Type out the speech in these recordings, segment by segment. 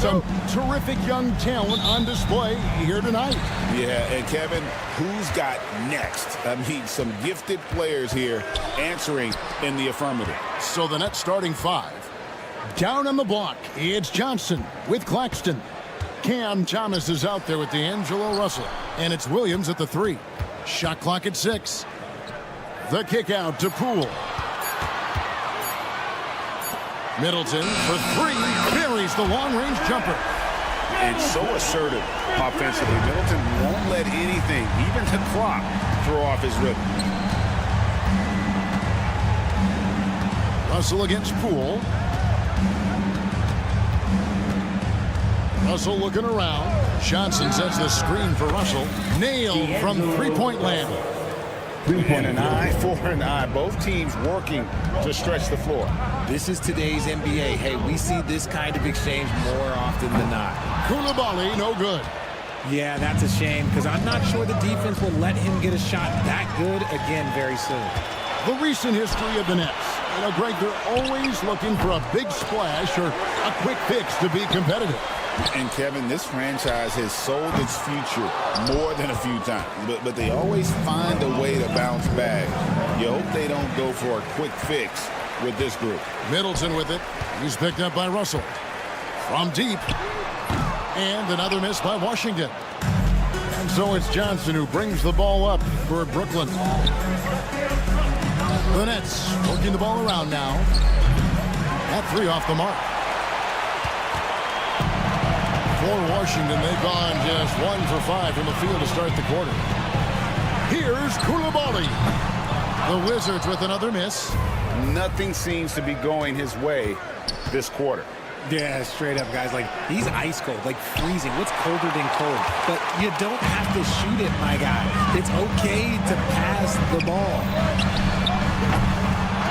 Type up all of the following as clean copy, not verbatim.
Some terrific young talent on display here tonight. Yeah, and Kevin, who's got next? I mean, some gifted players here answering in the affirmative. So the Nets starting five. Down on the block, it's Johnson with Claxton. Cam Thomas is out there with D'Angelo Russell. And it's Williams at the 3. Shot clock at 6. The kick out to Poole. Middleton for 3. Buries the long-range jumper. And so assertive offensively. Middleton won't let anything, even the clock, throw off his rhythm. Russell against Poole. Russell looking around. Johnson sets the screen for Russell. Nailed from three-point land. And an eye for an eye. Both teams working to stretch the floor. This is today's NBA. Hey, we see this kind of exchange more often than not. Koulibaly, no good. Yeah, that's a shame because I'm not sure the defense will let him get a shot that good again very soon. The recent history of the Nets. You know, Greg, they're always looking for a big splash or a quick fix to be competitive. And Kevin, this franchise has sold its future more than a few times, but they always find a way to bounce back. You hope they don't go for a quick fix with this group. Middleton with it. He's picked up by Russell. From deep. And another miss by Washington. And so it's Johnson who brings the ball up for Brooklyn. The Nets working the ball around now. That 3 off the mark. For Washington, they've gone just 1 for 5 from the field to start the quarter. Here's Koulibaly. The Wizards with another miss. Nothing seems to be going his way this quarter. Yeah, straight up, guys. Like, he's ice cold, like freezing. What's colder than cold? But you don't have to shoot it, my guy. It's okay to pass the ball.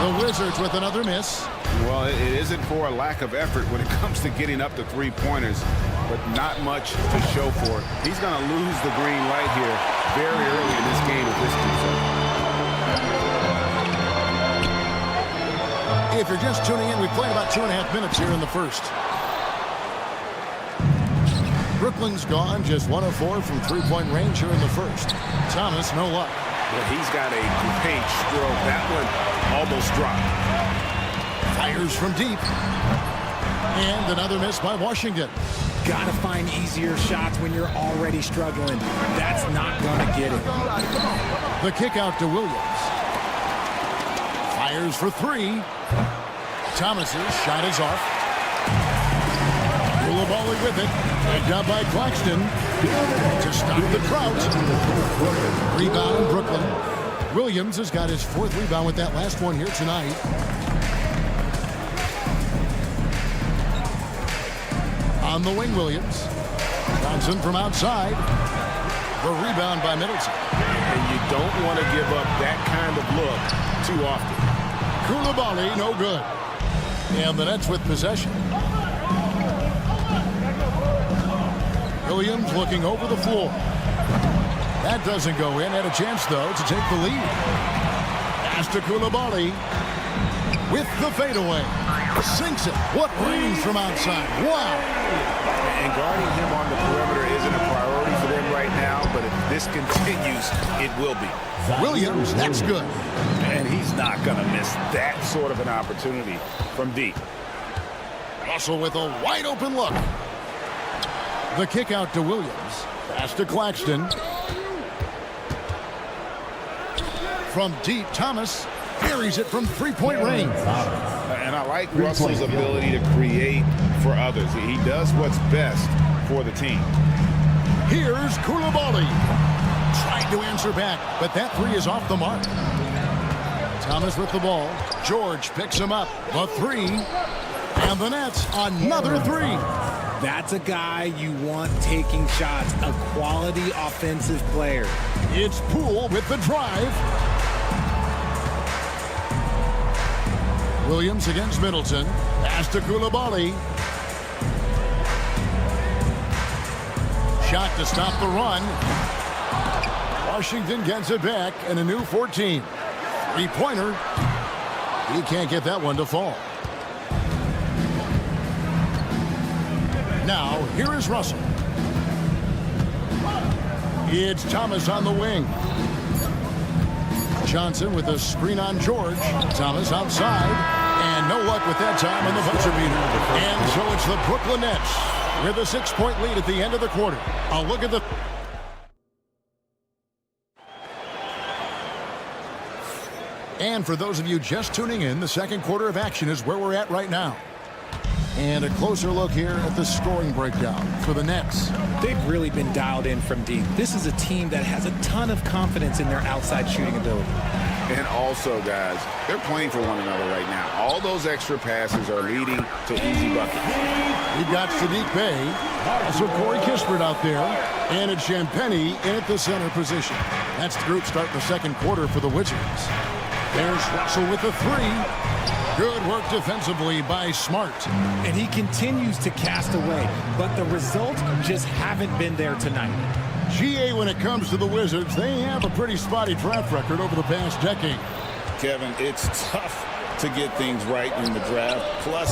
The Wizards with another miss. Well, it isn't for a lack of effort when it comes to getting up to three-pointers, but not much to show for it. He's going to lose the green light here very early in this game if this keeps up. If you're just tuning in, we've played about 2.5 minutes here in the first. Brooklyn's gone just 1 of 4 from three-point range here in the first. Thomas, no luck. Well, he's got a great stroke. That one almost dropped. Fires from deep. And another miss by Washington. Gotta find easier shots when you're already struggling. That's not gonna get it. The kick out to Williams. Fires for 3. Thomas's shot is off. Koulibaly with it. Picked up by Claxton. To stop the drought. Rebound Brooklyn. Williams has got his 4th rebound with that last one here tonight. On the wing, Williams. Johnson from outside. The rebound by Middleton. And you don't want to give up that kind of look too often. Koulibaly, no good. And the Nets with possession. Williams looking over the floor. That doesn't go in. Had a chance, though, to take the lead. Pass to Koulibaly with the fadeaway. Sinks it. What range from outside. Wow. And guarding him on the perimeter isn't a priority for them right now, but if this continues, it will be. Williams, that's good. And he's not going to miss that sort of an opportunity from deep. Russell with a wide open look. The kick out to Williams. Pass to Claxton. From deep, Thomas buries it from three-point range. And I like Russell's ability to create for others. He does what's best for the team. Here's Koulibaly. Tried to answer back, but that 3 is off the mark. Thomas with the ball. George picks him up. The 3. And the Nets, another 3. That's a guy you want taking shots, a quality offensive player. It's Poole with the drive. Williams against Middleton. Pass to Koulibaly. Shot to stop the run. Washington gets it back and a new 14. Three-pointer. He can't get that one to fall. Now, here is Russell. It's Thomas on the wing. Johnson with a screen on George. Thomas outside. And no luck with that time on the buzzer beater. And so it's the Brooklyn Nets with a 6-point lead at the end of the quarter. A look at the... And for those of you just tuning in, the second quarter of action is where we're at right now. And a closer look here at the scoring breakdown for the Nets. They've really been dialed in from deep. This is a team that has a ton of confidence in their outside shooting ability. And also, guys, they're playing for one another right now. All those extra passes are leading to easy buckets. We've got Sadiq Bey, also Corey Kispert out there, and it's Champagnie in at the center position. That's the group starting the second quarter for the Wizards. There's Russell with the three. Good work defensively by Smart. And he continues to cast away, but the results just haven't been there tonight. GA, when it comes to the Wizards, they have a pretty spotty draft record over the past decade. Kevin, it's tough to get things right in the draft. Plus,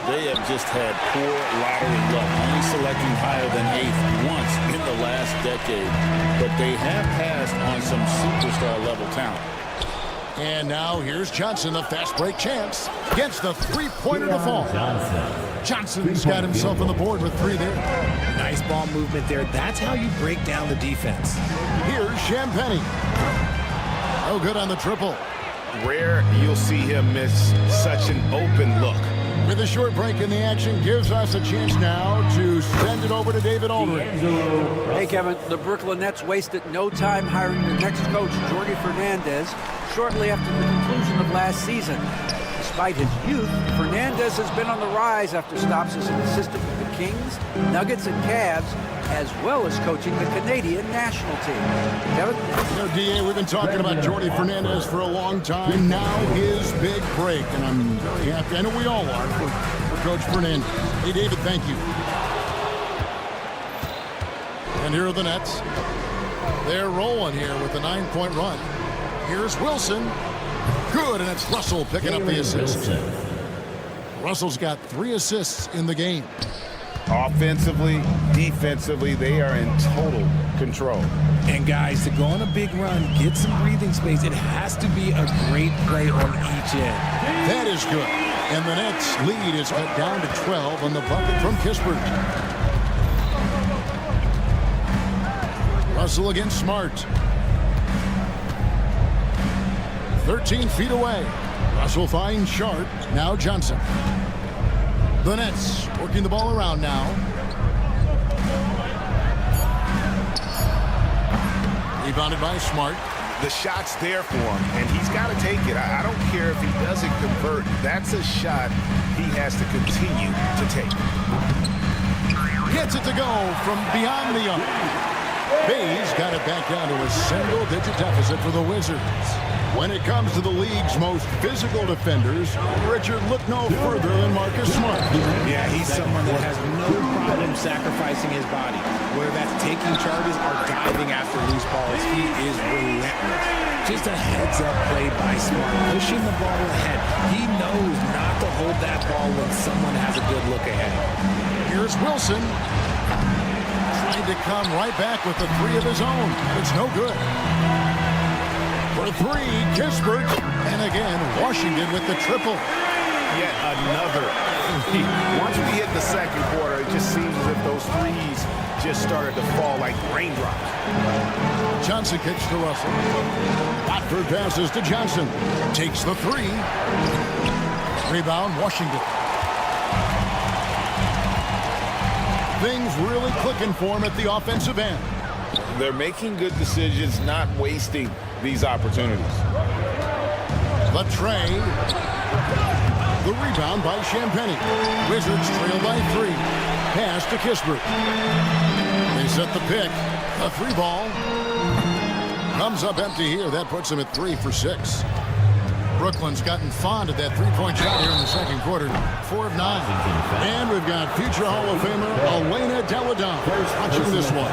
they have just had poor lottery luck, only selecting higher than 8th once in the last decade. But they have passed on some superstar-level talent. And now here's Johnson, the fast break chance. Gets the three-pointer to fall. Johnson's got himself on the board with 3 there. Nice ball movement there. That's how you break down the defense. Here's Champagnie. Oh, good on the triple. Rare you'll see him miss such an open look. With a short break in the action, gives us a chance now to send it over to David Aldridge. Hey, Kevin, the Brooklyn Nets wasted no time hiring the next coach, Jordi Fernandez, shortly after the conclusion of last season. Despite his youth, Fernandez has been on the rise after stops as an assistant with the Kings, Nuggets, and Cavs, as well as coaching the Canadian national team. Kevin? You know, DA, we've been talking about Jordi Fernandez for a long time. Now his big break, and I'm very happy. I know we all are for Coach Fernandez. Hey, David, thank you. And here are the Nets. They're rolling here with a 9-point run. Here's Wilson. Good, and it's Russell picking up the assist. Russell's got 3 assists in the game. Offensively, defensively, they are in total control. And guys, to go on a big run, get some breathing space, it has to be a great play on each end. That is good. And the Nets lead is cut down to 12 on the bucket from Kispert. Russell against Smart. 13 feet away. Russell finds Sharp. Now Johnson. The Nets working the ball around now. Rebounded by Smart. The shot's there for him, and he's got to take it. I don't care if he doesn't convert. That's a shot he has to continue to take. Gets it to go from beyond the arc. Bay's got it back down to a single-digit deficit for the Wizards. When it comes to the league's most physical defenders, Richard, look no further than Marcus Smart. Yeah, he's someone that has no problem sacrificing his body. Whether that's taking charges or diving after loose balls, he is relentless. Just a heads-up play by Smart, pushing the ball ahead. He knows not to hold that ball when someone has a good look ahead. Here's Wilson. Trying to come right back with the 3 of his own. It's no good. For 3, Kispert. And again, Washington with the triple. Yet another. Once we hit the second quarter, it just seems as if those threes just started to fall like raindrops. Johnson kicks to Russell. Watford passes to Johnson. Takes the 3. Rebound, Washington. Things really clicking for him at the offensive end. They're making good decisions, not wasting these opportunities. The tray. The rebound by Champagnie. Wizards trail by 3. Pass to Kispert. They set the pick. A 3 ball. Comes up empty here. That puts him at 3 for 6. Brooklyn's gotten fond of that 3-point shot here in the second quarter. 4 of 9. And we've got future Hall of Famer Elena Delle Donne watching this one.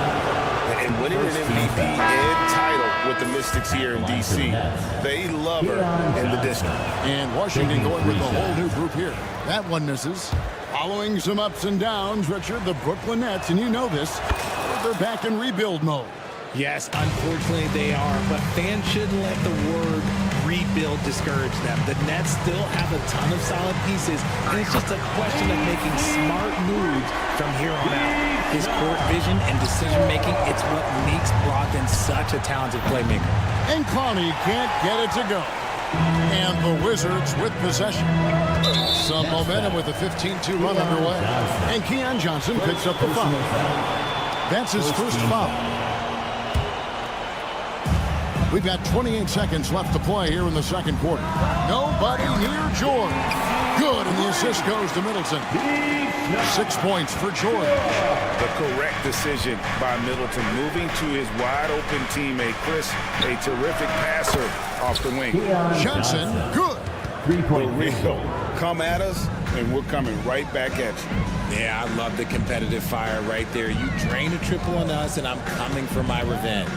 And winning an MVP and title with the Mystics here in D.C. They love her in the district. And Washington going with a whole new group here. That one misses. Following some ups and downs, Richard, the Brooklyn Nets, and you know this, they're back in rebuild mode. Yes, unfortunately they are, but fans shouldn't let the word rebuild discourage them. The Nets still have a ton of solid pieces, and it's just a question of making smart moves from here on out. His court vision and decision-making, it's what makes Brogdon such a talented playmaker. And Clowney can't get it to go. And the Wizards with possession. Some momentum with a 15-2 run underway. And Keon Johnson picks up the foul. That's his first foul. We've got 28 seconds left to play here in the second quarter. Nobody near George. Good, and the assist goes to Middleton. 6 points for George. The correct decision by Middleton, moving to his wide-open teammate, Chris, a terrific passer off the wing. Johnson, good. Rico, come at us, and we're coming right back at you. Yeah, I love the competitive fire right there. You drain a triple on us, and I'm coming for my revenge.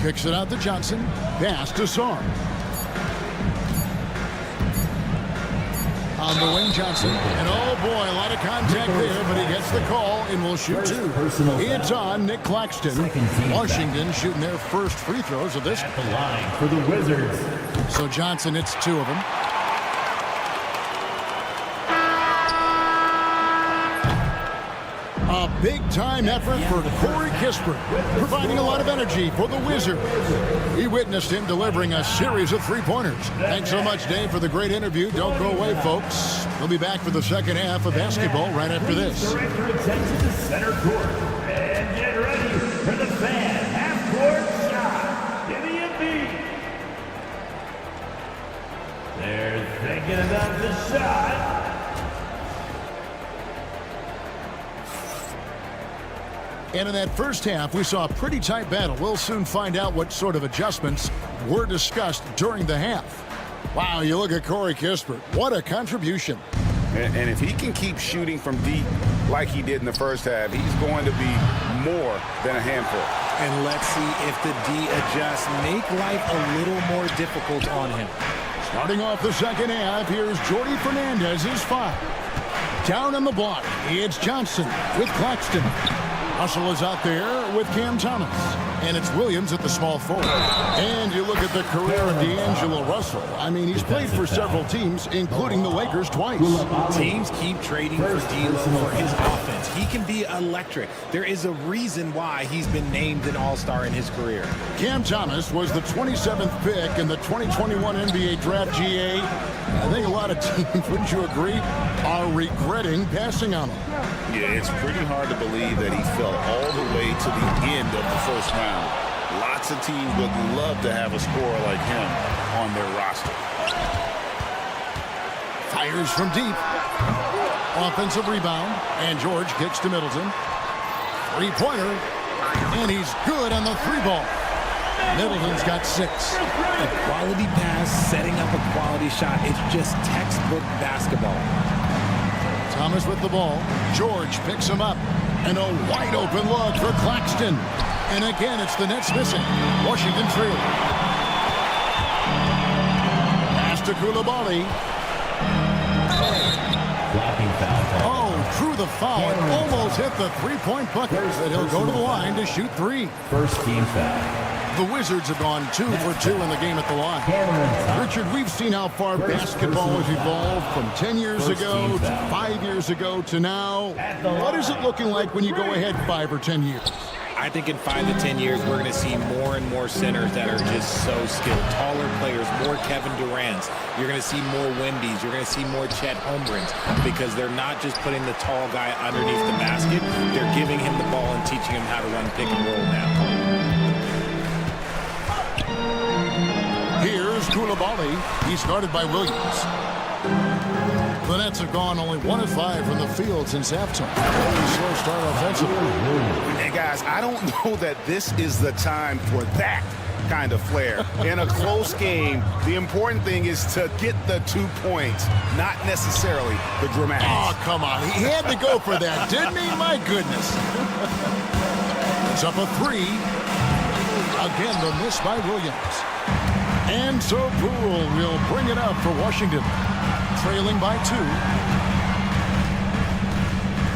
Kicks it out to Johnson. Pass to Sarr. On the wing, Johnson. And oh boy, a lot of contact there, but he gets the call and will shoot two. It's on Nick Claxton. Washington shooting their first free throws of this. At the line for the Wizards. So Johnson, it's two of them. A big-time effort for Corey Kispert, providing a lot of energy for the Wizards. We witnessed him delivering a series of three-pointers. Thanks so much, Dave, for the great interview. Don't go away, folks. We'll be back for the second half of basketball right after this. Director attention to center court. And get ready for the fan half-court shot. Give me a beat. They're thinking about the shot. And in that first half, we saw a pretty tight battle. We'll soon find out what sort of adjustments were discussed during the half. Wow, you look at Corey Kispert. What a contribution. And if he can keep shooting from deep like he did in the first half, he's going to be more than a handful. And let's see if the D adjusts, make life a little more difficult on him. Starting off the second half, here's Jordi Fernandez's foul. Down on the block, it's Johnson with Claxton. Russell is out there with Cam Thomas. And it's Williams at the small forward. And you look at the career of D'Angelo Russell. I mean, he's played for several teams, including the Lakers twice. Teams keep trading for D'Lo for his offense. He can be electric. There is a reason why he's been named an all-star in his career. Cam Thomas was the 27th pick in the 2021 NBA Draft GA. I think a lot of teams, wouldn't you agree, are regretting passing on him. Yeah, it's pretty hard to believe that he fell all the way to the end of the first round. Lots of teams would love to have a scorer like him on their roster. Fires from deep. Offensive rebound. And George kicks to Middleton. Three-pointer. And he's good on the three ball. Middleton's got 6. A quality pass, setting up a quality shot. It's just textbook basketball. Thomas with the ball. George picks him up. And a wide open look for Claxton. And again, it's the Nets missing. Washington trailing. Pass to Koulibaly. Oh, through the foul. It almost hit the three-point bucket. But he'll go to the line to shoot 3. First team foul. The Wizards have gone 2 for 2 in the game at the line. Richard, we've seen how far basketball has evolved from 10 years ago to 5 years ago to now. What is it looking like when you go ahead 5 or 10 years? I think in 5 to 10 years, we're going to see more and more centers that are just so skilled. Taller players, more Kevin Durant's. You're going to see more Wemby's. You're going to see more Chet Holmgren's because they're not just putting the tall guy underneath the basket. They're giving him the ball and teaching him how to run pick and roll now. Here's Koulibaly. He's guarded by Williams. The Nets have gone only 1 of 5 from the field since halftime. Very slow start offensively. Hey, guys, I don't know that this is the time for that kind of flair. In a close game, the important thing is to get the 2 points, not necessarily the dramatics. Oh, come on. He had to go for that, didn't he? My goodness. It's up a 3. Again, the miss by Williams. And so Poole will bring it up for Washington. Trailing by 2.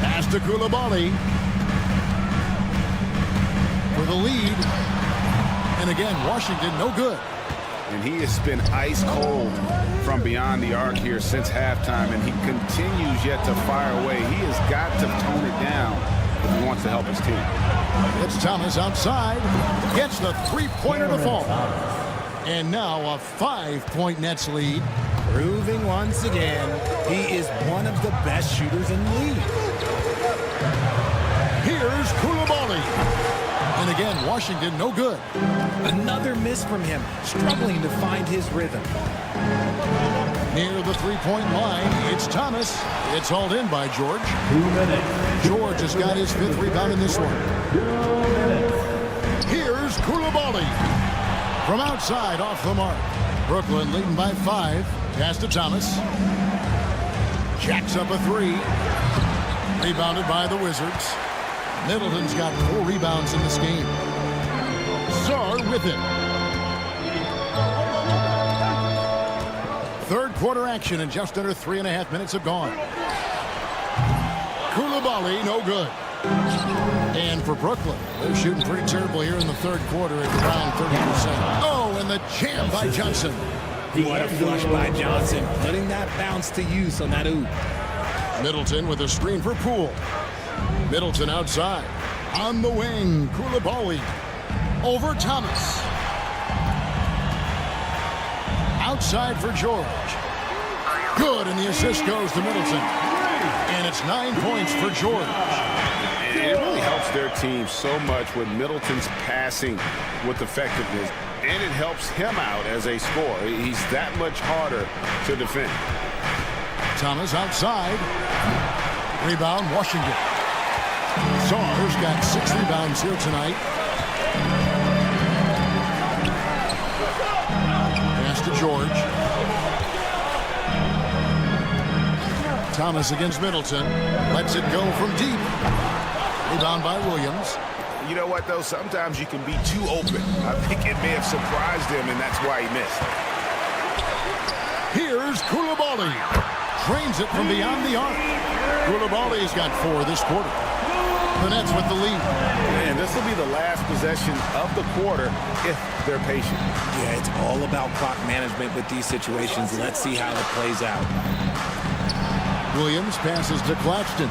Pass to Coulibaly for the lead. And again, Washington no good. And he has been ice cold from beyond the arc here since halftime, and he continues yet to fire away. He has got to tone it down if he wants to help his team. It's Thomas outside. Gets the three-pointer to fall. And now a 5-point Nets lead. Proving once again, he is one of the best shooters in the league. Here's Coulibaly. And again, Washington no good. Another miss from him, struggling to find his rhythm. Near the three-point line, it's Thomas. It's hauled in by George. 2 minutes. George has got his 5th rebound in this one. 2 minutes. Here's Coulibaly. From outside, off the mark. Brooklyn leading by 5. Pass to Thomas. Jacks up a 3. Rebounded by the Wizards. Middleton's got 4 rebounds in this game. Sarr with it. Third quarter action, and just under 3.5 minutes have gone. Coulibaly, no good. And for Brooklyn, they're shooting pretty terrible here in the third quarter at around 30%. Oh, and the jam by Johnson. What a flush by Johnson, putting that bounce to use on that oop. Middleton with a screen for Poole. Middleton outside. On the wing, Coulibaly. Over Thomas. Outside for George. Good, and the assist goes to Middleton. And it's 9 points for George. And it really helps their team so much with Middleton's passing with effectiveness. And it helps him out as a scorer. He's that much harder to defend. Thomas outside. Rebound, Washington. Sarr's got 6 rebounds here tonight. Pass to George. Thomas against Middleton. Lets it go from deep. Rebound by Williams. You know what, though? Sometimes you can be too open. I think it may have surprised him, and that's why he missed. Here's Coulibaly. Trains it from beyond the arc. Coulibaly's got 4 this quarter. The Nets with the lead. And this will be the last possession of the quarter if they're patient. Yeah, it's all about clock management with these situations. Let's see how it plays out. Williams passes to Claxton.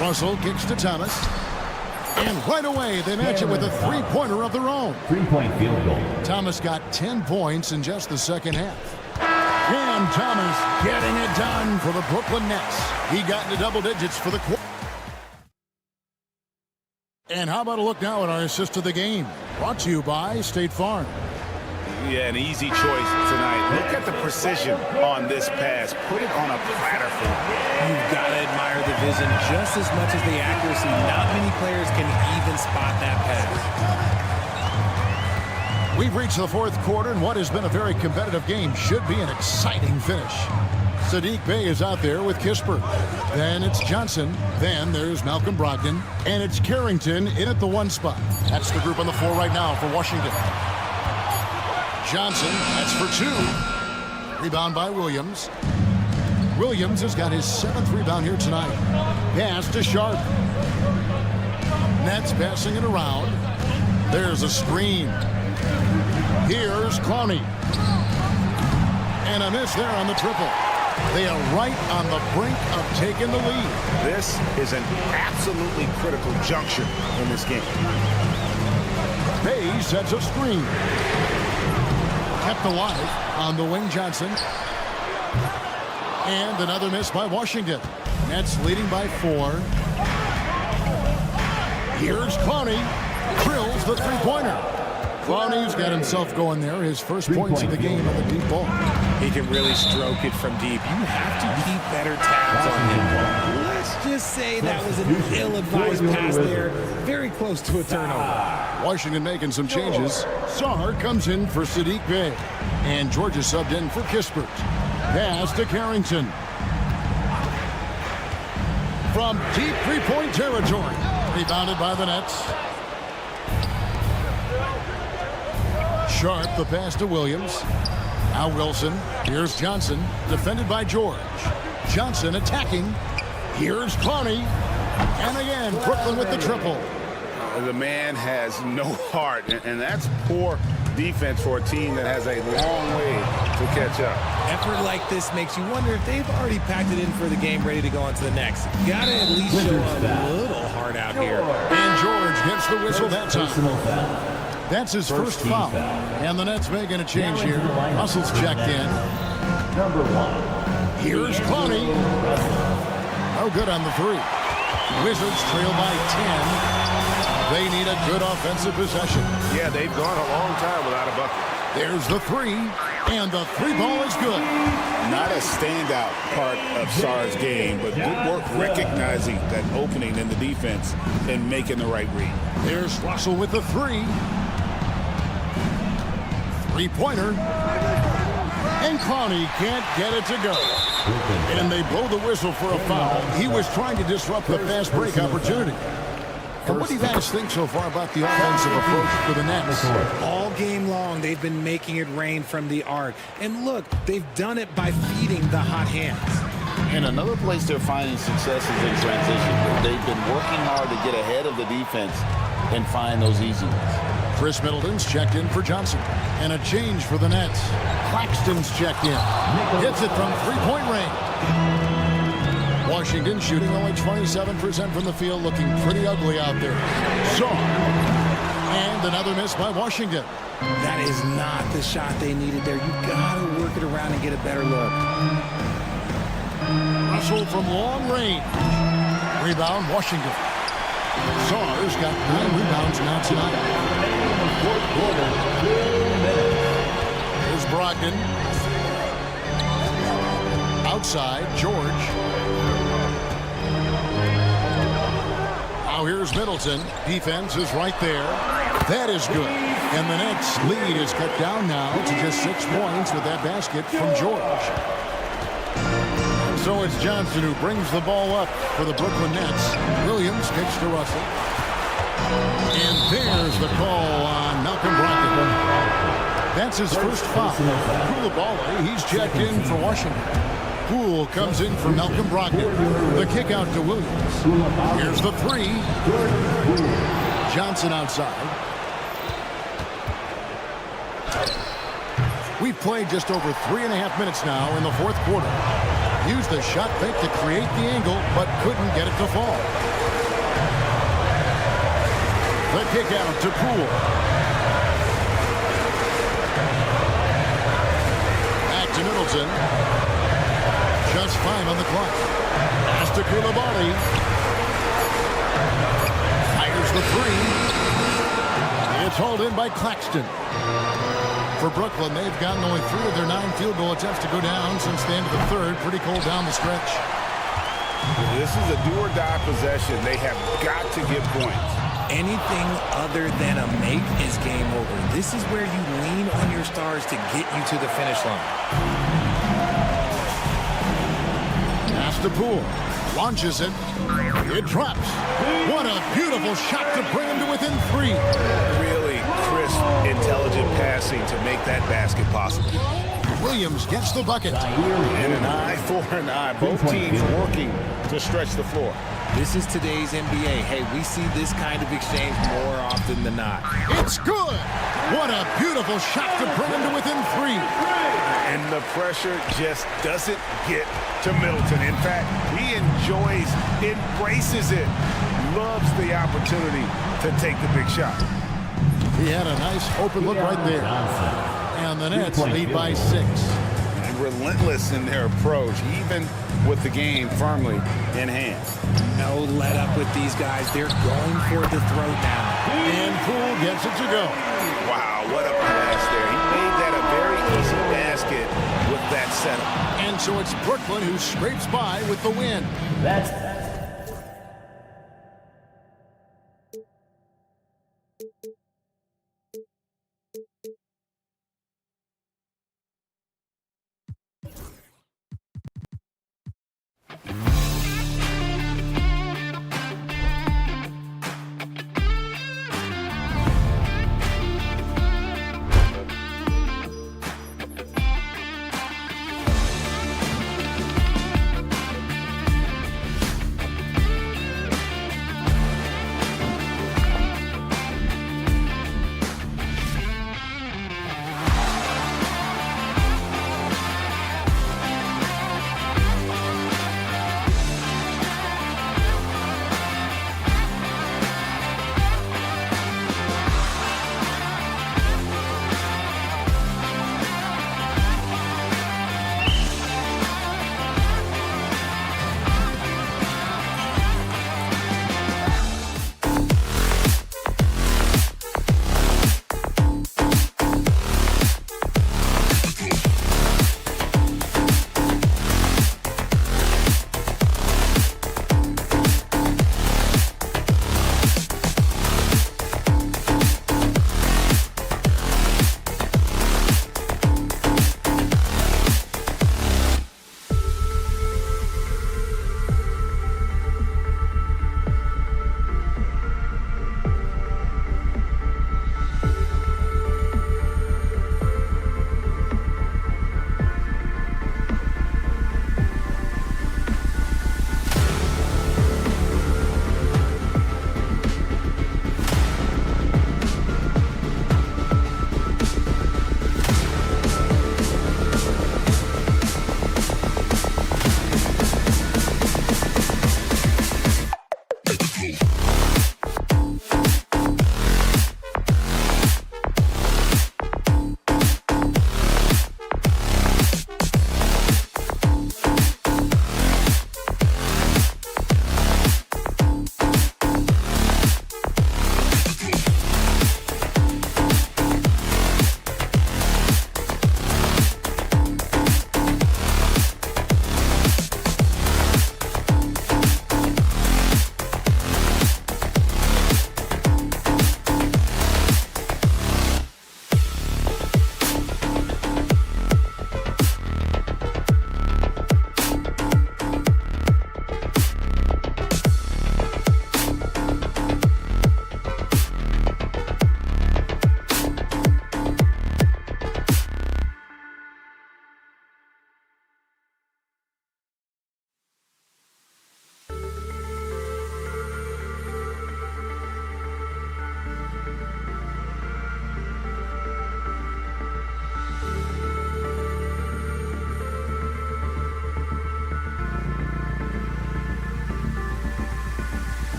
Russell kicks to Thomas. And right away, they match it with a three-pointer of their own. 3-point field goal. Thomas got 10 points in just the second half. And Thomas getting it done for the Brooklyn Nets. He got into double digits for the quarter. And how about a look now at our assist of the game? Brought to you by State Farm. Yeah, an easy choice tonight. Look at the precision on this pass. Put it on a platter for him. You've got to admire the vision just as much as the accuracy. Not many players can even spot that pass. We've reached the fourth quarter, and what has been a very competitive game should be an exciting finish. Saddiq Bey is out there with Kispert. Then it's Johnson. Then there's Malcolm Brogdon. And it's Carrington in at the 1 spot. That's the group on the floor right now for Washington. Johnson, that's for 2. Rebound by Williams. Williams has got his 7th rebound here tonight. Pass to Sharp. Nets passing it around. There's a screen. Here's Clowney. And a miss there on the triple. They are right on the brink of taking the lead. This is an absolutely critical juncture in this game. Bey sets a screen. Kept alive on the wing, Johnson. And another miss by Washington. Nets leading by 4. Here's Clowney. Drills the three-pointer. Clowney's got himself going there. His first points of the game on the deep ball. He can really stroke it from deep. You have to keep better tabs on him. Let's just say that was an ill-advised pass there. Very close to a turnover. Washington making some changes. Sarr comes in for Saddiq Bey. And Georgia subbed in for Kispert. Pass to Carrington. From deep three-point territory. Rebounded by the Nets. Sharp, the pass to Williams. Now Wilson. Here's Johnson, defended by George. Johnson attacking. Here's Clowney. And again, Brooklyn with the triple. The man has no heart, and that's poor defense for a team that has a long way to catch up. Effort like this makes you wonder if they've already packed it in for the game, ready to go on to the next. Gotta at least show a little heart out here. And George gets the whistle that time. That's his first foul. And the Nets making a change here. Russell's checked in. Number 1. Here's Clowney. No good on the three. Wizards trail by 10. They need a good offensive possession. Yeah, they've gone a long time without a bucket. There's the three, and the three ball is good. Not a standout part of Sarr's game, but good work recognizing that opening in the defense and making the right read. There's Russell with the three. Three-pointer. And Clowney can't get it to go. And they blow the whistle for a foul. He was trying to disrupt the fast break opportunity. And what do you guys think so far about the offensive approach for the Nets? All game long, they've been making it rain from the arc. And look, they've done it by feeding the hot hands. And another place they're finding success is in transition. They've been working hard to get ahead of the defense and find those easy ones. Chris Middleton's checked in for Johnson. And a change for the Nets. Claxton's checked in. Hits it from three-point range. Washington shooting only 27% from the field, looking pretty ugly out there. And another miss by Washington. That is not the shot they needed there. You gotta work it around and get a better look. Russell from long range. Rebound, Washington. Sarr's got 9 rebounds now tonight. Here's Brogdon. Outside, George. Now here's Middleton. Defense is right there. That is good. And the Nets lead is cut down now to just 6 points with that basket from George. And so it's Johnson who brings the ball up for the Brooklyn Nets. Williams kicks to Russell. And there's the call on Malcolm Brogdon. That's his first foul. Coulibaly, he's checked in for Washington. Poole comes in for Malcolm Brogdon. The kick out to Williams. Here's the three. Johnson outside. We've played just over 3.5 minutes now in the fourth quarter. Used the shot fake to create the angle, but couldn't get it to fall. The kick out to Poole. Back to Middleton. Just 5 on the clock. Pass to Coulibaly. Fires the three. It's hauled in by Claxton. For Brooklyn, they've gotten only 3 of their 9 field goal attempts to go down since the end of the third. Pretty cold down the stretch. This is a do-or-die possession. They have got to get points. Anything other than a make is game over. This is where you lean on your stars to get you to the finish line. Pass to Poole. Launches it. It drops. What a beautiful shot to bring him to within 3. Really crisp, intelligent passing to make that basket possible. Williams gets the bucket. And an eye for an eye. Both teams working to stretch the floor. This is today's NBA. Hey, we see this kind of exchange more often than not. It's good. What a beautiful shot to bring him to within 3. And the pressure just doesn't get to Middleton. In fact, he enjoys, embraces it, loves the opportunity to take the big shot. He had a nice open look right there. And the Nets lead by 6. And relentless in their approach, even with the game firmly in hand. No let up with these guys. They're going for the throat now. And Poole gets it to go. Wow, what a pass there. He made that a very easy basket with that setup. And so it's Brooklyn who scrapes by with the win.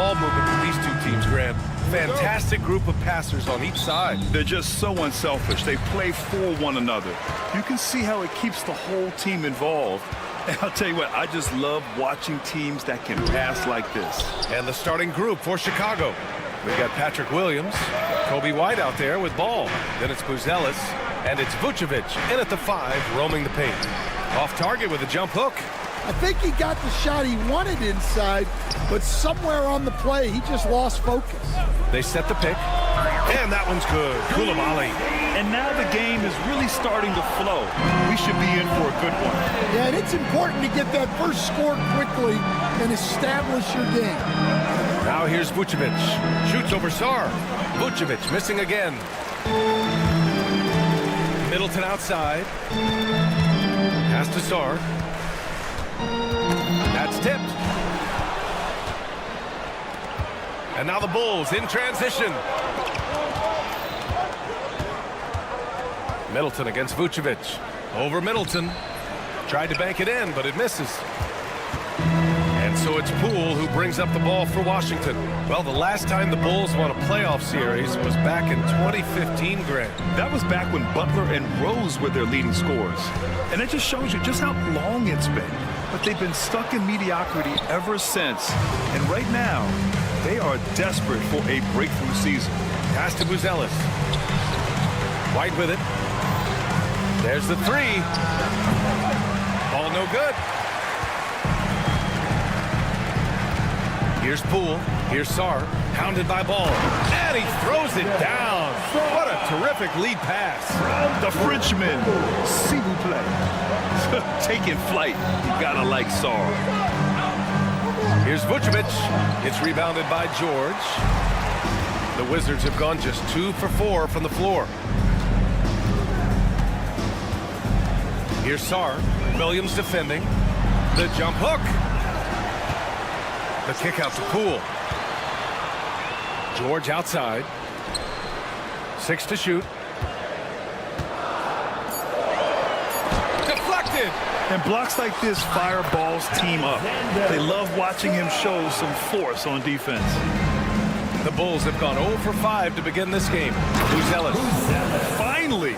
ball movement with these two teams, Grant. Fantastic group of passers on each side. They're just so unselfish. They play for one another. You can see how it keeps the whole team involved. And I'll tell you what, I just love watching teams that can pass like this. And the starting group for Chicago. We've got Patrick Williams, Kobe White out there with ball. Then it's Buzelis, and it's Vucevic in at the 5, roaming the paint. Off target with a jump hook. I think he got the shot he wanted inside, but somewhere on the play, he just lost focus. They set the pick, and that one's good. Coulibaly. And now the game is really starting to flow. We should be in for a good one. Yeah, and it's important to get that first score quickly and establish your game. Now here's Vucevic. Shoots over Sarr. Vucevic missing again. Middleton outside. Pass to Sarr. That's tipped. And now the Bulls in transition. Middleton against Vucevic. Over Middleton. Tried to bank it in, but it misses. And so it's Poole who brings up the ball for Washington. Well, the last time the Bulls won a playoff series was back in 2015, Grant. That was back when Butler and Rose were their leading scorers. And it just shows you just how long it's been. But they've been stuck in mediocrity ever since. And right now, they are desperate for a breakthrough season. Pass to Buzelis. White with it. There's the 3. Ball no good. Here's Poole. Here's Sarr. Pounded by Ball. And he throws it down. What a terrific lead pass. The Frenchman, s'il vous plaît. Taking flight. You gotta like Sarr. Here's Vucevic. It's rebounded by George. The Wizards have gone just 2 for 4 from the floor. Here's Sarr. Williams defending. The jump hook. The kick out to Poole. George outside. 6 to shoot. Deflected. And blocks like this fire Ball's team up. They love watching him show some force on defense. The Bulls have gone 0 for 5 to begin this game. Buzelis. Finally,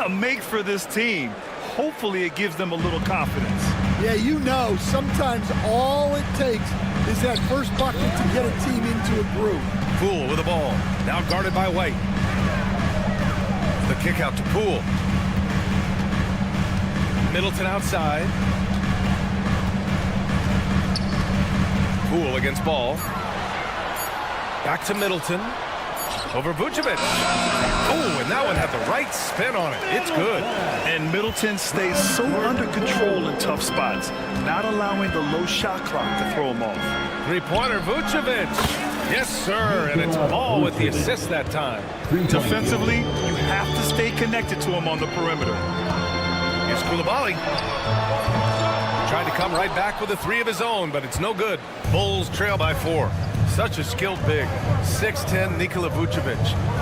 a make for this team. Hopefully it gives them a little confidence. Yeah, you know, sometimes all it takes is that first bucket to get a team into a groove. Poole with the ball. Now guarded by White. The kick out to Poole. Middleton outside. Poole against Ball. Back to Middleton. Over Vucevic. Oh, and that one had the right spin on it. It's good. And Middleton stays so under control in tough spots, not allowing the low shot clock to throw him off. Three-pointer, Vucevic. Yes, sir, and it's Ball with the assist that time. Defensively, you have to stay connected to him on the perimeter. Here's Coulibaly. Tried to come right back with a 3 of his own, but it's no good. Bulls trail by 4. Such a skilled big. 6'10" Nikola Vucevic.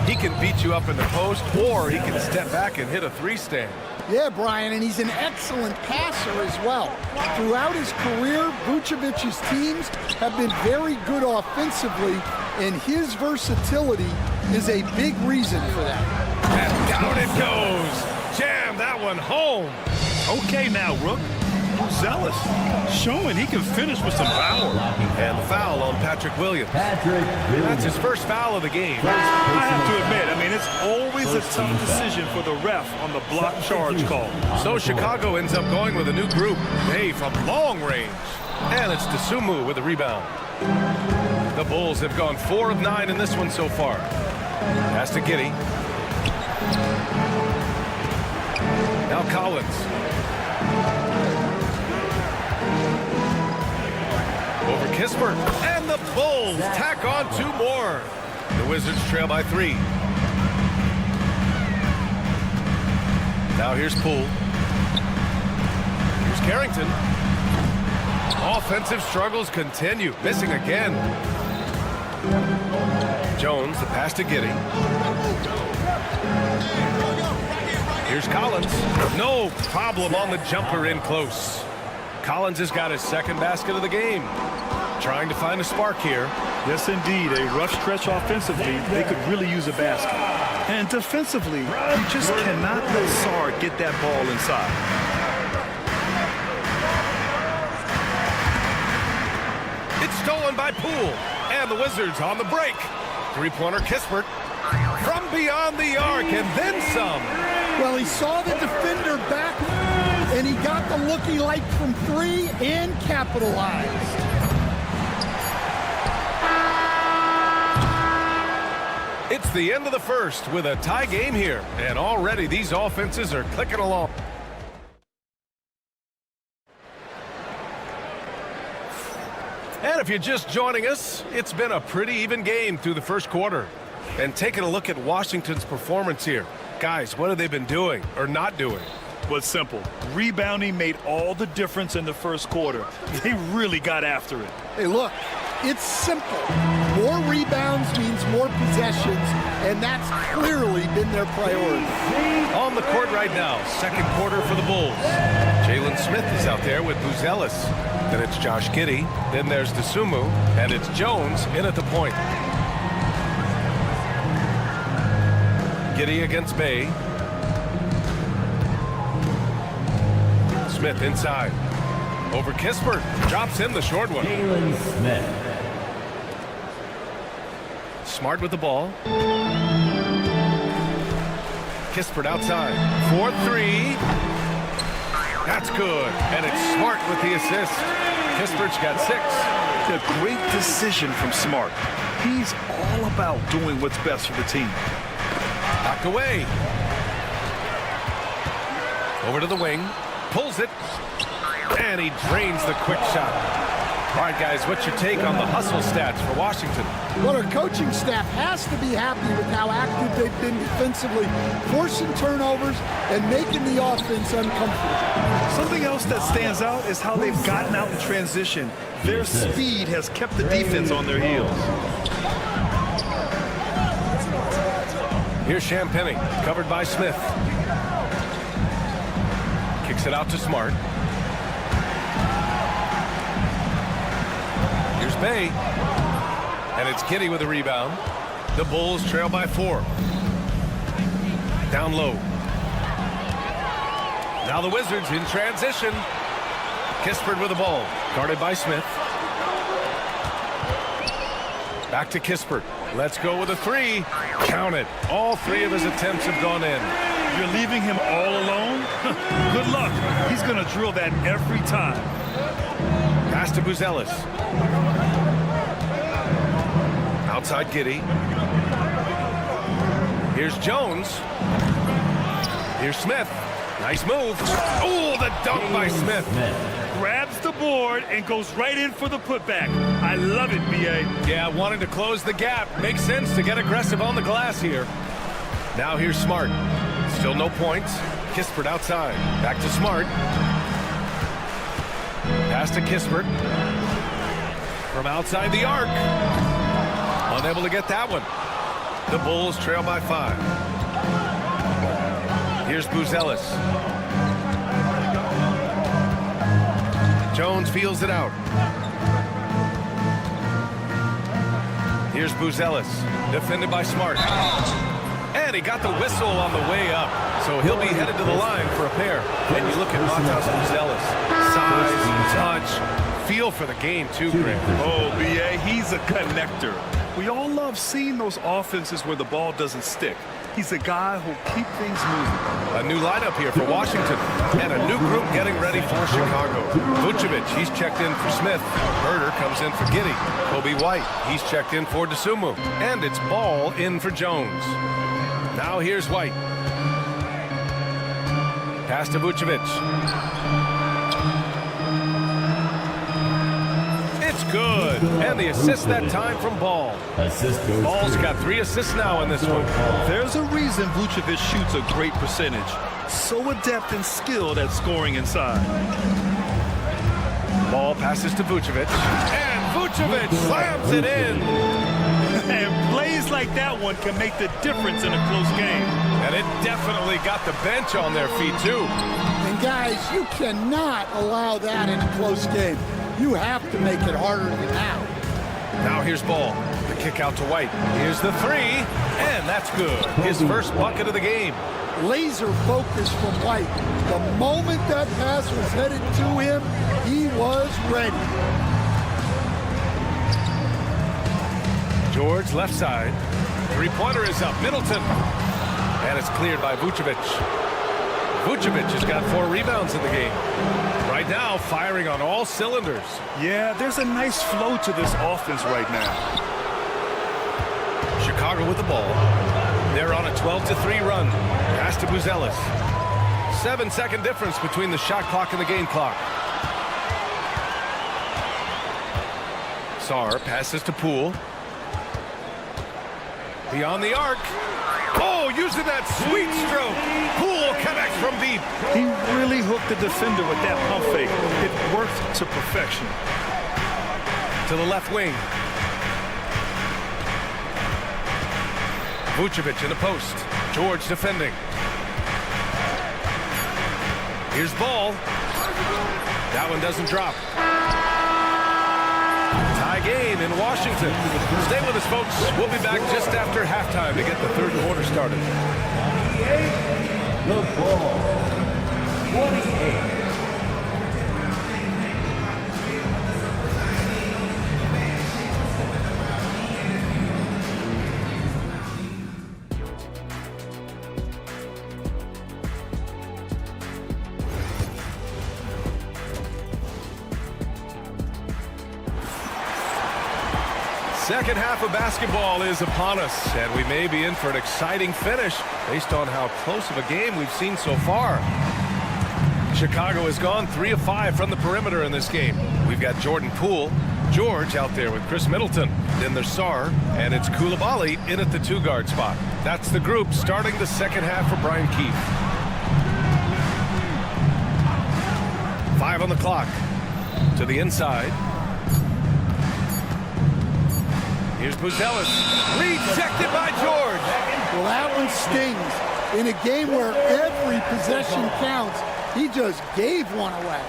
He can beat you up in the post, or he can step back and hit a 3-stand. Yeah, Brian, and he's an excellent passer as well. Throughout his career, Vucevic's teams have been very good offensively, and his versatility is a big reason for that. And down it goes. Jam that one home. Okay now, Rook. Zealous, showing he can finish with some power. And the foul on Patrick Williams. That's his first foul of the game. I have to admit, I mean, it's always a tough decision for the ref on the block charge call. So Chicago ends up going with a new group. Hey, from long range. And it's Dosunmu with the rebound. The Bulls have gone 4 of 9 in this one so far. Pass to Giddey. Now Collins. Over Kispert, and the Bulls tack on 2 more. The Wizards trail by 3. Now here's Poole. Here's Carrington. Offensive struggles continue, missing again. Jones, the pass to Giddey. Here's Collins. No problem on the jumper in close. Collins has got his second basket of the game. trying to find a spark here. Yes, indeed. A rough stretch offensively. They could really use a basket. And defensively, you just cannot let Sarr get that ball inside. It's stolen by Poole. And the Wizards on the break. Three-pointer Kispert from beyond the arc and then some. Well, he saw the defender back, and he got the look he liked from three and capitalized. It's the end of the first with a tie game here. And already these offenses are clicking along. And if you're just joining us, it's been a pretty even game through the first quarter. And taking a look at Washington's performance here. Guys, what have they been doing or not doing? Well, it's simple. Rebounding made all the difference in the first quarter. They really got after it. Hey, look, it's simple. More rebounds means more possessions, and that's clearly been their priority. On the court right now, second quarter for the Bulls. Jalen Smith is out there with Buzelis. Then it's Josh Giddey. Then there's DeSumo. And it's Jones in at the point. Giddey against Bay. Smith inside. Over Kispert. Drops in the short one. Jalen Smith. Smart with the ball. Kispert outside. 4-3. That's good. And it's Smart with the assist. Kispert's got 6. A great decision from Smart. He's all about doing what's best for the team. Knocked away. Over to the wing. Pulls it. And he drains the quick shot. All right, guys, what's your take on the hustle stats for Washington? Well, our coaching staff has to be happy with how active they've been defensively, forcing turnovers and making the offense uncomfortable. Something else that stands out is how they've gotten out in transition. Their speed has kept the defense on their heels. Here's Champagny, covered by Smith. Kicks it out to Smart. Here's Bay. And it's Giddey with a rebound. The Bulls trail by 4. Down low. Now the Wizards in transition. Kispert with the ball. Guarded by Smith. Back to Kispert. Let's go with a 3. Count it. All 3 of his attempts have gone in. You're leaving him all alone? Good luck. He's going to drill that every time. Pass to Buzelis. Outside Giddey. Here's Jones. Here's Smith. Nice move. Oh, the dunk by Smith. Grabs the board and goes right in for the putback. I love it, B.A. Yeah, wanting to close the gap. Makes sense to get aggressive on the glass here. Now here's Smart. Still no points. Kispert outside. Back to Smart. Pass to Kispert. From outside the arc. Unable to get that one. The Bulls trail by 5. Here's Buzelis. Jones feels it out. Here's Buzelis. Defended by Smart. And he got the whistle on the way up. So he'll be headed to the line for a pair. And you look at Montas Buzelis. Size, touch, feel for the game too, Grant. Oh, B.A., he's a connector. We all love seeing those offenses where the ball doesn't stick. He's a guy who'll keep things moving. A new lineup here for Washington. And a new group getting ready for Chicago. Vucevic, he's checked in for Smith. Herder comes in for Giddey. Kobe White, he's checked in for DeSumo. And it's Ball in for Jones. Now here's White. Pass to Vucevic. It's good. And the assist that time from Ball. Ball's got 3 assists now in this one. There's a reason Vucevic shoots a great percentage. So adept and skilled at scoring inside. Ball passes to Vucevic. And Vucevic slams it in. And plays like that one can make the difference in a close game. And it definitely got the bench on their feet, too. And guys, you cannot allow that in a close game. You have to make it harder than that. Now here's Ball. The kick out to White. Here's the three, and that's good. His first bucket of the game. Laser focus from White. The moment that pass was headed to him, he was ready. George, left side. Three-pointer is up. Middleton. And it's cleared by Vucevic. Vucevic has got 4 rebounds in the game. Right now, firing on all cylinders. Yeah, there's a nice flow to this offense right now. Chicago with the ball. They're on a 12-3 run. Pass to Buzelis. 7-second difference between the shot clock and the game clock. Sarr passes to Poole. Beyond the arc. Oh, using that sweet stroke. Poole connects from deep. He really hooked the defender with that pump fake. It worked to perfection. To the left wing. Vucevic in the post. George defending. Here's Ball. That one doesn't drop. Tie game in Washington. Stay with us, folks. We'll be back just after halftime to get the third quarter started. The ball. 28. Second half of basketball is upon us, and we may be in for an exciting finish based on how close of a game we've seen so far. Chicago has gone 3 of 5 from the perimeter in this game. We've got Jordan Poole, George out there with Chris Middleton. Then there's Sarr, and it's Coulibaly in at the 2-guard spot. That's the group starting the second half for Brian Keefe. 5 on the clock. To the inside. Here's Buzelis. Rejected by George. Well, that one stings. In a game where every possession counts, he just gave one away.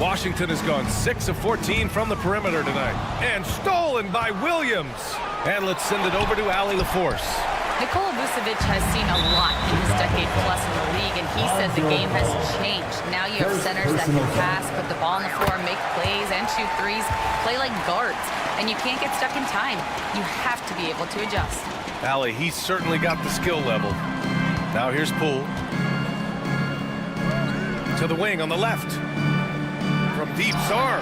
Washington has gone 6 of 14 from the perimeter tonight. And stolen by Williams. And let's send it over to Allie LaForce. Nikola Vucevic has seen a lot in his decade plus in the league, and he said the game has changed. Now you have centers that can pass, put the ball on the floor, make plays, and shoot threes, play like guards. And you can't get stuck in time. You have to be able to adjust. Allie, he's certainly got the skill level. Now here's Poole. To the wing on the left. From deep, Sarr.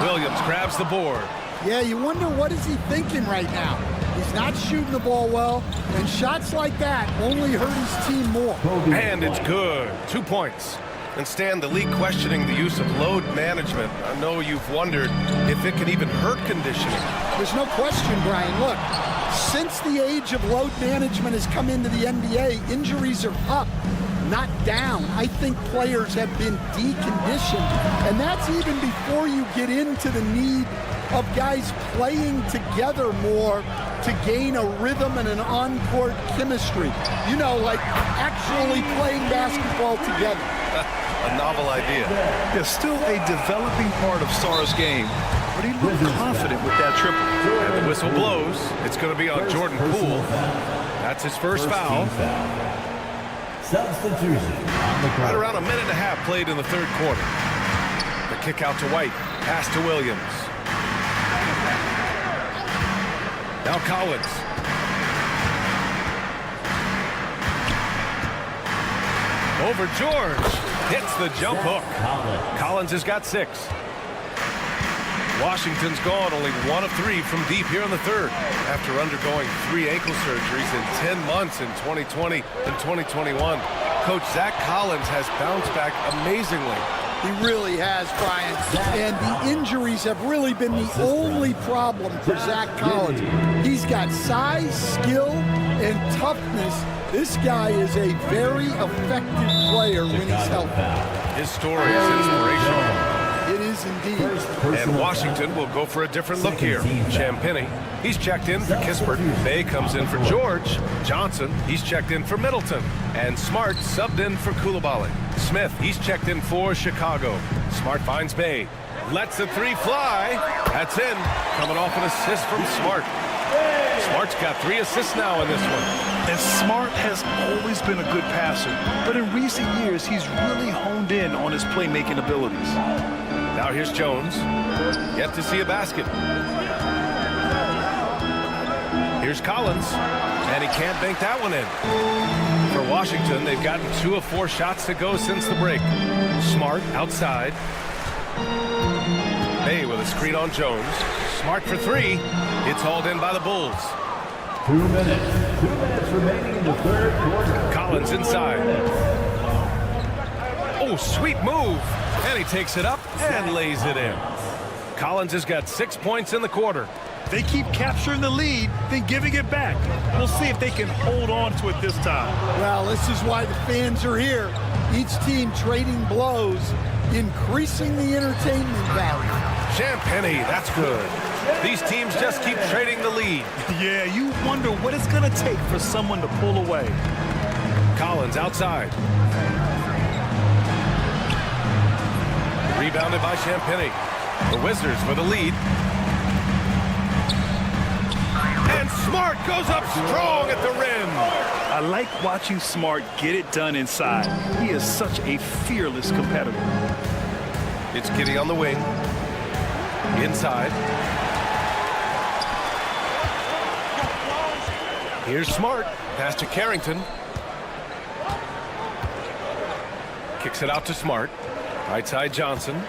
Williams grabs the board. Yeah, you wonder what is he thinking right now. He's not shooting the ball well, and shots like that only hurt his team more. And it's good. 2 points. And Stan, the league questioning the use of load management. I know you've wondered if it can even hurt conditioning. There's no question, Brian. Look, since the age of load management has come into the NBA, injuries are up, not down. I think players have been deconditioned, and that's even before you get into the need of guys playing together more to gain a rhythm and an on-court chemistry. You know, like actually playing basketball together. A novel idea. There's still a developing part of Sarr's game, but he looked confident with that triple. And the whistle blows. It's going to be on Jordan Poole. That's his first foul. Substitution. Right around a minute and a half played in the third quarter. The kick out to White. Pass to Williams. Now Collins. Over George. Hits the jump hook. Collins has got 6. Washington's gone only 1 of 3 from deep here in the third after undergoing 3 ankle surgeries in 10 months in 2020 and 2021. Coach Zach Collins has bounced back amazingly. He really has, Brian. And the injuries have really been the only problem for Zach Collins. He's got size, skill, and toughness. This guy is a very effective player when he's healthy. His story is inspirational. It is is indeed. And Washington will go for a different look here. Champagny, he's checked in for Kispert. Bay comes in for George. Johnson, he's checked in for Middleton. And Smart subbed in for Coulibaly. Smith, he's checked in for Chicago. Smart finds Bay. Lets the three fly. That's in. Coming off an assist from Smart. Smart's got 3 assists now in this one. And Smart has always been a good passer, but in recent years, he's really honed in on his playmaking abilities. Now here's Jones. Yet to see a basket. Here's Collins, and he can't bank that one in. For Washington, they've gotten 2 of 4 shots to go since the break. Smart outside. Bay with a screen on Jones. Smart for 3. It's hauled in by the Bulls. 2 minutes. 2 minutes remaining in the third quarter. Collins inside. Oh, sweet move. And he takes it up and lays it in. Collins has got 6 points in the quarter. They keep capturing the lead, then giving it back. We'll see if they can hold on to it this time. Well, this is why the fans are here. Each team trading blows, increasing the entertainment value. Champagny, that's good. These teams just keep trading the lead. Yeah, you wonder what it's going to take for someone to pull away. Collins outside. Rebounded by Champagny. The Wizards with a lead. And Smart goes up strong at the rim. I like watching Smart get it done inside. He is such a fearless competitor. It's Giddey on the wing. Inside. Here's Smart. Pass to Carrington. Kicks it out to Smart. Right side Johnson.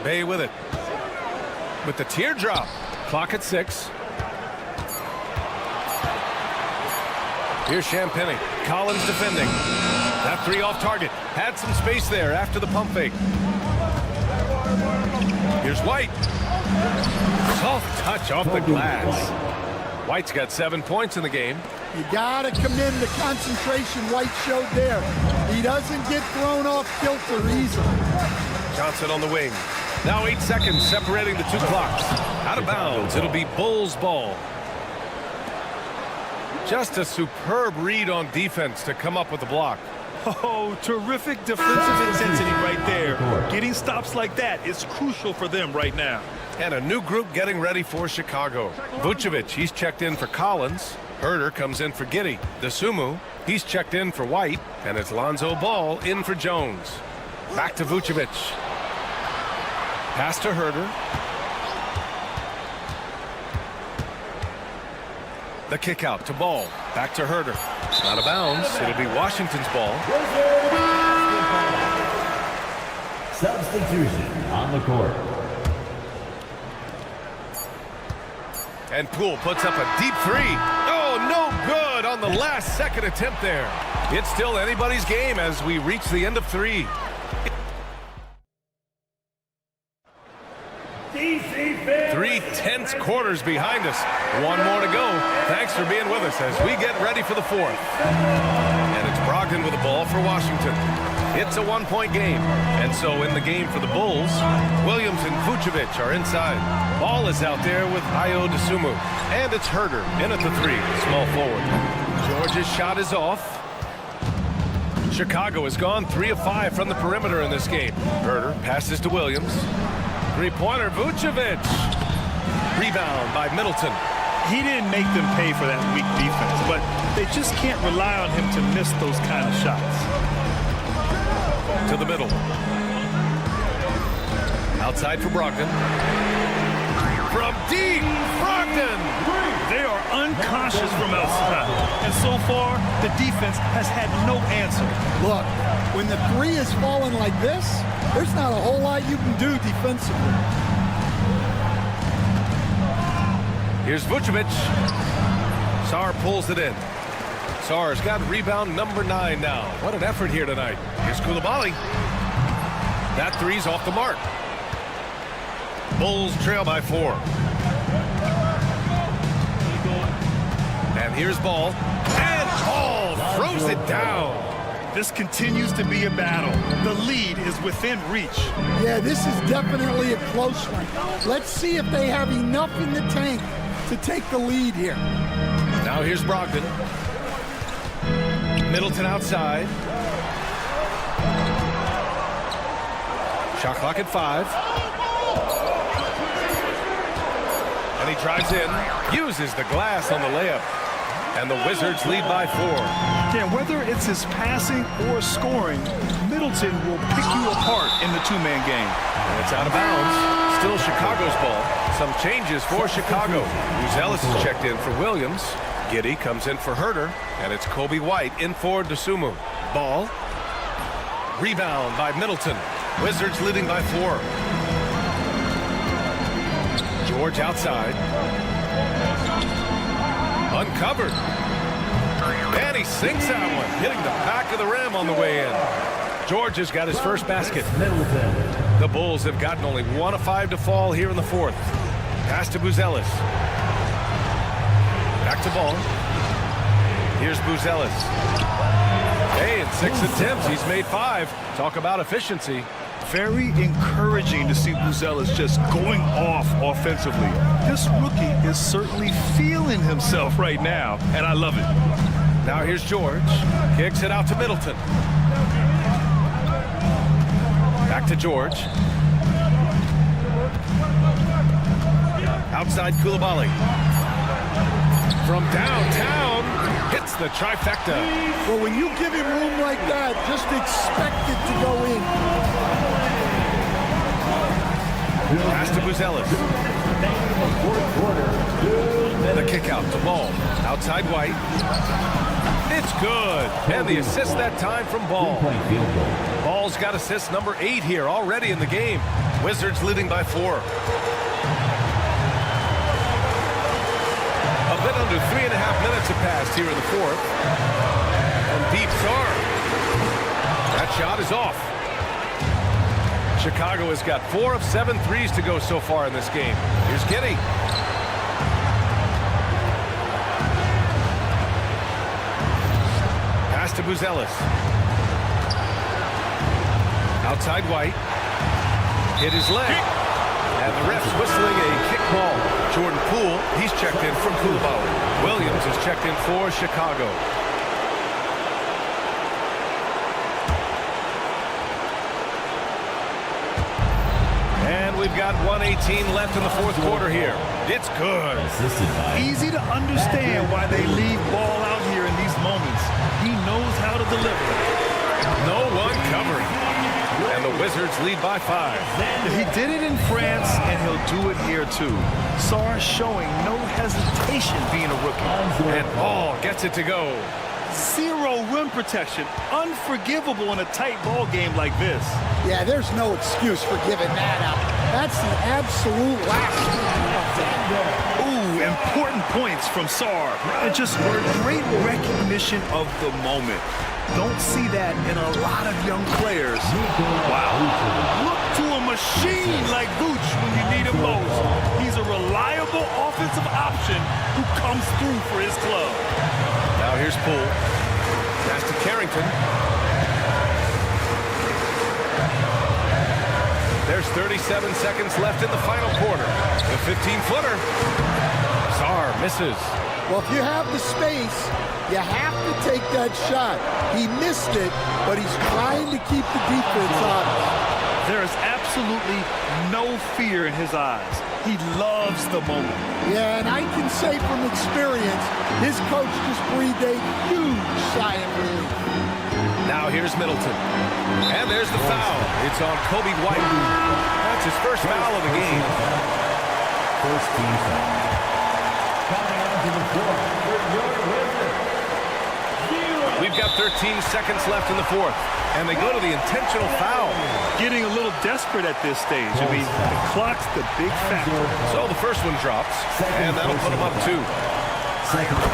Bay with it. With the teardrop. Clock at 6. Here's Champagny. Collins defending. That 3 off target. Had some space there after the pump fake. Here's White. Soft touch off the glass. White's got 7 points in the game. You gotta commend the concentration White showed there. He doesn't get thrown off kilter easily. Johnson on the wing. Now 8 seconds separating the 2 clocks. Out of bounds. It'll be Bulls ball. Just a superb read on defense to come up with the block. Oh, terrific defensive intensity right there. Getting stops like that is crucial for them right now. And a new group getting ready for Chicago. Vucevic, he's checked in for Collins. Herder comes in for Giddey. DeSumo, he's checked in for White. And it's Lonzo Ball in for Jones. Back to Vucevic. Pass to Herder. The kick out to Ball. Back to Herder. Out of bounds. It'll be Washington's ball. Substitution on the court. And Poole puts up a deep 3. Oh, no good on the last second attempt there. It's still anybody's game as we reach the end of 3. 3 tense quarters behind us. 1 more to go. Thanks for being with us as we get ready for the 4th. And it's Brogdon with the ball for Washington. It's a 1-point game. And so in the game for the Bulls, Williams and Vucevic are inside. Ball is out there with Ayo Dosunmu. And it's Herder in at the 3, small forward. George's shot is off. Chicago has gone 3 of 5 from the perimeter in this game. Herder passes to Williams. 3-pointer, Vucevic. Rebound by Middleton. He didn't make them pay for that weak defense, but they just can't rely on him to miss those kind of shots. To the middle. Outside for Brogdon. From deep, Brogdon! They are unconscious from outside, and so far, the defense has had no answer. Look, when the 3 is falling like this, there's not a whole lot you can do defensively. Here's Vucevic. Sarr pulls it in. Sarr's got rebound number 9 now. What an effort here tonight. Here's Coulibaly. That 3's off the mark. Bulls trail by 4. And here's Ball. And Ball throws it down. This continues to be a battle. The lead is within reach. Yeah, this is definitely a close one. Let's see if they have enough in the tank to take the lead here. Now here's Brogdon. Middleton outside. Shot clock at 5. And he drives in, uses the glass on the layup. And the Wizards lead by 4. Yeah, whether it's his passing or scoring, Middleton will pick you apart in the two-man game. And it's out of bounds. Still Chicago's ball. Some changes for Chicago. Buzelis is checked in for Williams. Giddey comes in for Herter. And it's Kobe White in for DeSumo. Ball. Rebound by Middleton. Wizards leading by 4. George outside. Uncovered. And he sinks that one, hitting the back of the rim on the way in. George has got his first basket. The Bulls have gotten only 1 of 5 to fall here in the 4th. Pass to Buzelis. Back to ball. Here's Buzelis. Hey, in 6 attempts, he's made 5. Talk about efficiency. Very encouraging to see Buzelis just going off offensively. This rookie is certainly feeling himself right now, and I love it. Now here's George. Kicks it out to Middleton. Back to George. Outside Coulibaly. From downtown, hits the trifecta. Well, when you give him room like that, just expect it to go in. Pass to Buzelis. The kick out to Ball. Outside White. It's good. And the assist that time from Ball. Ball's got assist number 8 here already in the game. Wizards leading by 4. A bit under 3.5 minutes have passed here in the 4th. From deep Sarr. That shot is off. Chicago has got 4 of 7 threes to go so far in this game. Here's Giddey. Pass to Buzelis. Outside White. Hit his leg. And the ref's whistling a kick ball. Jordan Poole, he's checked in from Coulibaly. Williams is checked in for Chicago. And we've got 1:18 left in the 4th quarter here. It's good. Easy to understand why they leave Ball out here in these moments. He knows how to deliver. No one covering. And the Wizards lead by 5. He did it in France, and he'll do it here too. Sarr showing no hesitation being a rookie. And Ball gets it to go. 0 rim protection. Unforgivable in a tight ball game like this. Yeah, there's no excuse for giving that up. That's the absolute last thing. Ooh, important points from Sarr. And just great recognition of the moment. Don't see that in a lot of young players. Wow. Look to a machine like Vooch when you need him most. He's a reliable offensive option who comes through for his club. Now here's Poole. Pass to Carrington. There's 37 seconds left in the final quarter. The 15-footer. Sarr misses. Well, if you have the space, you have to take that shot. He missed it, but he's trying to keep the defense honest. There is absolutely no fear in his eyes. He loves the moment. Yeah, and I can say from experience, his coach just breathed a huge sigh of relief. Now here's Middleton. And there's the foul. It's on Kobe White. That's his first foul of the game. First team foul. Coming onto the floor for your Wizards. We've got 13 seconds left in the 4th. And they go to the intentional foul. Getting a little desperate at this stage. I mean, the clock's the big factor. So the first one drops. And that'll put them up 2.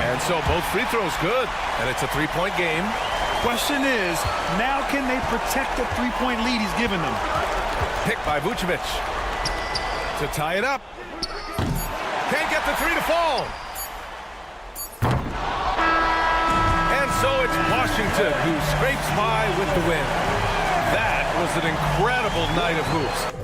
And so both free throws good. And it's a 3-point game. Question is, now can they protect the 3-point lead he's given them? Picked by Vucevic. To tie it up. Can't get the 3 to fall. And so it's Washington, who scrapes by with the win. That was an incredible night of hoops.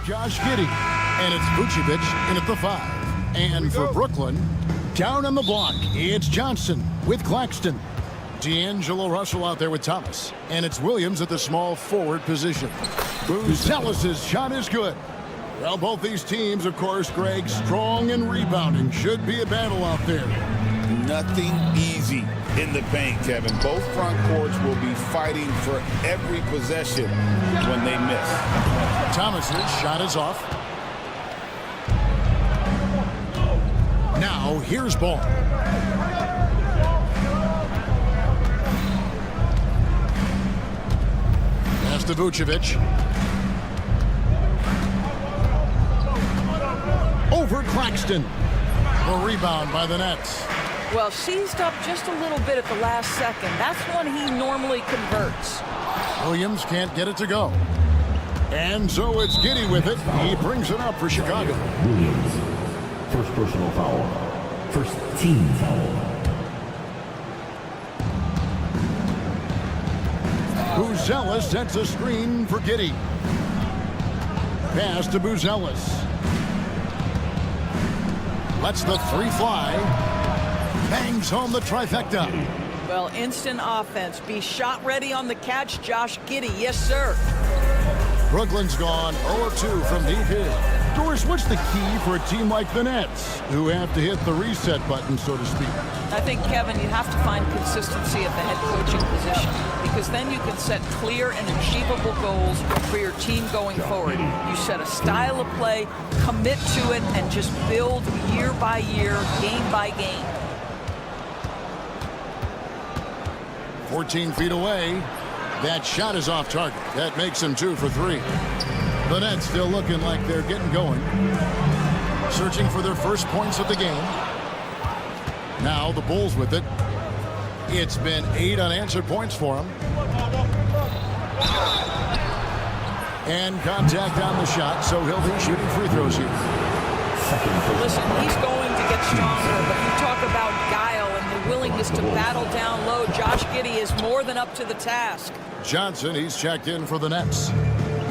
Josh Giddey. And it's Vucevic in at the 5. And for Brooklyn, down on the block, it's Johnson with Claxton. D'Angelo Russell out there with Thomas. And it's Williams at the small forward position. Buzelis' shot is good. Well, both these teams, of course, Greg, strong and rebounding. Should be a battle out there. Nothing easy in the paint, Kevin. Both front courts will be fighting for every possession when they miss. Thomas's shot is off. Now, here's Ball. Pass to Vucevic. Over Claxton. A rebound by the Nets. Well, seized up just a little bit at the last second. That's when he normally converts. Williams can't get it to go. And so it's Giddey with it. He brings it up for Chicago. Williams, first personal foul. First team foul. Buzelis sets a screen for Giddey. Pass to Buzelis. Lets the 3 fly. Bangs home the trifecta. Well, instant offense. Be shot ready on the catch, Josh Giddey. Yes, sir. Brooklyn's gone 0-2 from deep here. Doris, what's the key for a team like the Nets, who have to hit the reset button, so to speak? I think, Kevin, you have to find consistency at the head coaching position, because then you can set clear and achievable goals for your team going forward. You set a style of play, commit to it, and just build year by year, game by game. 14 feet away. That shot is off target. That makes him 2 for 3. The Nets still looking like they're getting going. Searching for their first points of the game. Now the Bulls with it. It's been 8 unanswered points for them. And contact on the shot, so he'll be shooting free throws here. Listen, he's going to get stronger, but you talk about guile and the willingness to battle down low. Josh Giddey is more than up to the task. Johnson, he's checked in for the Nets.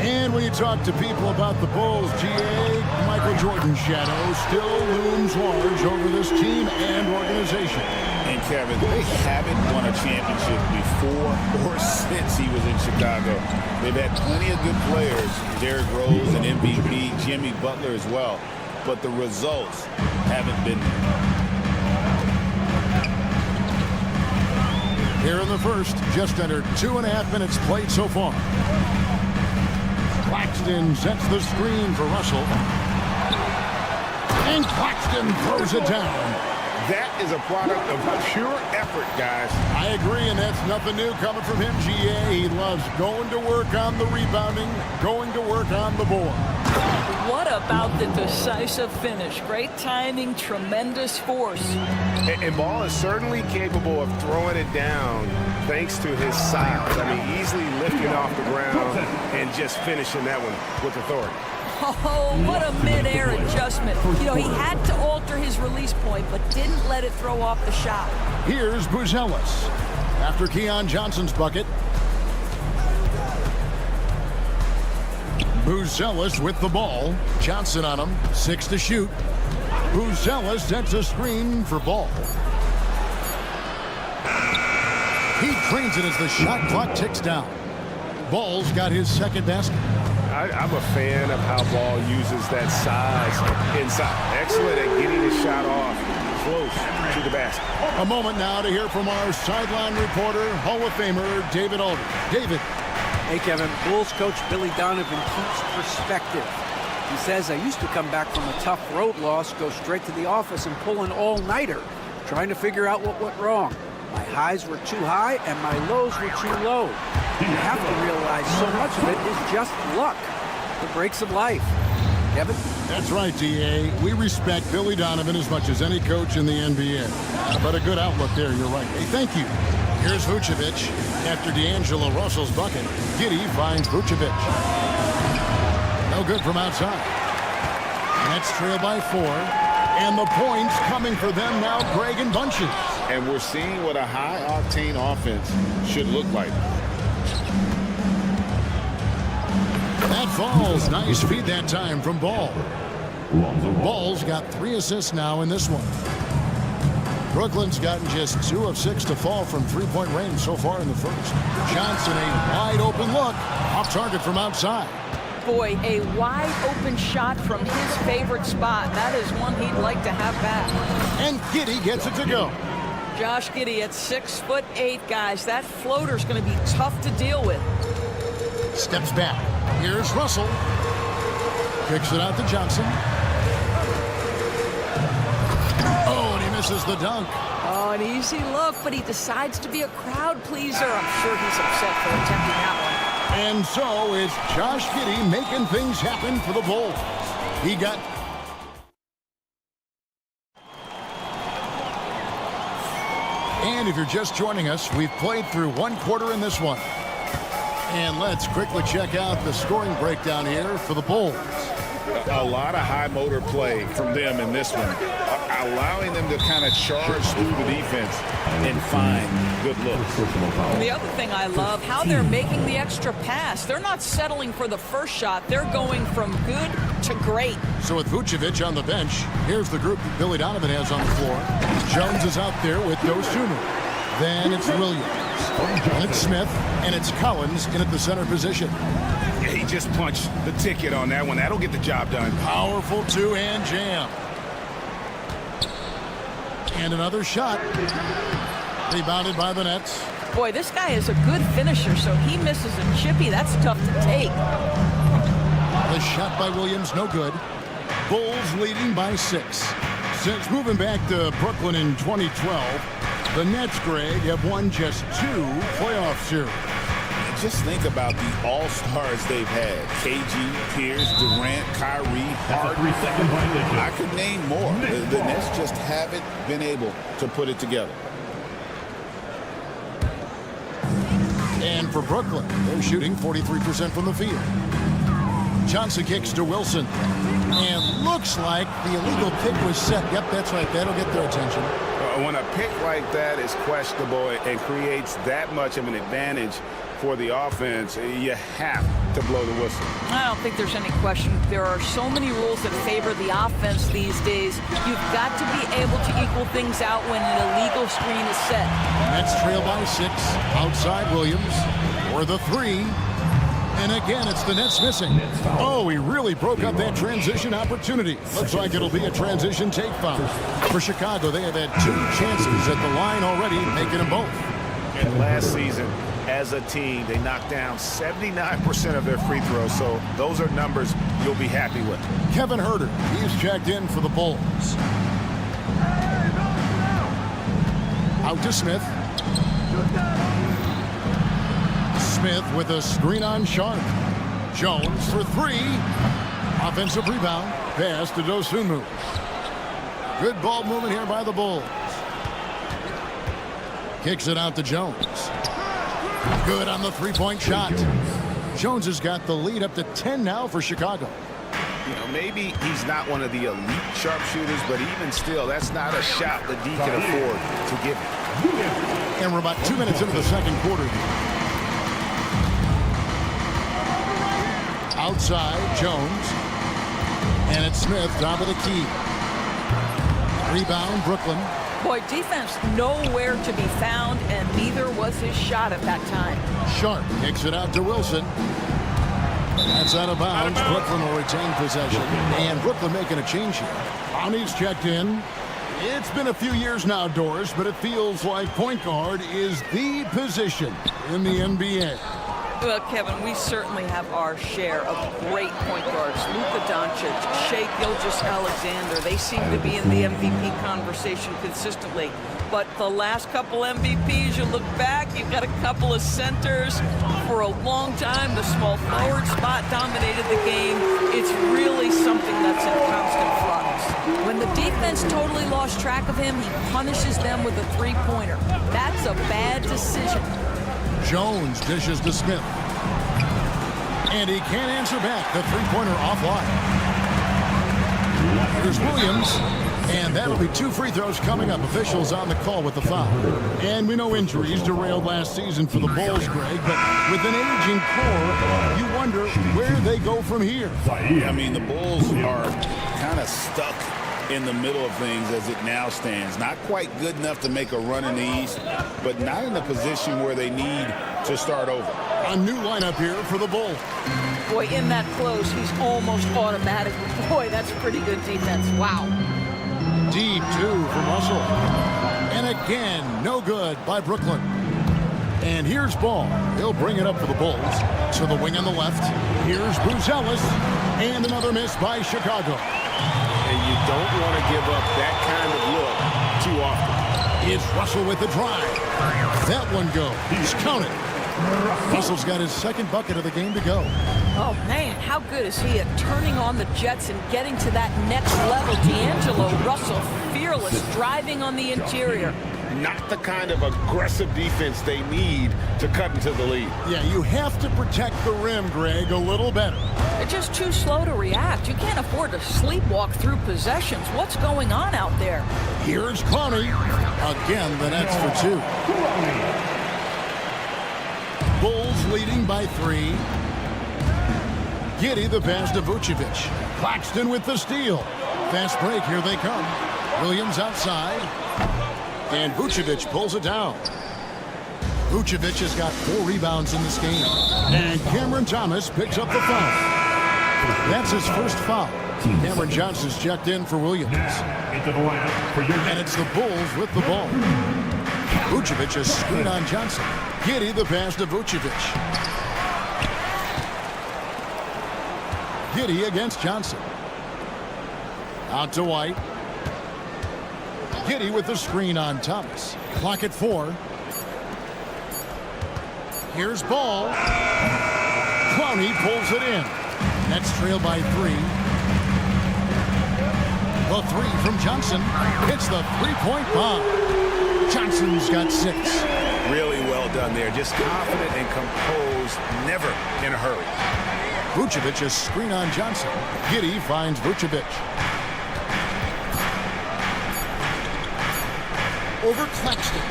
And when you talk to people about the Bulls, GA, Michael Jordan's shadow still looms large over this team and organization. And Kevin, they haven't won a championship before or since he was in Chicago. They've had plenty of good players, Derrick Rose and MVP, Jimmy Butler as well, but the results haven't been there. Here in the first, just under 2.5 minutes played so far. Claxton sets the screen for Russell. And Claxton throws it down. That is a product of pure effort, guys. I agree, and that's nothing new coming from him, GA. He loves going to work on the rebounding, going to work on the board. What about the decisive finish? Great timing, tremendous force. And Ball is certainly capable of throwing it down thanks to his size. I mean, easily lifting off the ground and just finishing that one with authority. Oh, what a mid-air adjustment. You know, he had to alter his release point, but didn't let it throw off the shot. Here's Buzelis. After Keon Johnson's bucket. Buzelis with the ball. Johnson on him. 6 to shoot. Buzelis sets a screen for Ball. He drains it as the shot clock ticks down. Ball's got his second basket. I'm a fan of how Ball uses that size inside. Excellent at getting his shot off close to the basket. A moment now to hear from our sideline reporter, Hall of Famer David Aldridge. David. Hey, Kevin. Bulls coach Billy Donovan keeps perspective. He says, I used to come back from a tough road loss, go straight to the office and pull an all-nighter, trying to figure out what went wrong. My highs were too high and my lows were too low. You have to realize so much of it is just luck. The breaks of life. Kevin? That's right, D.A. We respect Billy Donovan as much as any coach in the NBA. But a good outlook there, you're right. Hey, thank you. Here's Vucevic. After D'Angelo Russell's bucket, Giddey finds Vucevic. No good from outside. Nets trail by 4. And the points coming for them now, Greg, in bunches. And we're seeing what a high-octane offense should look like. That falls. Nice feed that time from Ball. Ball's got 3 assists now in this one. Brooklyn's gotten just 2 of 6 to fall from three-point range so far in the first. Johnson, a wide open look. Off target from outside. Boy, a wide open shot from his favorite spot. That is one he'd like to have back. And Giddey gets it to go. Josh Giddey at 6'8", guys. That floater's going to be tough to deal with. Steps back. Here's Russell. Kicks it out to Johnson. Oh, and he misses the dunk. Oh, an easy look, but he decides to be a crowd pleaser. I'm sure he's upset for attempting that one. And so it's Josh Giddey making things happen for the Bulls. He got... And if you're just joining us, we've played through 1 quarter in this one. And let's quickly check out the scoring breakdown here for the Bulls. A lot of high motor play from them in this one, allowing them to kind of charge through the defense and find good looks. And the other thing I love, how they're making the extra pass. They're not settling for the first shot. They're going from good to great. So with Vucevic on the bench, here's the group that Billy Donovan has on the floor. Jones is out there with Dosunmu. Then it's Williams. And it's Smith. And it's Collins in at the center position. He just punched the ticket on that one. That'll get the job done. Powerful two-hand jam. And another shot. Rebounded by the Nets. Boy, this guy is a good finisher, so he misses a chippy. That's tough to take. The shot by Williams, no good. Bulls leading by 6. Since moving back to Brooklyn in 2012, the Nets, Greg, have won just 2 playoff series. Just think about the all-stars they've had. KG, Pierce, Durant, Kyrie, Harden. I could name more. The Nets just haven't been able to put it together. And for Brooklyn, they're shooting 43% from the field. Johnson kicks to Wilson. And looks like the illegal pick was set. Yep, that's right. That'll get their attention. When a pick like that is questionable and creates that much of an advantage for the offense, you have to blow the whistle. I don't think there's any question. There are so many rules that favor the offense these days. You've got to be able to equal things out when an illegal screen is set. Nets trail by 6. Outside Williams for the 3. And again, it's the Nets missing. Oh, he really broke up that transition opportunity. Looks like it'll be a transition take foul. For Chicago, they have had 2 chances at the line already, making them both. And last season, as a team, they knocked down 79% of their free throws, so those are numbers you'll be happy with. Kevin Huerter, he's checked in for the Bulls. Out to Smith. Smith with a screen on Sharp. Jones for 3. Offensive rebound. Pass to Dosunmu. Good ball movement here by the Bulls. Kicks it out to Jones. Good on the 3-point shot. Jones has got the lead up to 10 now for Chicago. You know, maybe he's not one of the elite sharpshooters, but even still, that's not a shot that D can afford to give him. And we're about 2 minutes into the second quarter. Outside, Jones. And it's Smith, top of the key. Rebound, Brooklyn. Boy, defense nowhere to be found, and neither was his shot at that time. Sharp kicks it out to Wilson. That's out of bounds. Brooklyn will retain possession. And Brooklyn making a change here. Brownie's checked in. It's been a few years now, Doris, but it feels like point guard is the position in the NBA. Well, Kevin, we certainly have our share of great point guards. Luka Doncic, Shai Gilgeous-Alexander, they seem to be in the MVP conversation consistently. But the last couple MVPs, you look back, you've got a couple of centers. For a long time, the small forward spot dominated the game. It's really something that's in constant flux. When the defense totally lost track of him, he punishes them with a three-pointer. That's a bad decision. Jones dishes to Smith. And he can't answer back. The three-pointer offline. Here's Williams. And that'll be 2 free throws coming up. Officials on the call with the foul. And we know injuries derailed last season for the Bulls, Greg, but with an aging core, you wonder where they go from here. I mean, the Bulls are kind of stuck in the middle of things as it now stands. Not quite good enough to make a run in the East, but not in a position where they need to start over. A new lineup here for the Bulls. Boy, in that close, he's almost automatic. Boy, that's pretty good defense. Wow. Deep 2 from Russell. And again, no good by Brooklyn. And here's Ball. He'll bring it up for the Bulls. To the wing on the left. Here's Bruce Ellis. And another miss by Chicago. And you don't want to give up that kind of look too often. It's Russell with the drive. That one goes. He's counted. Russell's got his second bucket of the game to go. Oh, man, how good is he at turning on the Jets and getting to that next level? D'Angelo Russell, fearless, driving on the interior. Not the kind of aggressive defense they need to cut into the lead. Yeah, you have to protect the rim, Greg, a little better. They're just too slow to react. You can't afford to sleepwalk through possessions. What's going on out there? Here's Clowney. Again, the Nets for 2. Bulls leading by 3. Giddey the pass to Vucevic. Claxton with the steal. Fast break, here they come. Williams outside. And Vucevic pulls it down. Vucevic has got 4 rebounds in this game. And Cameron Thomas picks up the foul. That's his first foul. Cameron Johnson's checked in for Williams. And it's the Bulls with the ball. Vucevic has screen on Johnson. Giddey the pass to Vucevic. Giddey against Johnson. Out to White. Giddey with the screen on Thomas. Clock at 4. Here's Ball. Clowney pulls it in. Nets trail by 3. The 3 from Johnson. Hits the 3-point bomb. Johnson's got 6. Really well done there. Just confident and composed. Never in a hurry. Vucevic is screen on Johnson. Giddey finds Vucevic. Over Claxton.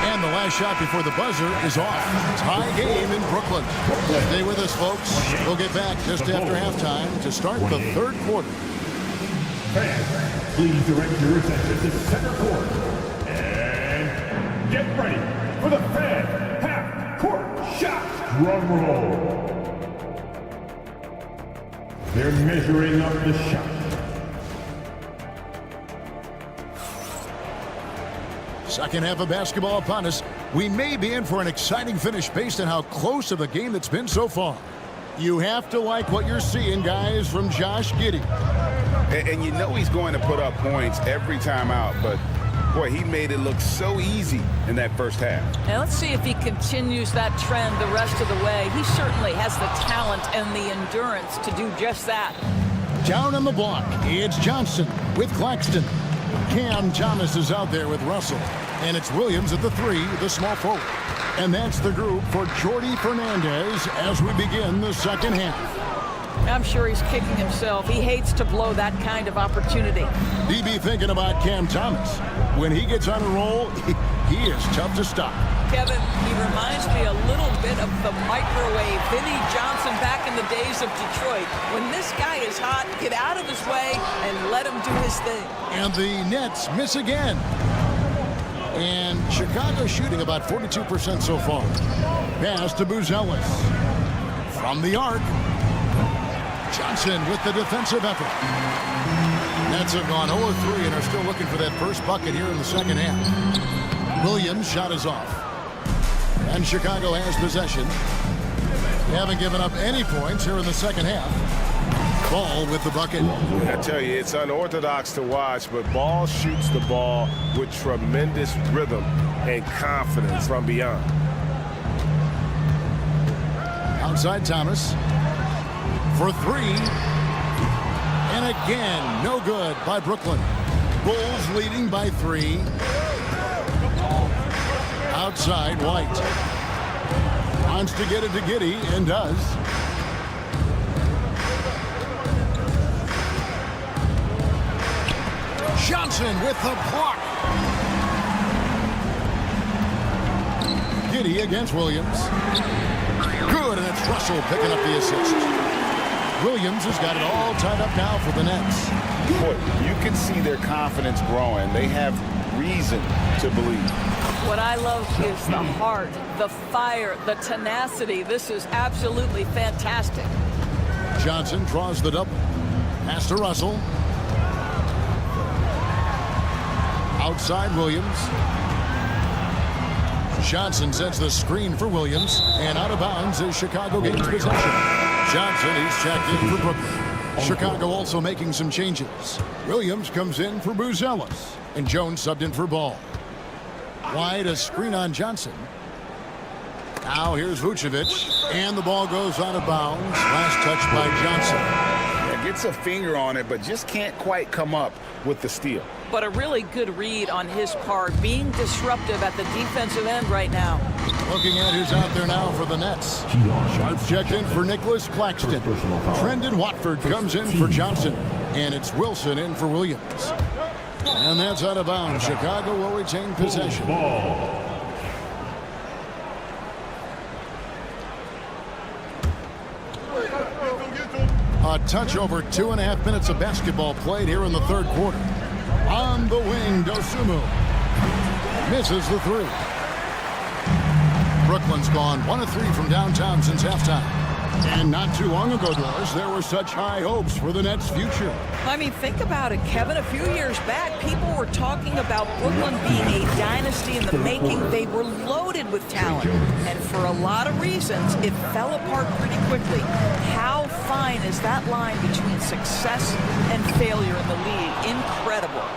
And the last shot before the buzzer is off. Tie game in Brooklyn. Stay with us, folks. We'll get back just after halftime to start the third quarter. Fans, please direct your attention to center court. And get ready for the fan half-court shot. Drum roll. They're measuring up the shot. Second half of basketball upon us. We may be in for an exciting finish based on how close of a game that's been so far. You have to like what you're seeing, guys, from Josh Giddey. And you know he's going to put up points every time out, but boy, he made it look so easy in that first half. Now let's see if he continues that trend the rest of the way. He certainly has the talent and the endurance to do just that. Down on the block, it's Johnson with Claxton. Cam Thomas is out there with Russell. And it's Williams at the 3, the small forward. And that's the group for Jordi Fernandez as we begin the second half. I'm sure he's kicking himself. He hates to blow that kind of opportunity. DB thinking about Cam Thomas. When he gets on a roll, he is tough to stop. Kevin, he reminds me a little bit of the microwave Vinnie Johnson back in the days of Detroit. When this guy is hot, get out of his way and let him do his thing. And the Nets miss again. And Chicago shooting about 42% so far. Pass to Ellis. From the arc. Johnson with the defensive effort. Nets have gone 0-3 and are still looking for that first bucket here in the second half. Williams' shot is off. And Chicago has possession. They haven't given up any points here in the second half. Ball with the bucket. I tell you, it's unorthodox to watch, but Ball shoots the ball with tremendous rhythm and confidence from beyond. Outside Thomas. For 3. And again, no good by Brooklyn. Bulls leading by 3. Outside White. Wants to get it to Giddey and does. Johnson with the block. Giddy against Williams. Good, and it's Russell picking up the assist. Williams has got it all tied up now for the Nets. Boy, you can see their confidence growing. They have reason to believe. What I love is the heart, the fire, the tenacity. This is absolutely fantastic. Johnson draws the double. Pass to Russell. Outside Williams. Johnson sets the screen for Williams, and out of bounds as Chicago gains possession. Johnson, he's checked in for Brooklyn. Chicago also making some changes. Williams comes in for Buzelis, and Jones subbed in for Ball. Wide, a screen on Johnson. Now here's Vucevic, and the ball goes out of bounds. Last touch by Johnson. Yeah, gets a finger on it, but just can't quite come up with the steal. But a really good read on his part, being disruptive at the defensive end right now. Looking at who's out there now for the Nets. Sharps checked in for Nicholas Claxton. Trendon Watford comes in for Johnson. And it's Wilson in for Williams. And that's out of bounds. Chicago will retain possession. A touch over 2.5 minutes of basketball played here in the third quarter. On the wing, Dosunmu misses the three. Brooklyn's gone 1 of 3 from downtown since halftime. And not too long ago, Doris, there were such high hopes for the Nets' future. I mean, think about it, Kevin. A few years back, people were talking about Brooklyn being a dynasty in the making. They were loaded with talent. And for a lot of reasons, it fell apart pretty quickly. How fine is that line between success and failure in the league? Incredible.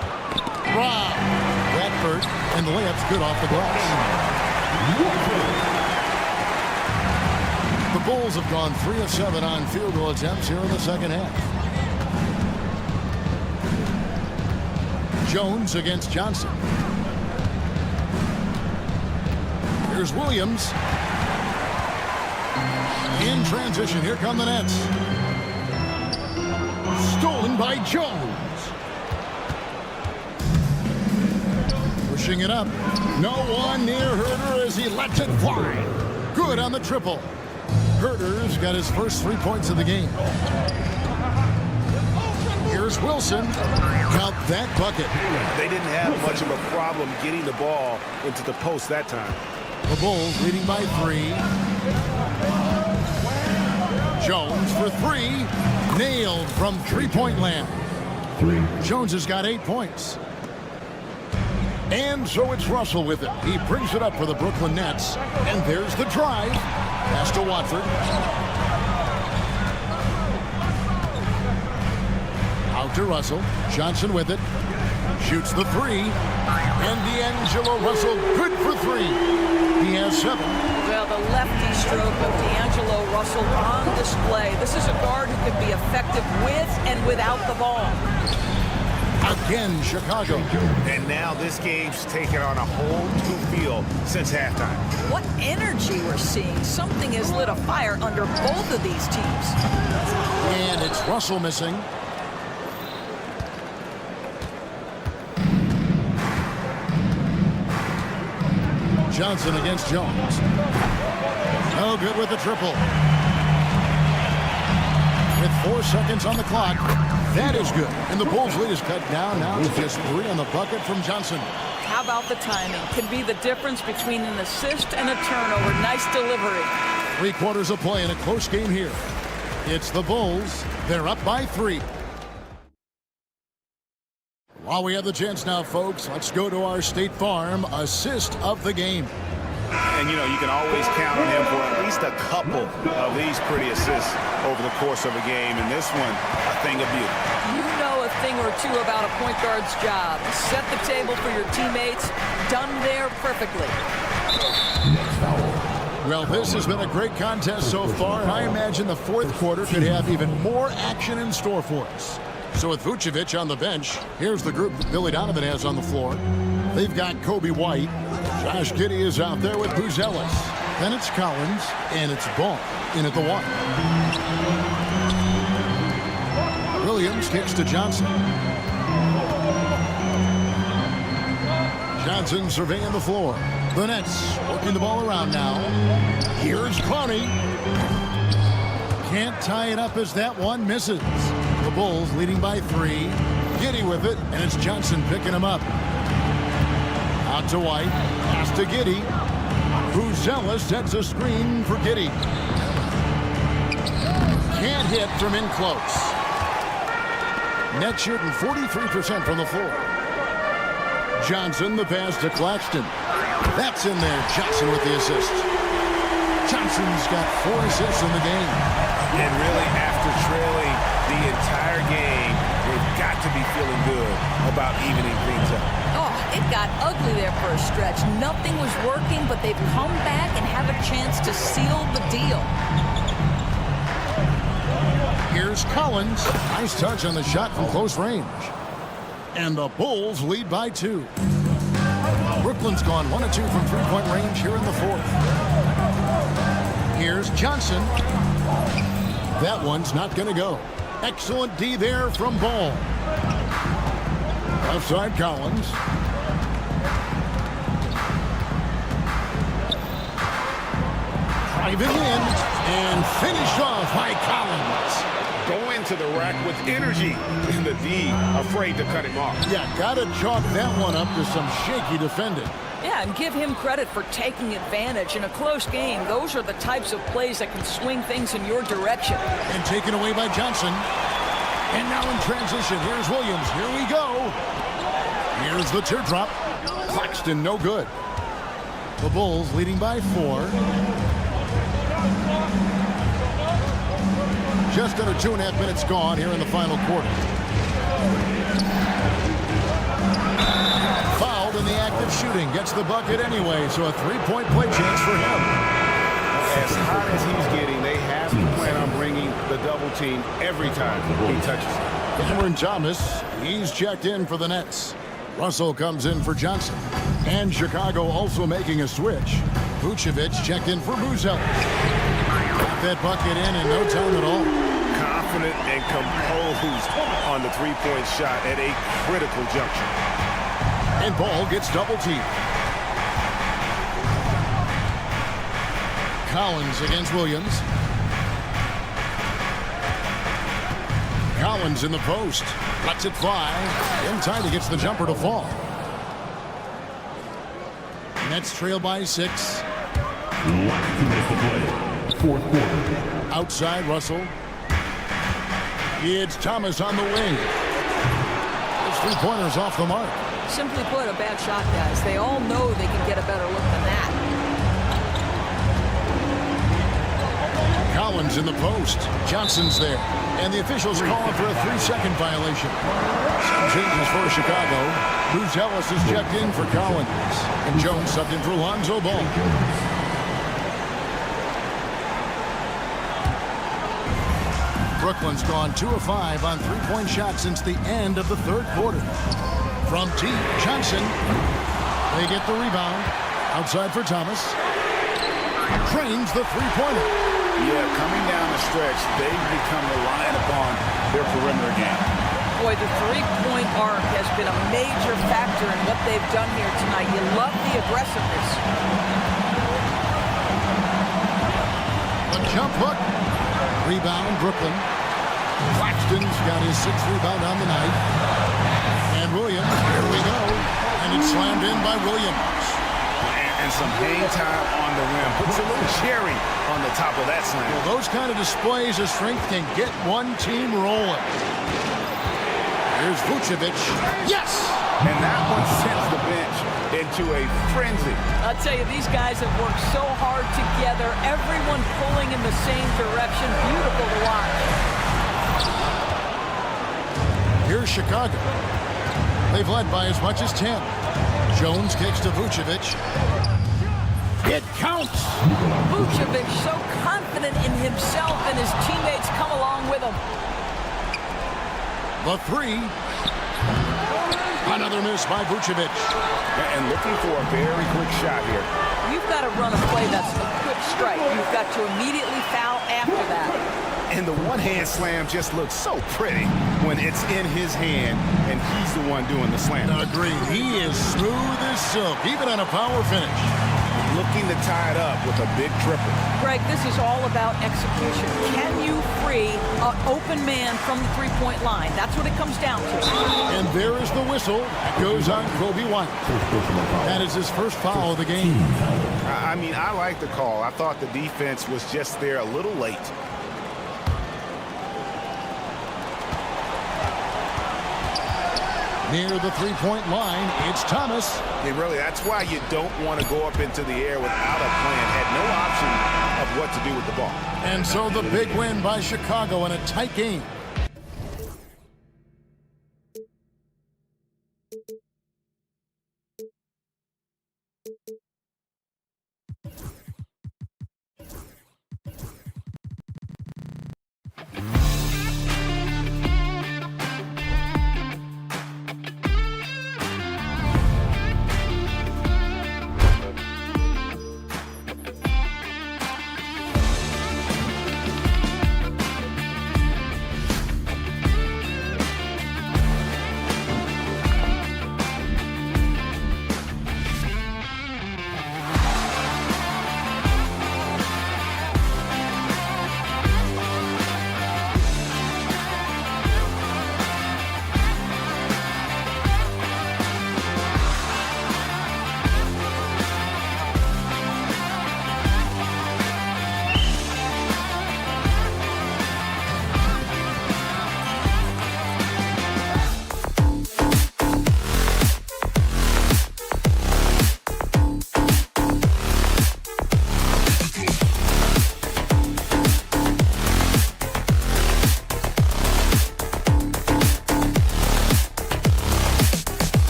Wow. Bradford, and the layup's good off the glass. The Bulls have gone 3 of 7 on field goal attempts here in the second half. Jones against Johnson. Here's Williams. In transition, here come the Nets. Stolen by Jones. Pushing it up. No one near Herter as he lets it fly. Good on the triple. Herter's got his first 3 points of the game. Here's Wilson. Count that bucket. They didn't have much of a problem getting the ball into the post that time. The Bulls leading by 3. Jones for 3. Nailed from three-point land. Jones has got 8 points. And so it's Russell with it. He brings it up for the Brooklyn Nets. And there's the drive. Pass to Watford. Out to Russell. Johnson with it. Shoots the 3. And D'Angelo Russell good for 3. He has 7. Well, the lefty stroke of D'Angelo Russell on display. This is a guard who can be effective with and without the ball. Again, Chicago. And now this game's taken on a whole new feel since halftime. What energy we're seeing. Something has lit a fire under both of these teams. And it's Russell missing. Johnson against Jones. No good with the triple. With 4 seconds on the clock, that is good. And the Bulls' lead is cut down now to just 3 on the bucket from Johnson. How about the timing? Can be the difference between an assist and a turnover. Nice delivery. 3 quarters of play in a close game here. It's the Bulls. They're up by 3. While we have the chance now, folks, let's go to our State Farm assist of the game. And, you know, you can always count on him for at least a couple of these pretty assists over the course of a game. And this one, a thing of beauty. You know a thing or two about a point guard's job. Set the table for your teammates. Done there perfectly. Well, this has been a great contest so far, and I imagine the fourth quarter could have even more action in store for us. So with Vucevic on the bench, here's the group that Billy Donovan has on the floor. They've got Kobe White. Josh Giddey is out there with Buzelis. Then it's Collins, and it's Ball in at the 1. Williams kicks to Johnson. Johnson surveying the floor. The Nets working the ball around now. Here's Clowney. Can't tie it up as that one misses. The Bulls leading by 3. Giddey with it, and it's Johnson picking him up. Out to White. Pass to Giddey. Buzella sets a screen for Giddey. Can't hit from in close. Nets shooting 43% from the floor. Johnson, the pass to Claxton. That's in there. Johnson with the assist. Johnson's got 4 assists in the game. And really, after trailing the entire game, they've got to be feeling good about evening things up. Oh, it got ugly there for a stretch. Nothing was working, but they've come back and have a chance to seal the deal. Here's Collins. Nice touch on the shot from close range. And the Bulls lead by 2. Brooklyn's gone 1 of 2 from three-point range here in the 4th. Here's Johnson. That one's not going to go. Excellent D there from Ball. Left side, Collins. Driving in and finished off by Collins. Go into the rack with energy. And the D afraid to cut him off. Yeah, gotta chalk that one up to some shaky defending. Yeah, and give him credit for taking advantage. In a close game, those are the types of plays that can swing things in your direction. And taken away by Johnson. And now in transition, here's Williams. Here we go. Here's the teardrop. Claxton, no good. The Bulls leading by 4. Just under 2.5 minutes gone here in the final quarter. Fouled in the act of shooting. Gets the bucket anyway, so a 3-point play chance for him. As hot as he's getting, they have to plan on bringing the double team every time he touches it. Cameron Thomas, he's checked in for the Nets. Russell comes in for Johnson. And Chicago also making a switch. Vucevic checked in for Buzella. Got that bucket in no time at all. Confident and composed on the three-point shot at a critical juncture. And Ball gets double-teamed. Collins against Williams. Collins in the post. Lets it fly. In time, he gets the jumper to fall. Nets trail by 6. Fourth quarter. Outside, Russell. It's Thomas on the wing. Those 3-pointers off the mark. Simply put, a bad shot, guys. They all know they can get a better look than that. Collins in the post. Johnson's there. And the officials calling for a 3-second violation. Some changes for Chicago. Buzella is checked in for Collins. And Jones subbed in for Lonzo Ball. Brooklyn's gone 2 of 5 on 3-point shots since the end of the 3rd quarter. From T. Johnson. They get the rebound. Outside for Thomas. Trains the 3-pointer. Yeah, coming down the stretch, they've become reliant upon their perimeter game. Boy, the three-point arc has been a major factor in what they've done here tonight. You love the aggressiveness. The jump hook. Rebound, Brooklyn. Claxton's got his 6th rebound on the night. And Williams, here we go. And it's slammed in by Williams. And some hang time on the rim. Puts a little cherry on the top of that slam. Well, those kind of displays of strength can get one team rolling. Here's Vucevic. Yes! And that one sends the bench into a frenzy. I'll tell you, these guys have worked so hard together. Everyone pulling in the same direction. Beautiful to watch. Here's Chicago. They've led by as much as 10. Jones kicks to Vucevic. It counts! Vucevic so confident in himself, and his teammates come along with him. The 3. Another miss by Vucevic. And looking for a very quick shot here. You've got to run a play that's a quick strike. You've got to immediately foul after that. And the one-hand slam just looks so pretty when it's in his hand and he's the one doing the slam. Agreed. He is smooth as silk, even on a power finish. Looking to tie it up with a big triple. Greg, this is all about execution. Can you free an open man from the three-point line? That's what it comes down to. And there is the whistle. That goes on Kobe White. That is his first foul of the game. I mean, I like the call. I thought the defense was just there a little late. Near the three-point line, it's Thomas. Hey, really, that's why you don't want to go up into the air without a plan. Had no option of what to do with the ball. And so the big win by Chicago in a tight game.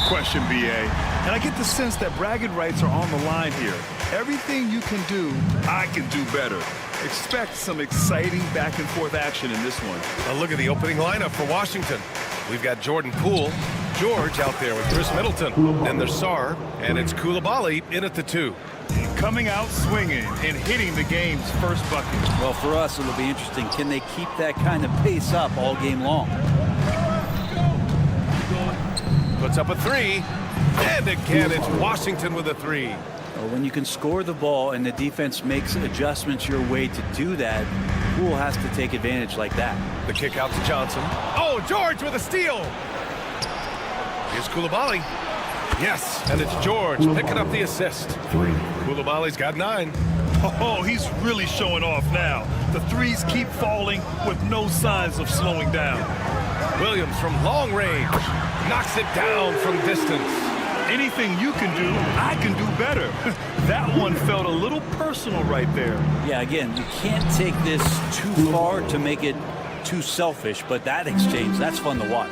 question, BA. And I get the sense that bragging rights are on the line here. Everything you can do, I can do better. Expect some exciting back-and-forth action in this one. Now look at the opening lineup for Washington. We've got Jordan Poole, George out there with Chris Middleton. Then there's Sarr, and it's Coulibaly in at the 2. Coming out swinging and hitting the game's first bucket. Well, for us, it'll be interesting. Can they keep that kind of pace up all game long? Puts up a 3, and again, it's Washington with a 3. Well, when you can score the ball and the defense makes adjustments your way to do that, Poole has to take advantage like that. The kick out to Johnson. Oh, George with a steal. Here's Coulibaly. Yes, and it's George picking up the assist. 3. Coulibaly's got 9. Oh, he's really showing off now. The threes keep falling with no signs of slowing down. Williams from long range knocks it down from distance. Anything you can do, I can do better. That one felt a little personal right there. Yeah, again, you can't take this too far to make it too selfish, but that exchange, that's fun to watch.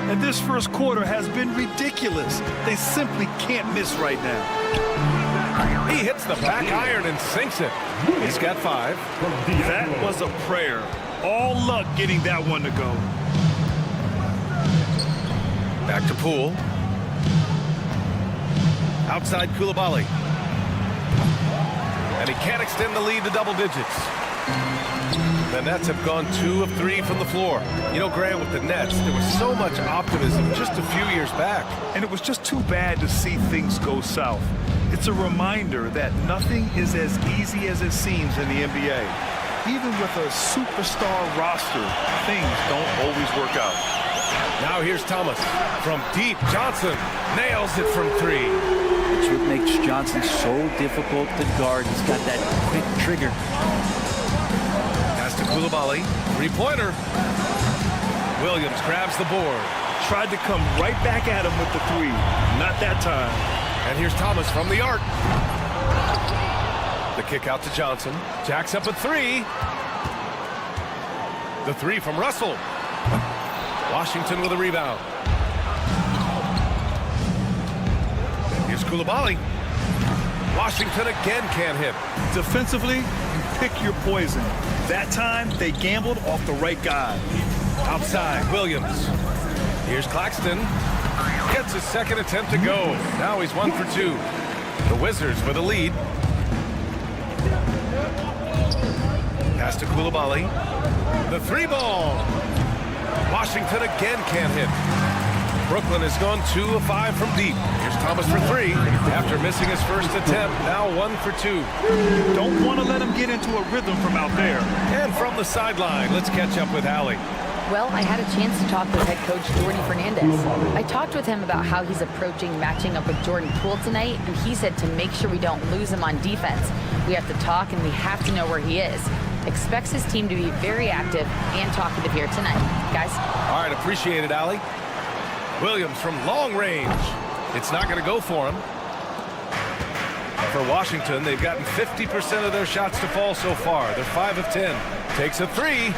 And this first quarter has been ridiculous. They simply can't miss right now. He hits the back iron and sinks it. He's got 5. That was a prayer. All luck getting that one to go. Back to Poole. Outside Coulibaly. And he can't extend the lead to double digits. The Nets have gone 2 of 3 from the floor. You know, Grant, with the Nets, there was so much optimism just a few years back. And it was just too bad to see things go south. It's a reminder that nothing is as easy as it seems in the NBA. Even with a superstar roster, things don't always work out. Now here's Thomas. From deep, Johnson nails it from 3. That's what makes Johnson so difficult to guard. He's got that quick trigger. Pass to Coulibaly. 3-pointer. Williams grabs the board. Tried to come right back at him with the 3. Not that time. And here's Thomas from the arc. The kick out to Johnson. Jacks up a 3. The 3 from Russell. Washington with a rebound. Here's Coulibaly. Washington again can't hit. Defensively, you pick your poison. That time, they gambled off the right guy. Outside, Williams. Here's Claxton. Gets his second attempt to go. Now he's 1 for 2. The Wizards with a lead. Pass to Coulibaly. The 3-ball. Washington again can't hit. Brooklyn has gone 2 of 5 from deep. Here's Thomas for 3. After missing his first attempt, now 1 for 2. Don't want to let him get into a rhythm from out there. And from the sideline, let's catch up with Allie. Well, I had a chance to talk with head coach Jordy Fernandez. I talked with him about how he's approaching matching up with Jordan Poole tonight, and he said to make sure we don't lose him on defense. We have to talk, and we have to know where he is. Expects his team to be very active and talkative here tonight. Guys? All right, appreciate it, Allie. Williams from long range. It's not going to go for him. For Washington, they've gotten 50% of their shots to fall so far. They're 5 of 10. Takes a 3.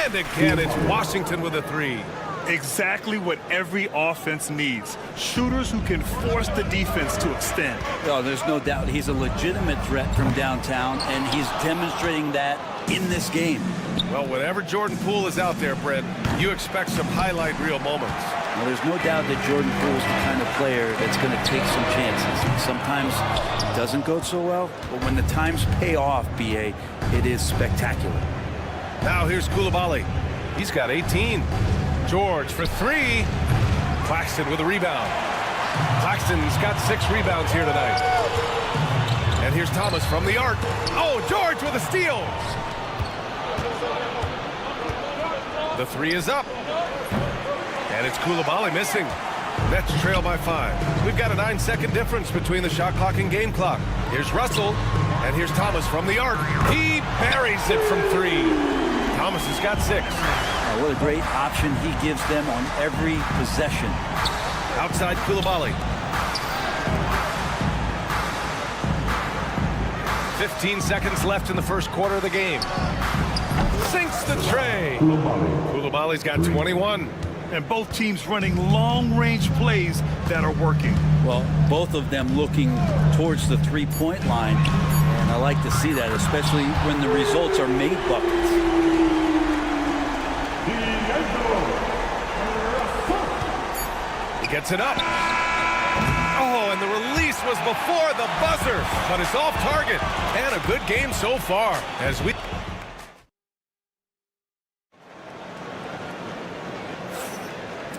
And again, it's Washington with a 3. Exactly what every offense needs. Shooters who can force the defense to extend. Oh, there's no doubt he's a legitimate threat from downtown, and he's demonstrating that in this game. Well, whenever Jordan Poole is out there, Brent, you expect some highlight reel moments. Well, there's no doubt that Jordan Poole is the kind of player that's going to take some chances. Sometimes it doesn't go so well, but when the times pay off, BA, it is spectacular. Now here's Coulibaly. He's got 18. George for 3. Claxton with a rebound. Claxton's got 6 rebounds here tonight. And here's Thomas from the arc. Oh, George with a steal. The 3 is up. And it's Coulibaly missing. Nets trail by 5. We've got a 9-second difference between the shot clock and game clock. Here's Russell. And here's Thomas from the arc. He buries it from 3. Thomas has got 6. What a great option he gives them on every possession. Outside Coulibaly. 15 seconds left in the first quarter of the game. Sinks the tray. Coulibaly's got 21. and both teams running long-range plays that are working. Well, both of them looking towards the three-point line, and I like to see that, especially when the results are made buckets. He gets it up. Oh, and the release was before the buzzer, but it's off target. And a good game so far as we...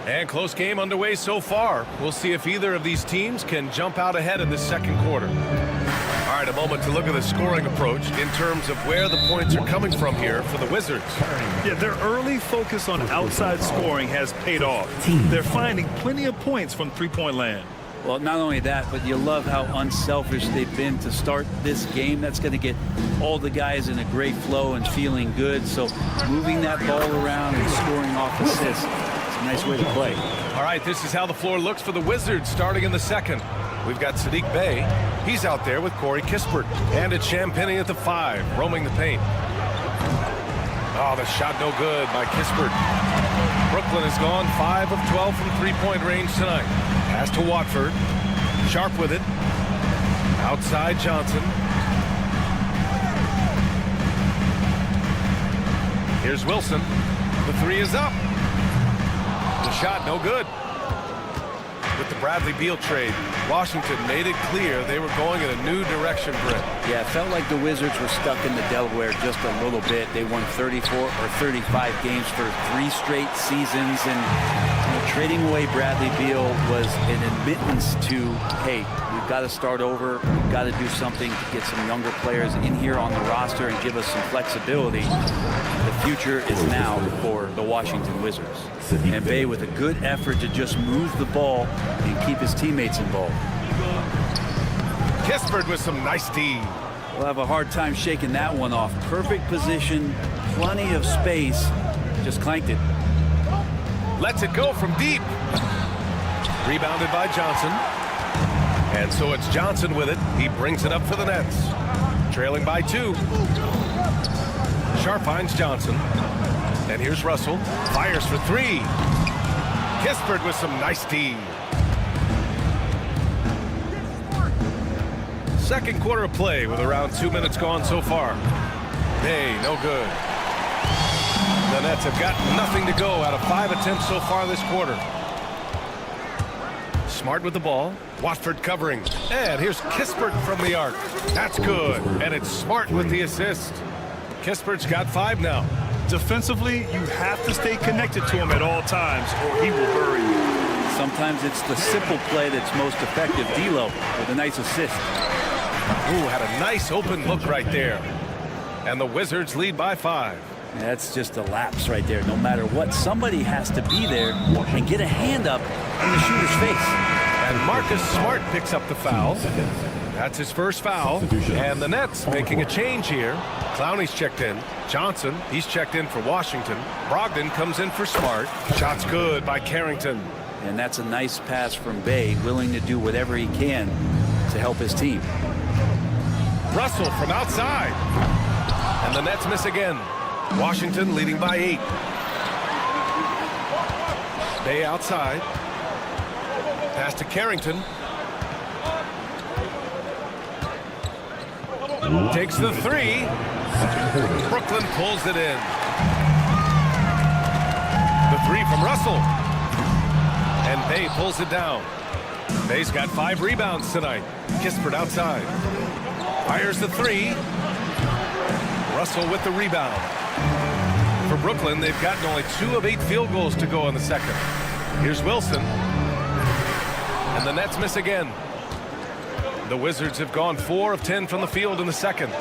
And close game underway so far. We'll see if either of these teams can jump out ahead in the second quarter. All right, a moment to look at the scoring approach in terms of where the points are coming from here for the Wizards. Yeah, their early focus on outside scoring has paid off. They're finding plenty of points from three-point land. Well, not only that, but you love how unselfish they've been to start this game. That's going to get all the guys in a great flow and feeling good. So moving that ball around and scoring off assists, it's a nice way to play. All right, this is how the floor looks for the Wizards starting in the second. We've got Saddiq Bey. He's out there with Corey Kispert. And it's Champagnie at the 5, roaming the paint. Oh, the shot no good by Kispert. Brooklyn has gone 5 of 12 from three-point range tonight. Pass to Watford. Sharp with it. Outside Johnson. Here's Wilson. The 3 is up. The shot no good. With the Bradley Beal trade, Washington made it clear they were going in a new direction, Brett. Yeah, it felt like the Wizards were stuck in the Delaware just a little bit. They won 34 or 35 games for 3 straight seasons, and trading away Bradley Beal was an admittance to, hey, we've got to start over. We've got to do something to get some younger players in here on the roster and give us some flexibility. The future is now for the Washington Wizards. And Bey with a good effort to just move the ball and keep his teammates involved. Kispert with some nice D. We'll have a hard time shaking that one off. Perfect position, plenty of space, just clanked it. Lets it go from deep. Rebounded by Johnson. And so it's Johnson with it. He brings it up for the Nets. Trailing by 2. Sharp finds Johnson. And here's Russell. Fires for 3. Kispert with some nice D. Second quarter of play with around 2 minutes gone so far. Hey, no good. The Nets have got nothing to go out of 5 attempts so far this quarter. Smart with the ball. Watford covering. And here's Kispert from the arc. That's good. And it's Smart with the assist. Kispert's got 5 now. Defensively, you have to stay connected to him at all times or he will bury you. Sometimes it's the simple play that's most effective. D'Lo with a nice assist. Ooh, had a nice open look right there. And the Wizards lead by 5. That's just a lapse right there. No matter what, somebody has to be there and get a hand up in the shooter's face. And Marcus Smart picks up the foul. That's his first foul. And the Nets making a change here. Clowney's checked in. Johnson, he's checked in for Washington. Brogdon comes in for Smart. Shot's good by Carrington. And that's a nice pass from Bey, willing to do whatever he can to help his team. Russell from outside. And the Nets miss again. Washington leading by 8. Bey outside. Pass to Carrington. Takes the 3. Brooklyn pulls it in. The 3 from Russell. And Bey pulls it down. Bey's got 5 rebounds tonight. Kispert outside. Fires the 3. Russell with the rebound. For Brooklyn, they've gotten only 2 of 8 field goals to go in the second. Here's Wilson. And the Nets miss again. The Wizards have gone 4 of 10 from the field in the second.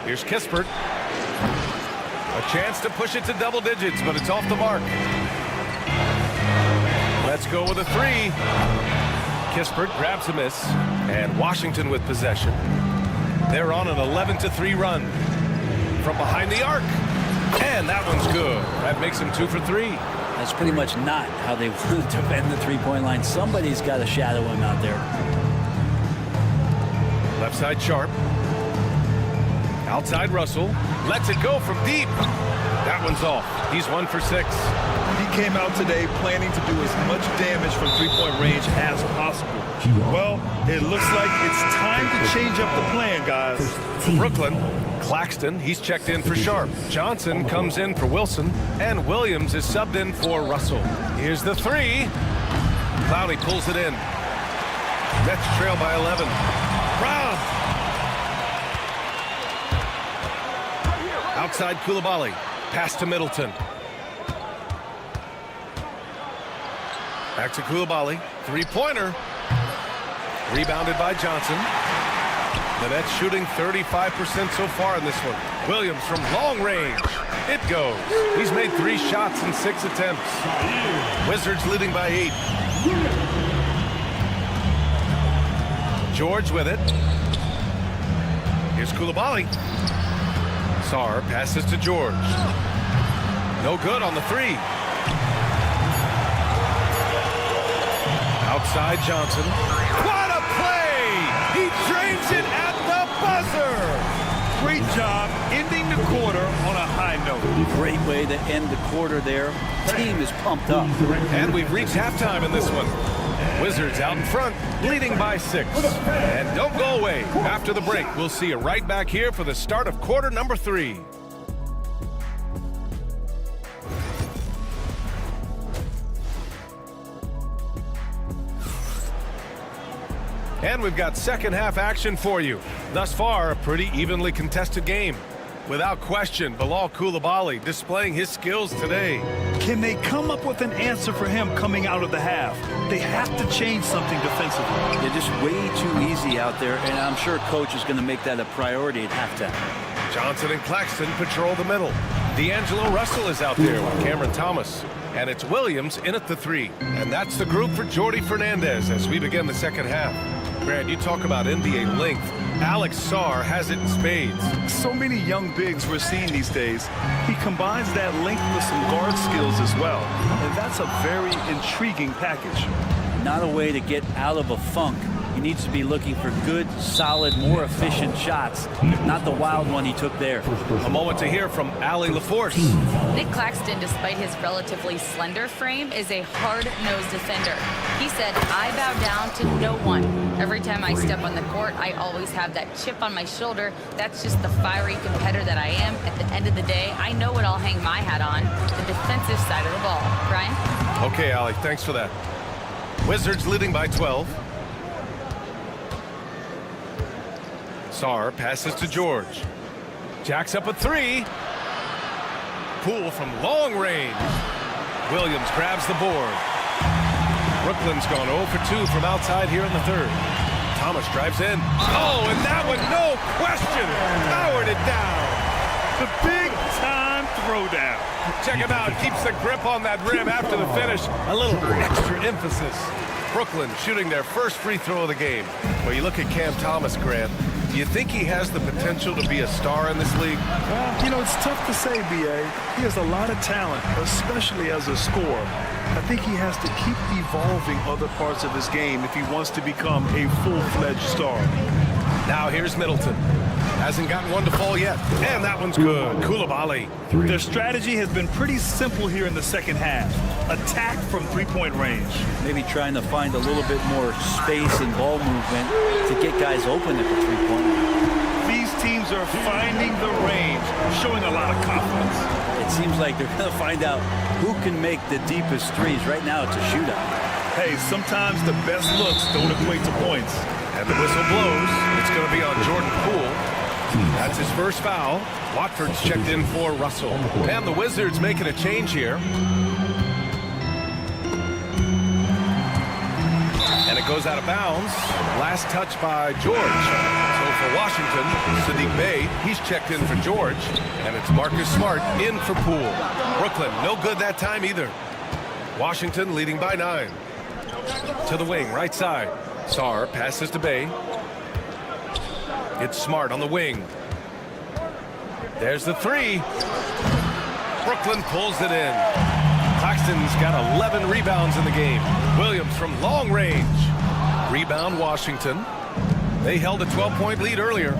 Here's Kispert. A chance to push it to double digits, but it's off the mark. Let's go with a 3. Kispert grabs a miss. And Washington with possession. They're on an 11-3 run. From behind the arc. And that one's good. That makes him 2 for 3. That's pretty much not how they want to defend the three-point line. Somebody's got to shadow him out there. Left side Sharp. Outside Russell. Lets it go from deep. That one's off. He's 1 for 6. He came out today planning to do as much damage from three-point range as possible. Well, it looks like it's time to change up the plan, guys. For Brooklyn, Claxton, he's checked in for Sharp. Johnson comes in for Wilson, and Williams is subbed in for Russell. Here's the 3. Clowney pulls it in. Nets trail by 11. Brown. Outside Coulibaly. Pass to Middleton. Back to Coulibaly. Three-pointer. Rebounded by Johnson. The Nets shooting 35% so far in this one. Williams from long range. It goes. He's made 3 shots in 6 attempts. Wizards leading by 8. George with it. Here's Coulibaly. Sarr passes to George. No good on the 3. Outside Johnson. What a play! He drains it at the buzzer! Great job ending the quarter on a high note. Great way to end the quarter there. Team is pumped up. And we've reached halftime in this one. Wizards out in front, leading by 6. And don't go away. After the break, we'll see you right back here for the start of quarter number 3. And we've got second half action for you. Thus far, a pretty evenly contested game. Without question, Bilal Coulibaly displaying his skills today. Can they come up with an answer for him coming out of the half? They have to change something defensively. They're just way too easy out there, and I'm sure coach is going to make that a priority at halftime. Johnson and Claxton patrol the middle. D'Angelo Russell is out there with Cameron Thomas. And it's Williams in at the 3. And that's the group for Jordi Fernandez as we begin the second half. Brad, you talk about NBA length. Alex Sarr has it in spades. So many young bigs we're seeing these days. He combines that length with some guard skills as well. And that's a very intriguing package. Not a way to get out of a funk. He needs to be looking for good, solid, more efficient shots, not the wild one he took there. A moment to hear from Allie LaForce. Nick Claxton, despite his relatively slender frame, is a hard-nosed defender. He said, "I bow down to no one. Every time I step on the court, I always have that chip on my shoulder. That's just the fiery competitor that I am. At the end of the day, I know what I'll hang my hat on, the defensive side of the ball." Brian? Okay, Allie, thanks for that. Wizards leading by 12. Sarr passes to George. Jacks up a 3. Poole from long range. Williams grabs the board. Brooklyn's gone 0 for 2 from outside here in the 3rd. Thomas drives in. Oh, and that one, no question, powered it down. The big-time throwdown. Check him out. Keeps the grip on that rim after the finish. A little extra emphasis. Brooklyn shooting their first free throw of the game. Well, you look at Cam Thomas, Grant. Do you think he has the potential to be a star in this league? Well, you know, it's tough to say, B.A. He has a lot of talent, especially as a scorer. I think he has to keep evolving other parts of his game if he wants to become a full-fledged star. Now here's Middleton. Hasn't gotten one to fall yet. And that one's good. Coulibaly. Their strategy has been pretty simple here in the second half. Attack from three-point range. Maybe trying to find a little bit more space and ball movement to get guys open at the three-point line. These teams are finding the range, showing a lot of confidence. It seems like they're going to find out who can make the deepest threes. Right now, it's a shootout. Hey, sometimes the best looks don't equate to points. And the whistle blows. It's going to be on Jordan Poole. That's his first foul. Watford's checked in for Russell. And the Wizards making a change here. And it goes out of bounds. Last touch by George. So for Washington, Sadiq Bey, he's checked in for George. And it's Marcus Smart in for Poole. Brooklyn, no good that time either. Washington leading by 9. To the wing, right side. Sarr passes to Bey. It's Smart on the wing. There's the 3. Brooklyn pulls it in. Claxton's got 11 rebounds in the game. Williams from long range. Rebound Washington. They held a 12-point lead earlier.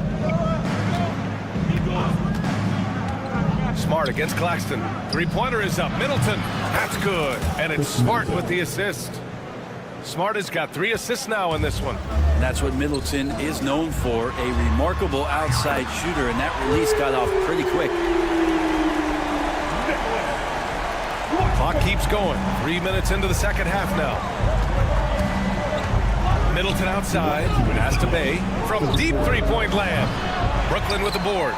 Smart against Claxton. Three-pointer is up. Middleton. That's good. And it's Smart with the assist. Smart has got 3 assists now in this one. And that's what Middleton is known for, a remarkable outside shooter, and that release got off pretty quick. Clock keeps going. 3 minutes into the second half now. Middleton outside. Has to Bay from deep three-point land. Brooklyn with the board.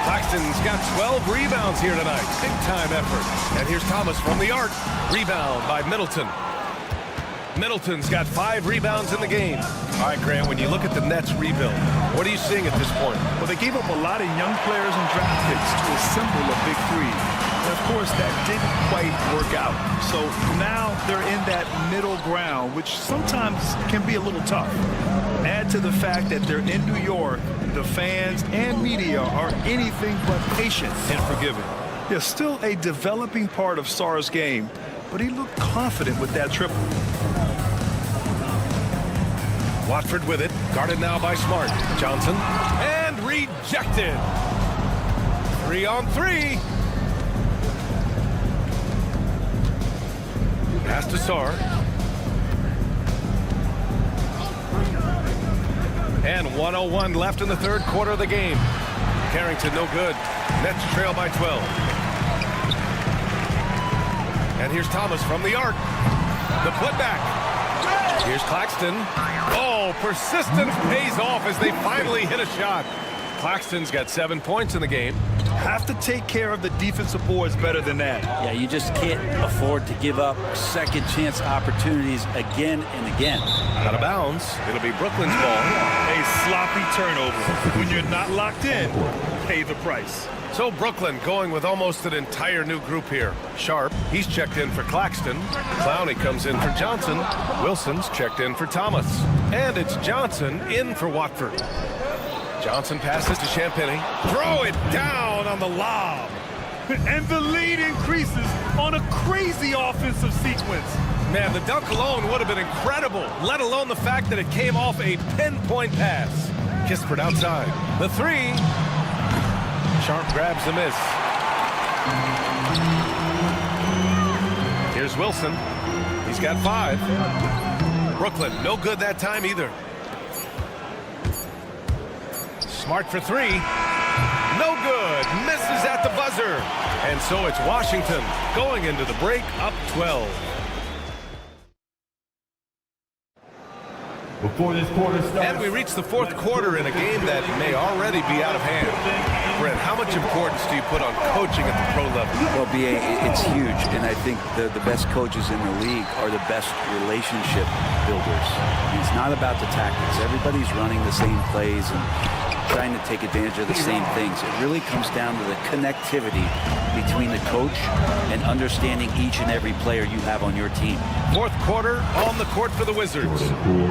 Claxton's got 12 rebounds here tonight. Big-time effort. And here's Thomas from the arc. Rebound by Middleton. Middleton's got 5 rebounds in the game. All right, Grant, when you look at the Nets rebuild, what are you seeing at this point? Well, they gave up a lot of young players and draft picks to assemble a big three. And of course, that didn't quite work out. So now they're in that middle ground, which sometimes can be a little tough. Add to the fact that they're in New York, the fans and media are anything but patient and forgiving. They're still a developing part of Sarr's game, but he looked confident with that triple. Watford with it, guarded now by Smart. Johnson, and rejected. 3-on-3. Pass to Sarr. And 1:01 left in the third quarter of the game. Carrington no good. Nets trail by 12. And here's Thomas from the arc. The putback. Here's Claxton. Oh, persistence pays off as they finally hit a shot. Claxton's got 7 points in the game. Have to take care of the defensive boards better than that. Yeah, you just can't afford to give up second chance opportunities again and again. Out of bounds. It'll be Brooklyn's ball. A sloppy turnover. When you're not locked in, pay the price. So Brooklyn going with almost an entire new group here. Sharp, he's checked in for Claxton. Clowney comes in for Johnson. Wilson's checked in for Thomas. And it's Johnson in for Watford. Johnson passes to Champagny. Throw it down on the lob. And the lead increases on a crazy offensive sequence. Man, the dunk alone would have been incredible, let alone the fact that it came off a pinpoint pass. Kispert outside. The three. Sharp grabs the miss. Here's Wilson. He's got 5. Brooklyn, no good that time either. Smart for 3. No good. Misses at the buzzer. And so it's Washington going into the break up 12. Before this quarter starts, And we reach the fourth quarter in a game that may already be out of hand. Brent, how much importance do you put on coaching at the pro level? Well, B.A., it's huge, and I think the best coaches in the league are the best relationship builders. It's not about the tactics. Everybody's running the same plays and trying to take advantage of the same things. It really comes down to the connectivity between the coach and understanding each and every player you have on your team. Fourth quarter on the court for the Wizards.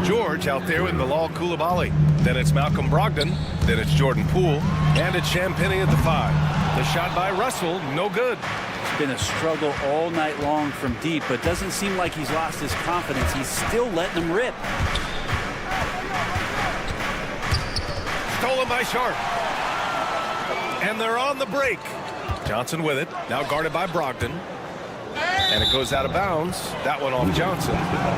George out there with Bilal Coulibaly. Then it's Malcolm Brogdon. Then it's Jordan Poole. And it's Champagny at the 5. The shot by Russell, no good. It's been a struggle all night long from deep, but doesn't seem like he's lost his confidence. He's still letting them rip. Stolen by Sharp. And they're on the break. Johnson with it. Now guarded by Brogdon. And it goes out of bounds. That one off Johnson.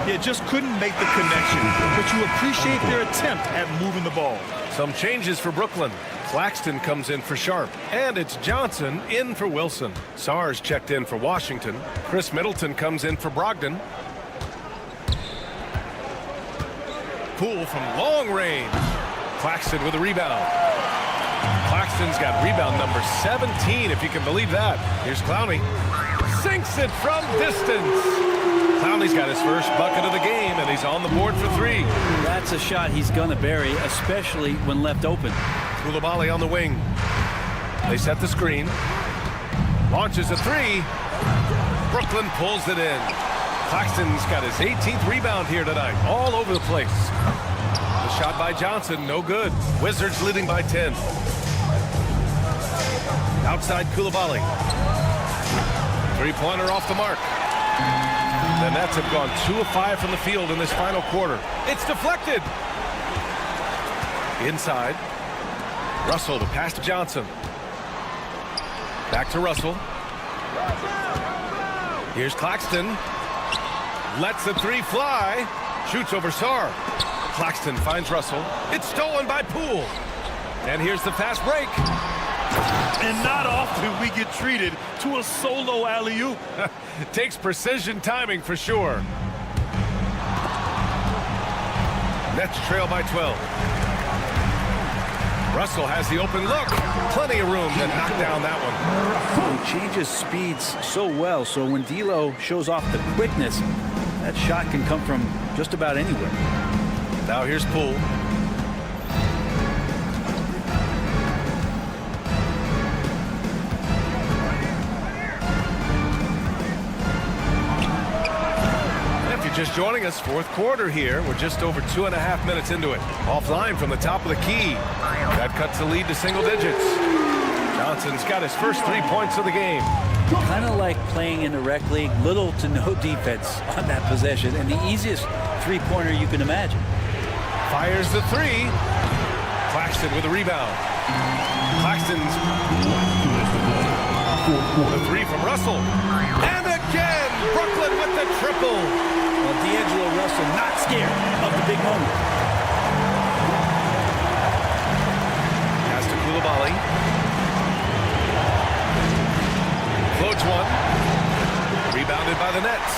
Yeah, just couldn't make the connection. But you appreciate their attempt at moving the ball. Some changes for Brooklyn. Claxton comes in for Sharp. And it's Johnson in for Wilson. Sarr's checked in for Washington. Chris Middleton comes in for Brogdon. Poole from long range. Claxton with a rebound. Claxton's got rebound number 17, if you can believe that. Here's Clowney. Sinks it from distance. Clowney's got his first bucket of the game, and he's on the board for 3. That's a shot he's going to bury, especially when left open. Coulibaly on the wing. They set the screen. Launches a 3. Brooklyn pulls it in. Claxton's got his 18th rebound here tonight, all over the place. The shot by Johnson, no good. Wizards leading by 10. Outside Coulibaly. Three-pointer off the mark. The Nets have gone 2 of 5 from the field in this final quarter. It's deflected. Inside. Russell to pass to Johnson. Back to Russell. Here's Claxton. Lets the three fly. Shoots over Sarr. Claxton finds Russell. It's stolen by Poole. And here's the fast break. And not often we get treated to a solo alley-oop. Takes precision timing for sure. Nets trail by 12. Russell has the open look. Plenty of room to knock down that one. He changes speeds so well, so when D'Lo shows off the quickness, that shot can come from just about anywhere. Now here's Poole. If you're just joining us, fourth quarter here. We're just over 2.5 minutes into it. Offline from the top of the key. That cuts the lead to single digits. Johnson's got his first 3 points of the game. Kind of like playing in the rec league, little to no defense on that possession, and the easiest three-pointer you can imagine. Fires the three. Claxton with a rebound. Claxton's the three from Russell. And again, Brooklyn with the triple. Well, D'Angelo Russell not scared of the big moment. Pass to Coulibaly. Floats one. Rebounded by the Nets.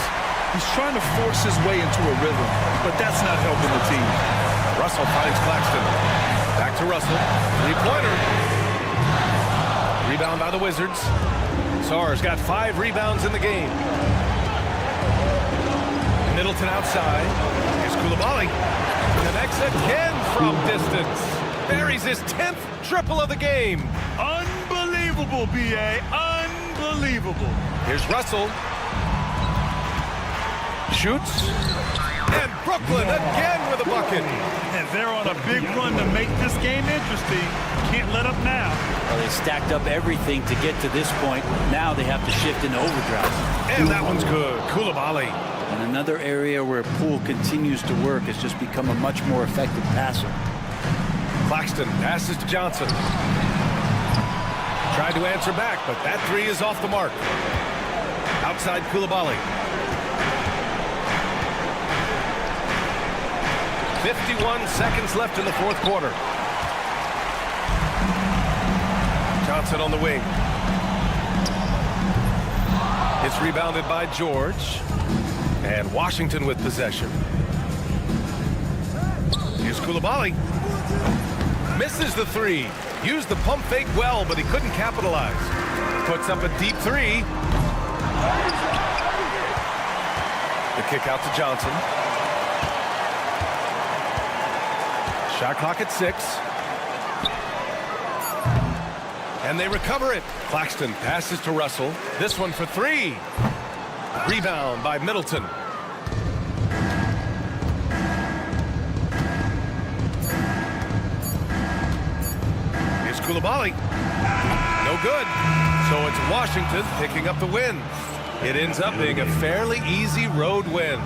He's trying to force his way into a rhythm, but that's not helping the team. Russell finds Claxton. Back to Russell. Three-pointer. Rebound by the Wizards. Sarr's got 5 rebounds in the game. Middleton outside. Here's Coulibaly. Connects again from distance. Buries his 10th triple of the game. Unbelievable, B.A. Unbelievable. Here's Russell. Shoots. And Brooklyn again with a bucket. And they're on a big run to make this game interesting. Can't let up now. Well, they stacked up everything to get to this point. Now they have to shift into overdrive. And that one's good. Coulibaly. And another area where Poole continues to work has just become a much more effective passer. Claxton passes to Johnson. Tried to answer back, but that three is off the mark. Outside Coulibaly. 51 seconds left in the fourth quarter. Johnson on the wing. It's rebounded by George. And Washington with possession. Here's Coulibaly. Misses the three. Used the pump fake well, but he couldn't capitalize. Puts up a deep three. The kick out to Johnson. Shot clock at 6. And they recover it. Claxton passes to Russell. This one for 3. Rebound by Middleton. Here's Coulibaly. No good. So it's Washington picking up the win. It ends up being a fairly easy road win.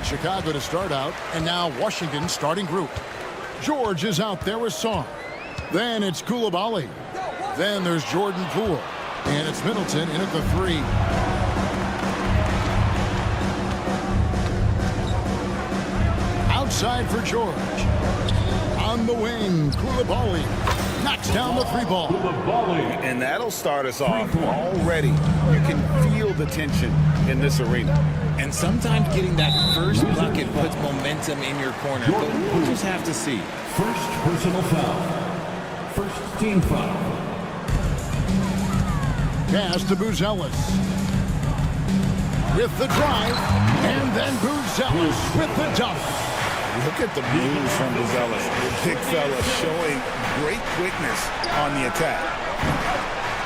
It's Chicago to start out, and now Washington starting group. George is out there with Sarr. Then it's Coulibaly. Then there's Jordan Poole. And it's Middleton in at the 3. Outside for George. On the wing, Coulibaly knocks down the 3 ball. And that'll start us off. Already, you can feel the tension in this arena. And sometimes getting that first bucket puts momentum in your corner. But we'll just have to see. First personal foul. First team foul. Pass to Buzelis. With the drive. And then Buzelis with the dunk. Look at the moves from Buzelis. The big fella showing great quickness on the attack.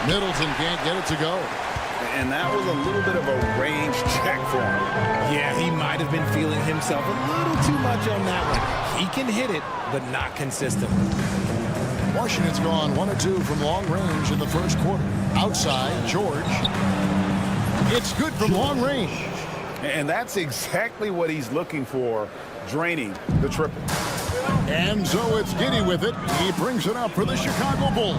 Middleton can't get it to go. And that was a little bit of a range check for him. Yeah, he might have been feeling himself a little too much on that one. He can hit it, but not consistently. Washington's gone 1 of 2 from long range in the first quarter. Outside, George. It's good from long range. And that's exactly what he's looking for, draining the triple. And so it's Giddey with it. He brings it up for the Chicago Bulls.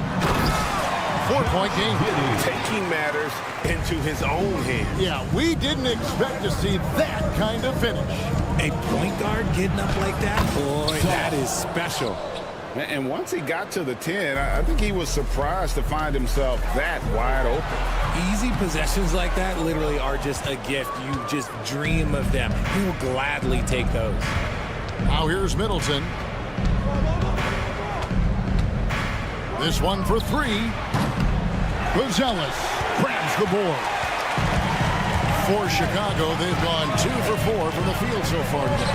4-point game. Taking matters into his own hands. Yeah, we didn't expect to see that kind of finish. A point guard getting up like that? Boy, that is special. And once he got to the 10, I think he was surprised to find himself that wide open. Easy possessions like that literally are just a gift. You just dream of them. He will gladly take those. Now here's Middleton. This one for 3. Buzelis grabs the board. For Chicago, they've gone 2 for 4 from the field so far today.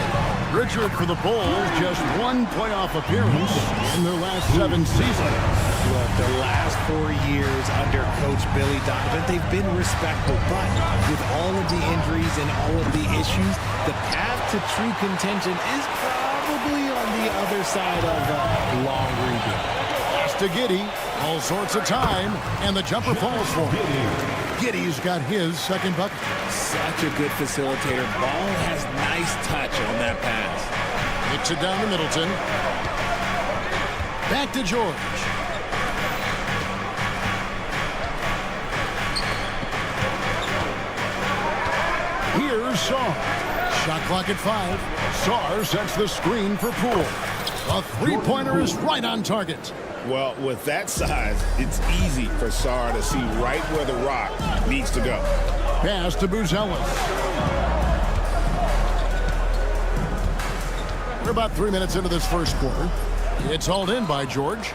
Richard for the Bulls, just 1 playoff appearance in their last 7 seasons. Look, the last 4 years under Coach Billy Donovan, they've been respectful. But with all of the injuries and all of the issues, the path to true contention is probably on the other side of a long rebuild. To Giddey, all sorts of time, and the jumper falls for him. Giddey's got his second bucket. Such a good facilitator. Ball has nice touch on that pass. Hits it down to Middleton. Back to George. Here's Sarr. Shot clock at 5. Sarr sets the screen for Poole. A 3-pointer is right on target. Well, with that size, it's easy for Sarr to see right where the rock needs to go. Pass to Buzelis. We're about 3 minutes into this first quarter. It's hauled in by George.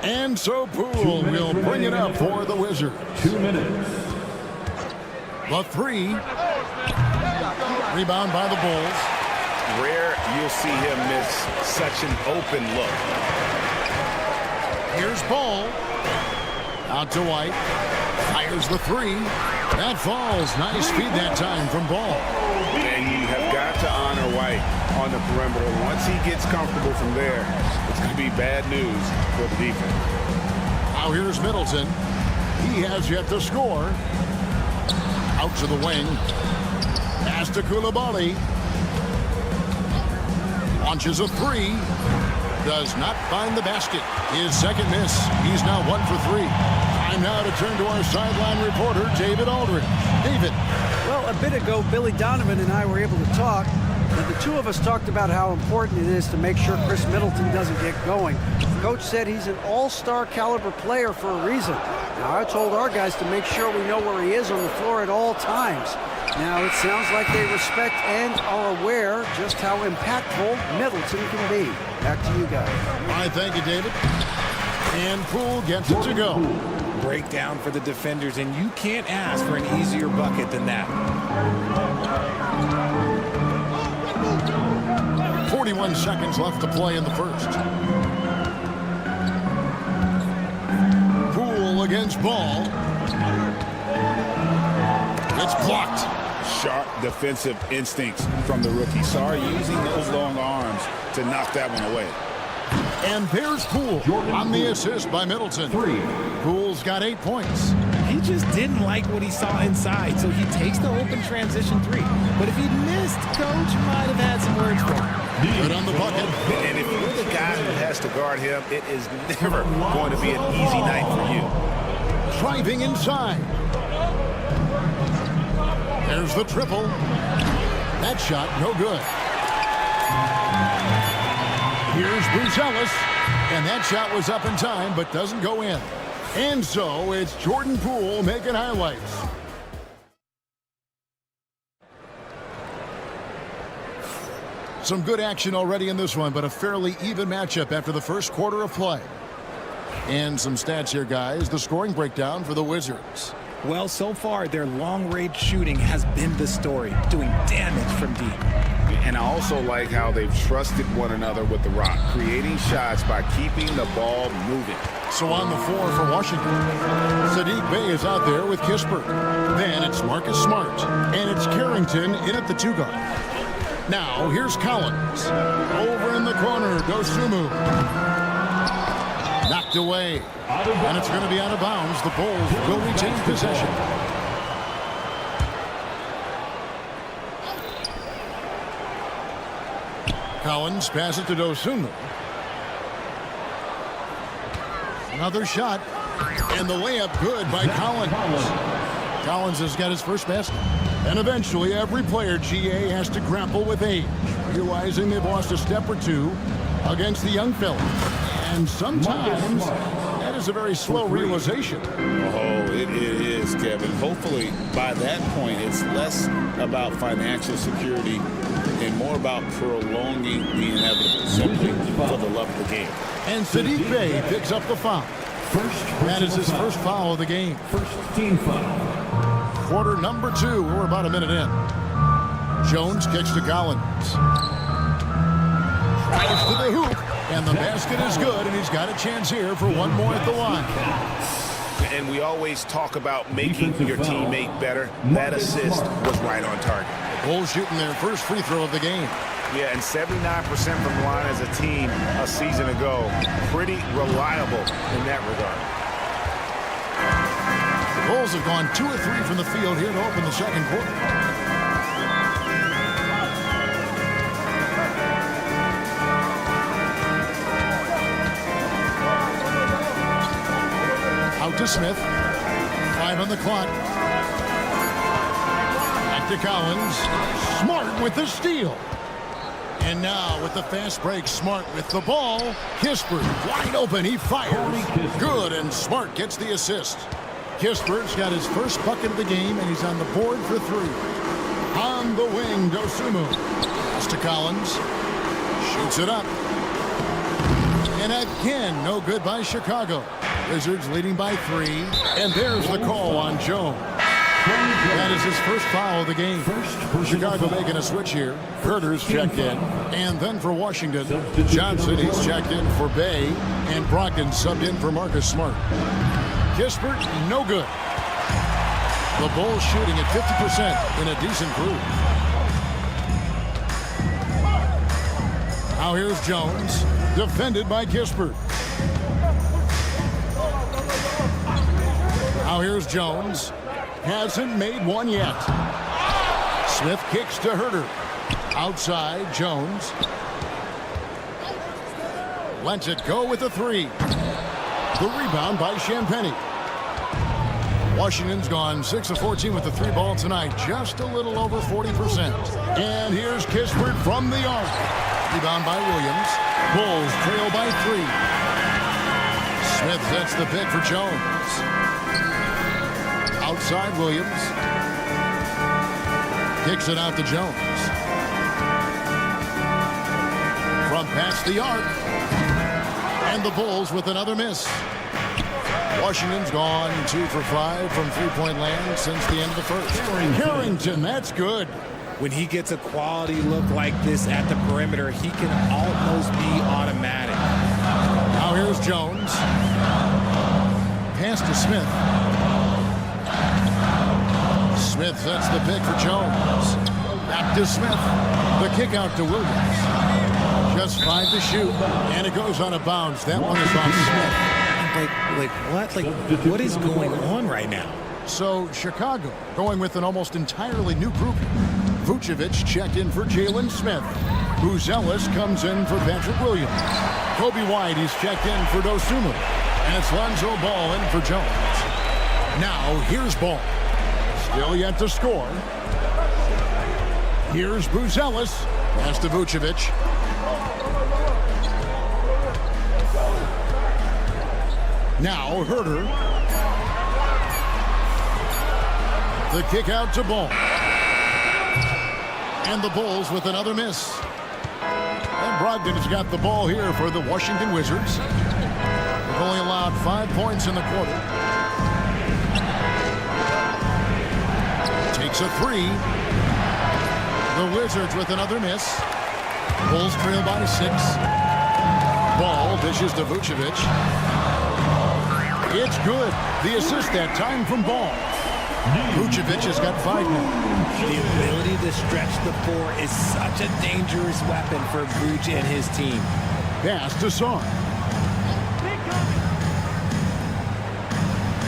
And so Poole will bring it up for the Wizards. 2 minutes. The 3. Rebound by the Bulls. Rare you'll see him miss such an open look. Here's Ball. Out to White. Fires the 3. That falls. Nice feed that time from Ball. And you have got to honor White on the perimeter. Once he gets comfortable from there, it's going to be bad news for the defense. Now here's Middleton. He has yet to score. Out to the wing. Pass to Coulibaly. Launches a 3. Does not find the basket. His second miss. He's now 1 for 3. Time now to turn to our sideline reporter, David Aldridge. David. Well, a bit ago, Billy Donovan and I were able to talk, and the two of us talked about how important it is to make sure Chris Middleton doesn't get going. Coach said he's an all-star caliber player for a reason. Now, I told our guys to make sure we know where he is on the floor at all times. Now, it sounds like they respect and are aware just how impactful Middleton can be. Back to you guys. All right, thank you, David. And Poole gets it to go. Breakdown for the defenders, and you can't ask for an easier bucket than that. 41 seconds left to play in the first. Poole against Ball. It's blocked. Sharp defensive instincts from the rookie. Sarr using those long arms to knock that one away. And there's Poole on the assist by Middleton. 3. Poole's got 8 points. He he just didn't like what he saw inside, so he takes the open transition three. But if he missed, Coach might have had some words for him. Good on the bucket. And if you're the guy who has to guard him, it is never going to be an easy night for you. Driving inside. There's the triple. That shot, no good. Here's Bruce Ellis. And that shot was up in time, but doesn't go in. And so it's Jordan Poole making highlights. Some good action already in this one, but a fairly even matchup after the first quarter of play. And some stats here, guys. The scoring breakdown for the Wizards. Well, so far, their long-range shooting has been the story, doing damage from deep. And I also like how they've trusted one another with the rock, creating shots by keeping the ball moving. So on the floor for Washington, Saddiq Bey is out there with Kispert. Then it's Marcus Smart, and it's Carrington in at the 2-guard. Now, here's Collins. Over in the corner, Dosunmu. Knocked away. And it's going to be out of bounds. The Bulls will retain possession. Collins passes to Dosunmu. Another shot. And the layup good by Collins. Collins has got his first basket. And eventually, every player, GA, has to grapple with age, realizing they've lost a step or two against the young fellas. And sometimes that is a very slow realization. Oh, it is, Kevin. Hopefully, by that point, it's less about financial security and more about prolonging the inevitable, simply for the love of the game. And Saddiq Bey picks up the foul. That is his first foul of the game. First team foul. Quarter number 2. We're about a minute in. Jones kicks to Collins. Drives to the hoop. And the basket is good, and he's got a chance here for one more at the line. And we always talk about making your teammate better. That assist was right on target. Bulls shooting their first free throw of the game. Yeah, and 79% from the line as a team a season ago. Pretty reliable in that regard. The Bulls have gone 2 or 3 from the field here to open the second quarter. Out to Smith. 5 on the clock. Back to Collins. Smart with the steal. And now with the fast break, Smart with the ball. Kispert wide open. He fires. Good, and Smart gets the assist. Kispert's got his first bucket of the game, and he's on the board for 3. On the wing, Dosunmu. Pass to Collins. Shoots it up. And again, no good by Chicago. Wizards leading by 3. And there's the call on Jones. That is his first foul of the game. Chicago making a switch here. Curtis checked in. And then for Washington, Johnson, he's checked in for Bey. And Brogdon subbed in for Marcus Smart. Kispert, no good. The Bulls shooting at 50% in a decent groove. Now here's Jones, defended by Kispert. Now here's Jones. Hasn't made one yet. Smith kicks to Herter. Outside, Jones. Lets it go with a 3. The rebound by Champagnie. Washington's gone 6 of 14 with the 3 ball tonight. Just a little over 40%. And here's Kispert from the arc. Rebound by Williams. Bulls trail by 3. Smith sets the pick for Jones. Outside Williams. Kicks it out to Jones. From past the arc. And the Bulls with another miss. Washington's gone 2 for 5 from three-point land since the end of the first. Carrington, that's good. When he gets a quality look like this at the perimeter, he can almost be automatic. Now here's Jones. Pass to Smith. Smith sets the pick for Jones. Back to Smith. The kick out to Williams. Just 5 to shoot, and it goes on a bounce. That one is on Smith. Like what? Like, what is going on right now? So Chicago going with an almost entirely new group. Vucevic checked in for Jalen Smith. Buzelis comes in for Patrick Williams. Kobe White, he's checked in for Dosunmu. And it's Lonzo Ball in for Jones. Now here's Ball. Still yet to score. Here's Buzelis. Pass to Vucevic. Now Herter. The kick out to Ball. And the Bulls with another miss. And Brogdon has got the ball here for the Washington Wizards. They've only allowed 5 points in the quarter. Takes a three. The Wizards with another miss. Bulls trail by 6. Ball dishes to Vucevic. It's good. The assist that time from Ball. Vucevic has got 5 now. The ability to stretch the floor is such a dangerous weapon for Vuce and his team. Pass to Sarr.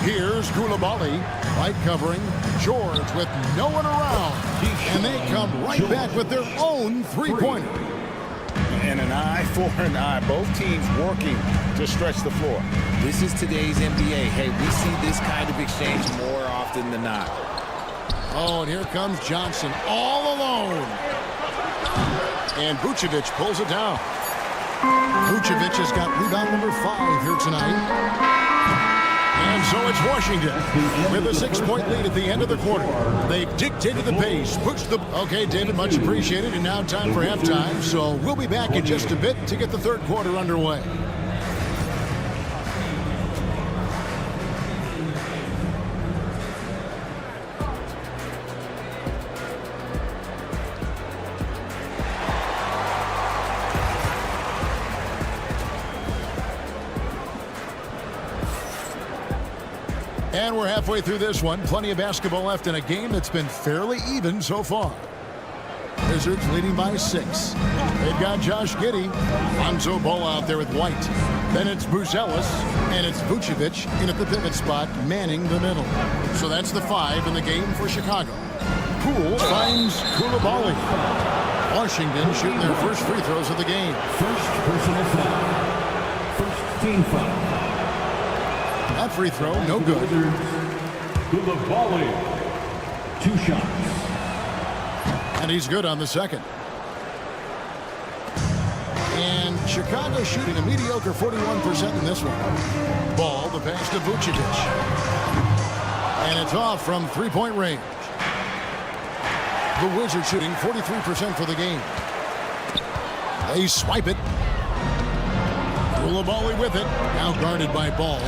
Here's Coulibaly. Right covering. George with no one around. And they come right back with their own three-pointer. And an eye for an eye. Both teams working to stretch the floor. This is today's NBA. Hey, we see this kind of exchange more often than not. Oh, and here comes Johnson all alone. And Vucevic pulls it down. Vucevic has got rebound number 5 here tonight. And so it's Washington with a 6-point lead at the end of the quarter. They've dictated the pace, pushed the... Okay, David, much appreciated. And now time for halftime. So we'll be back in just a bit to get the third quarter underway. And we're halfway through this one. Plenty of basketball left in a game that's been fairly even so far. Wizards leading by 6. They've got Josh Giddey. Lonzo Ball out there with White. Then it's Buzelis, and it's Vucevic in at the pivot spot, manning the middle. So that's the 5 in the game for Chicago. Poole finds Coulibaly. Washington shooting their first free throws of the game. First personal foul. First team foul. That free throw, no good. Coulibaly, 2 shots. And he's good on the second. And Chicago shooting a mediocre 41% in this one. Ball, the pass to Vucevic. And it's off from three-point range. The Wizards shooting 43% for the game. They swipe it. Coulibaly with it. Now guarded by Ball.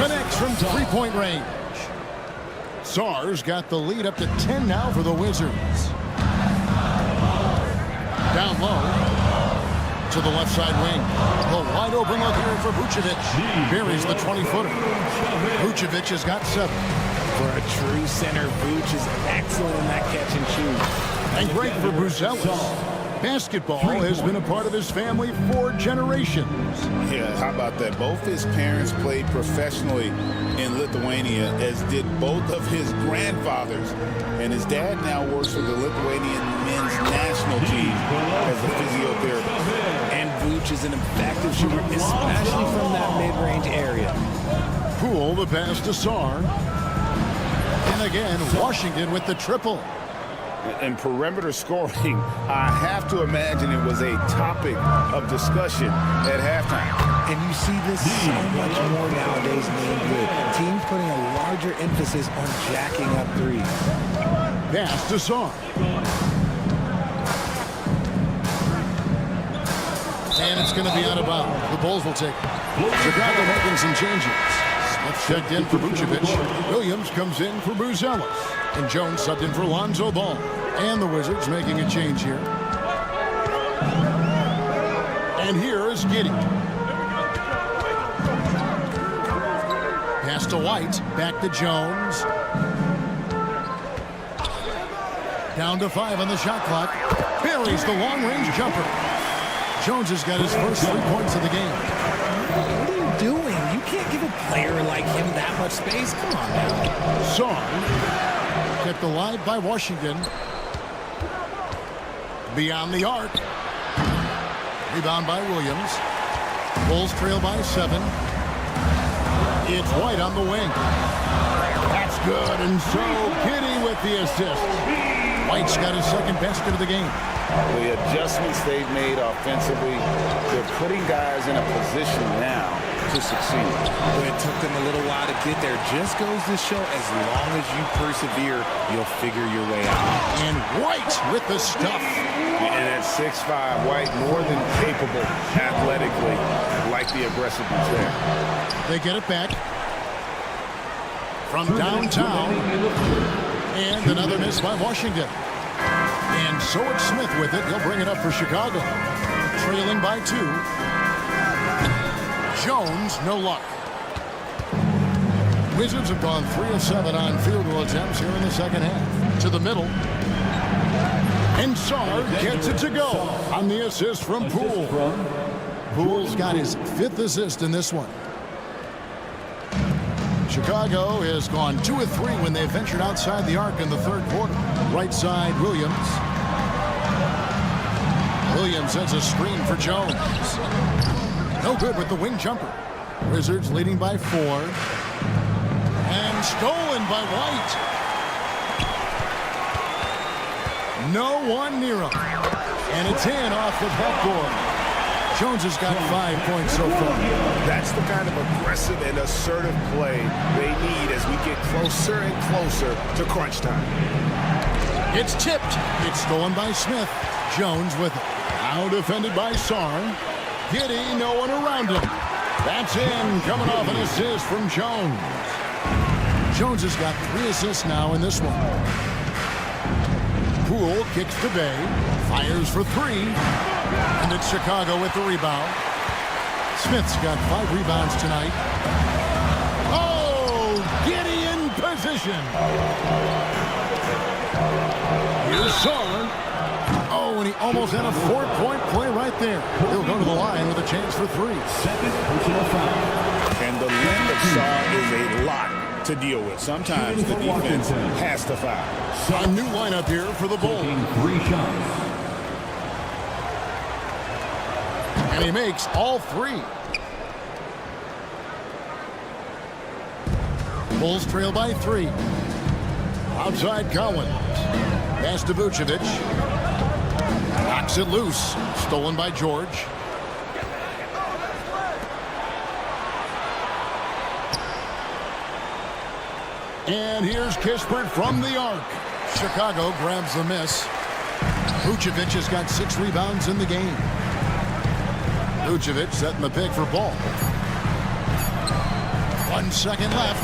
Connects from three-point range. Sarr's got the lead up to 10 now for the Wizards. Down low to the left side wing. The wide open look here for Vucevic. Buries the 20-footer. Vucevic has got 7. For a true center, Vuce is excellent in that catch and shoot. And great for Buzelis. Basketball has been a part of his family for generations. Yeah, how about that? Both his parents played professionally in Lithuania, as did both of his grandfathers. And his dad now works for the Lithuanian men's national team as a physiotherapist. And Vuce is an effective shooter, especially from that mid-range area. Poole, the pass to Sarr. And again, Washington with the triple. And perimeter scoring, I have to imagine it was a topic of discussion at halftime. And you see this so much more nowadays in the NBA. Teams putting a larger emphasis on jacking up threes. Pass to Sarr. And it's going to be out of bounds. The Bulls will take it. Chicago making some changes. Smith checked in for Vucevic. Williams comes in for Buzelis. And Jones subbed in for Lonzo Ball. And the Wizards making a change here. And here is Giddey. Pass to White. Back to Jones. Down to 5 on the shot clock. Buries the long-range jumper. Jones has got his first 3 points of the game. What are you doing? You can't give a player like him that much space. Come on now. Song kept alive by Washington. Beyond the arc. Rebound by Williams. Bulls trail by 7. It's White on the wing. That's good, and so Giddy with the assist. White's got his second basket of the game. The adjustments they've made offensively, they're putting guys in a position now to succeed. Well, it took them a little while to get there. Just goes to show as long as you persevere, you'll figure your way out. And White with the stuff. And at 6'5", White more than capable athletically, like the aggressiveness there. They get it back from downtown. And another miss by Washington. And so it's Smith with it. He'll bring it up for Chicago. Trailing by 2. Jones, no luck. Wizards have gone 3 of 7 on field goal attempts here in the second half. To the middle. And Sarr gets it to go on the assist from Poole. Poole's got his 5th assist in this one. Chicago has gone 2 of 3 when they ventured outside the arc in the third quarter. Right side, Williams. Williams sends a screen for Jones. No good with the wing jumper. Wizards leading by 4. And stolen by White. No one near him. And it's in off the backboard. Jones has got 5 points so far. That's the kind of aggressive and assertive play they need as we get closer and closer to crunch time. It's tipped. It's stolen by Smith. Jones with it. Now defended by Sarr. Giddy, no one around him. That's in. Coming off an assist from Jones. Jones has got 3 assists now in this one. Poole kicks to Bay. Fires for 3. And it's Chicago with the rebound. Smith's got 5 rebounds tonight. Oh, Giddy in position. Here's Sarr. Oh, and he almost had a 4-point play right there. He'll go to the line with a chance for 3. And the length of Sarr is a lot to deal with. Sometimes the defense has to foul. A new lineup here for the Bulls. 3 shots. And he makes all 3. Bulls trail by 3. Outside Collins. Pass to Vucevic. Knocks it loose. Stolen by George. And here's Kispert from the arc. Chicago grabs the miss. Vucevic has got 6 rebounds in the game. Vucevic setting the pick for Ball. 1 second left.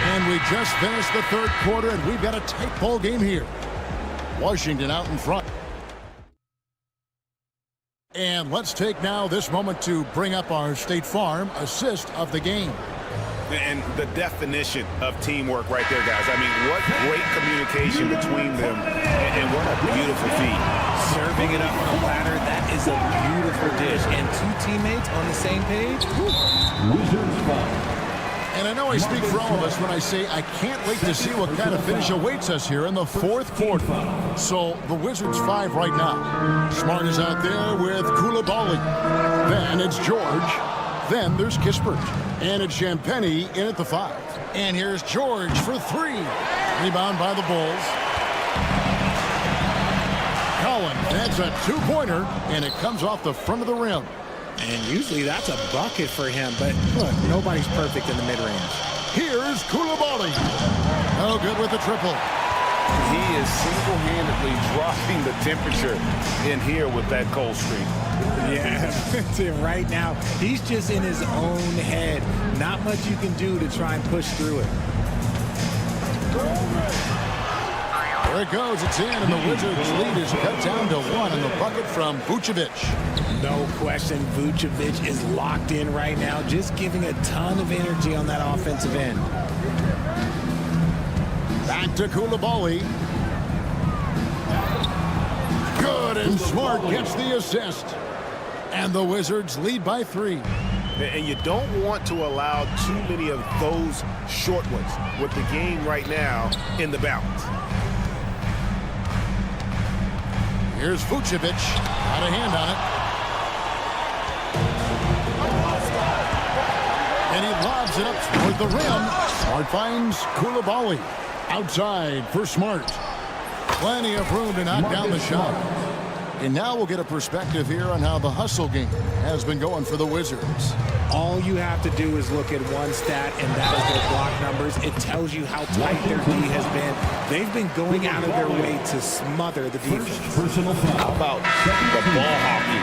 And we just finished the third quarter, and we've got a tight ball game here. Washington out in front. And let's take now this moment to bring up our State Farm assist of the game. And the definition of teamwork right there, guys. I mean, what great communication between them, and what a beautiful feat. Serving it up on a platter, that is a beautiful dish. And 2 teammates on the same page. Wizards 5. And I know I speak for all of us when I say I can't wait to see what kind of finish awaits us here in the fourth quarter. So the Wizards 5 right now. Smart is out there with Koulibaly. Then it's George. Then there's Kispert. And it's Champagny in at the 5. And here's George for 3. Rebound by the Bulls. Collins, that's a 2-pointer, and it comes off the front of the rim. And usually that's a bucket for him, but look, nobody's perfect in the mid-range. Here's Koulibaly. No good with the triple. He is single-handedly dropping the temperature in here with that cold streak. Yeah, right now, he's just in his own head. Not much you can do to try and push through it. There it goes. It's in, and the Wizards' lead is cut down to 1 in the bucket from Vucevic. No question, Vucevic is locked in right now, just giving a ton of energy on that offensive end. Back to Koulibaly. Good, and Smart gets the assist. And the Wizards lead by 3. And you don't want to allow too many of those short ones with the game right now in the balance. Here's Vucevic. Got a hand on it. And he lobs it up toward the rim. Smart finds Koulibaly. Outside for Smart. Plenty of room to knock down the shot. And now we'll get a perspective here on how the hustle game has been going for the Wizards. All you have to do is look at one stat, and that is their block numbers. It tells you how tight their D has been. They've been going out of their way to smother the defense. How about the ball hockey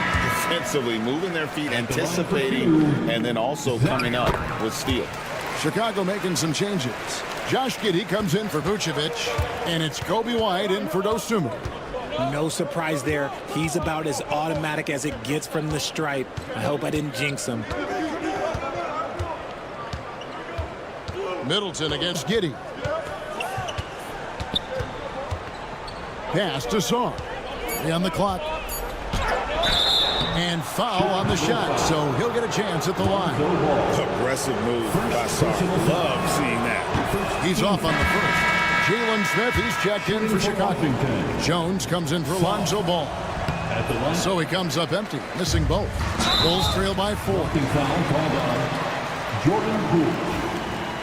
defensively, moving their feet, anticipating, and then also coming up with steal. Chicago making some changes. Josh Giddey comes in for Vucevic, and it's Kobe White in for Dosunmu. No surprise there. He's about as automatic as it gets from the stripe. I hope I didn't jinx him. Middleton against Giddey. Pass to Saw. 3 on the clock. And foul on the shot, so he'll get a chance at the line. Aggressive move by Saw. Love seeing that. He's off on the first. Jalen Smith, he's checked in for Chicago. Jones comes in for Lonzo Ball. So he comes up empty, missing both. Bulls trail by 4. Jordan Poole.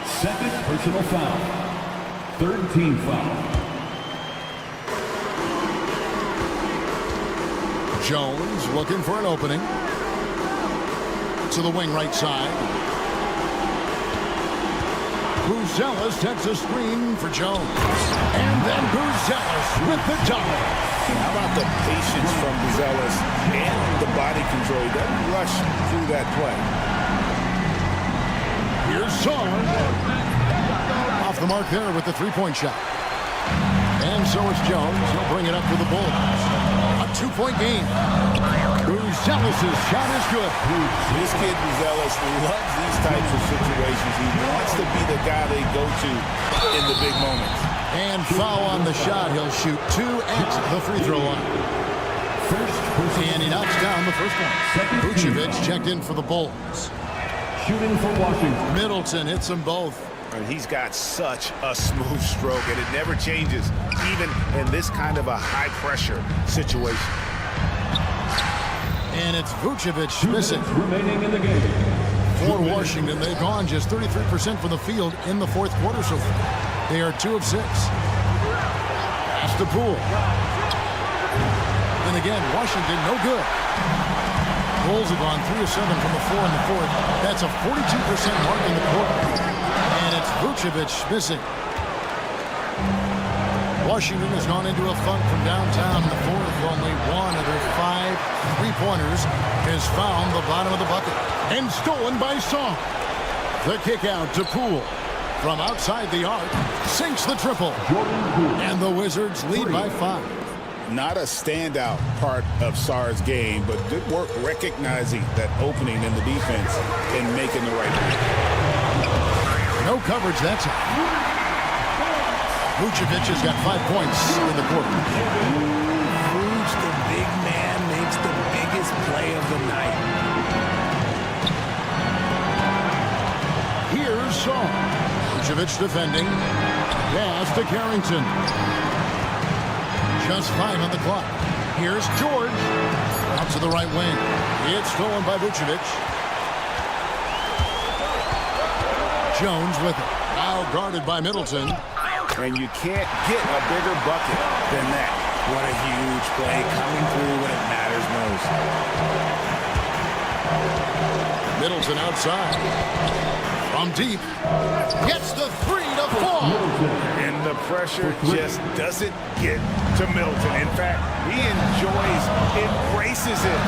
Second personal foul. Third team foul. Jones looking for an opening. To the wing right side. Buzelis sets a screen for Jones. And then Buzelis with the double. How about the patience from Buzelis and the body control? He doesn't rush through that play. Here's Saw. Off the mark there with the three-point shot. And so is Jones. He'll bring it up for the Bulls. A 2-point game. Buzelis' shot is good. This kid Buzelis loves these types of situations. He wants to be the guy they go to in the big moments. And foul on the shot. He'll shoot 2 at the free throw line. And he knocks down the first one. Vucevic checked in for the Bulls. Shooting for Washington. Middleton hits them both. And he's got such a smooth stroke, and it never changes, even in this kind of a high-pressure situation. And it's Vucevic missing. Remaining in the game. For Washington, they've gone just 33% from the field in the fourth quarter so far. They are 2 of 6. Pass to Poole. And again, Washington, no good. Bulls have gone 3 of 7 from the floor in the fourth. That's a 42% mark in the quarter. And it's Vucevic missing. Washington has gone into a funk from downtown in the fourth. Only 1 of their 5 three-pointers has found the bottom of the bucket. And stolen by Song. The kick out to Poole. From outside the arc, sinks the triple. And the Wizards lead by 5. Not a standout part of Sarr's game, but good work recognizing that opening in the defense and making the right move. No coverage that time. Vucevic has got 5 points in the quarter. Vuce, the big man, makes the biggest play of the night. Here's Saw. Vucevic defending. Pass to Carrington. Just 5 on the clock. Here's George. Out to the right wing. It's stolen by Vucevic. Jones with it. Now guarded by Middleton. And you can't get a bigger bucket than that. What a huge play coming through when it matters most. Middleton outside. From deep. Gets the 3 to fall. And the pressure just doesn't get to Middleton. In fact, he embraces it,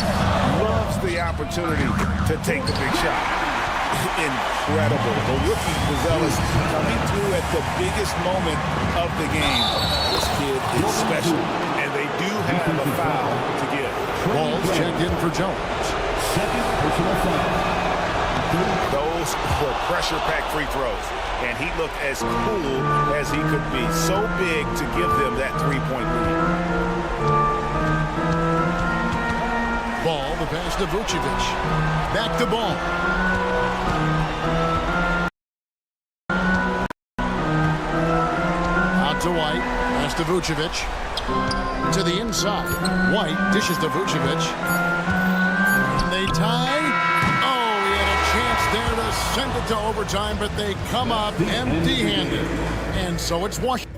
loves the opportunity to take the big shot. Incredible. The rookie Buzelis coming through at the biggest moment of the game. This kid is special. And they do have a foul to give. Balls checked in for Jones. Second personal foul. Those were pressure-packed free throws. And he looked as cool as he could be. So big to give them that 3-point lead. Ball, the pass to Vucevic. Back to ball. Out to White. Pass to Vucevic. To the inside. White dishes to Vucevic. And they tie. Oh, he had a chance there to send it to overtime, but they come up empty-handed. And so it's Washington.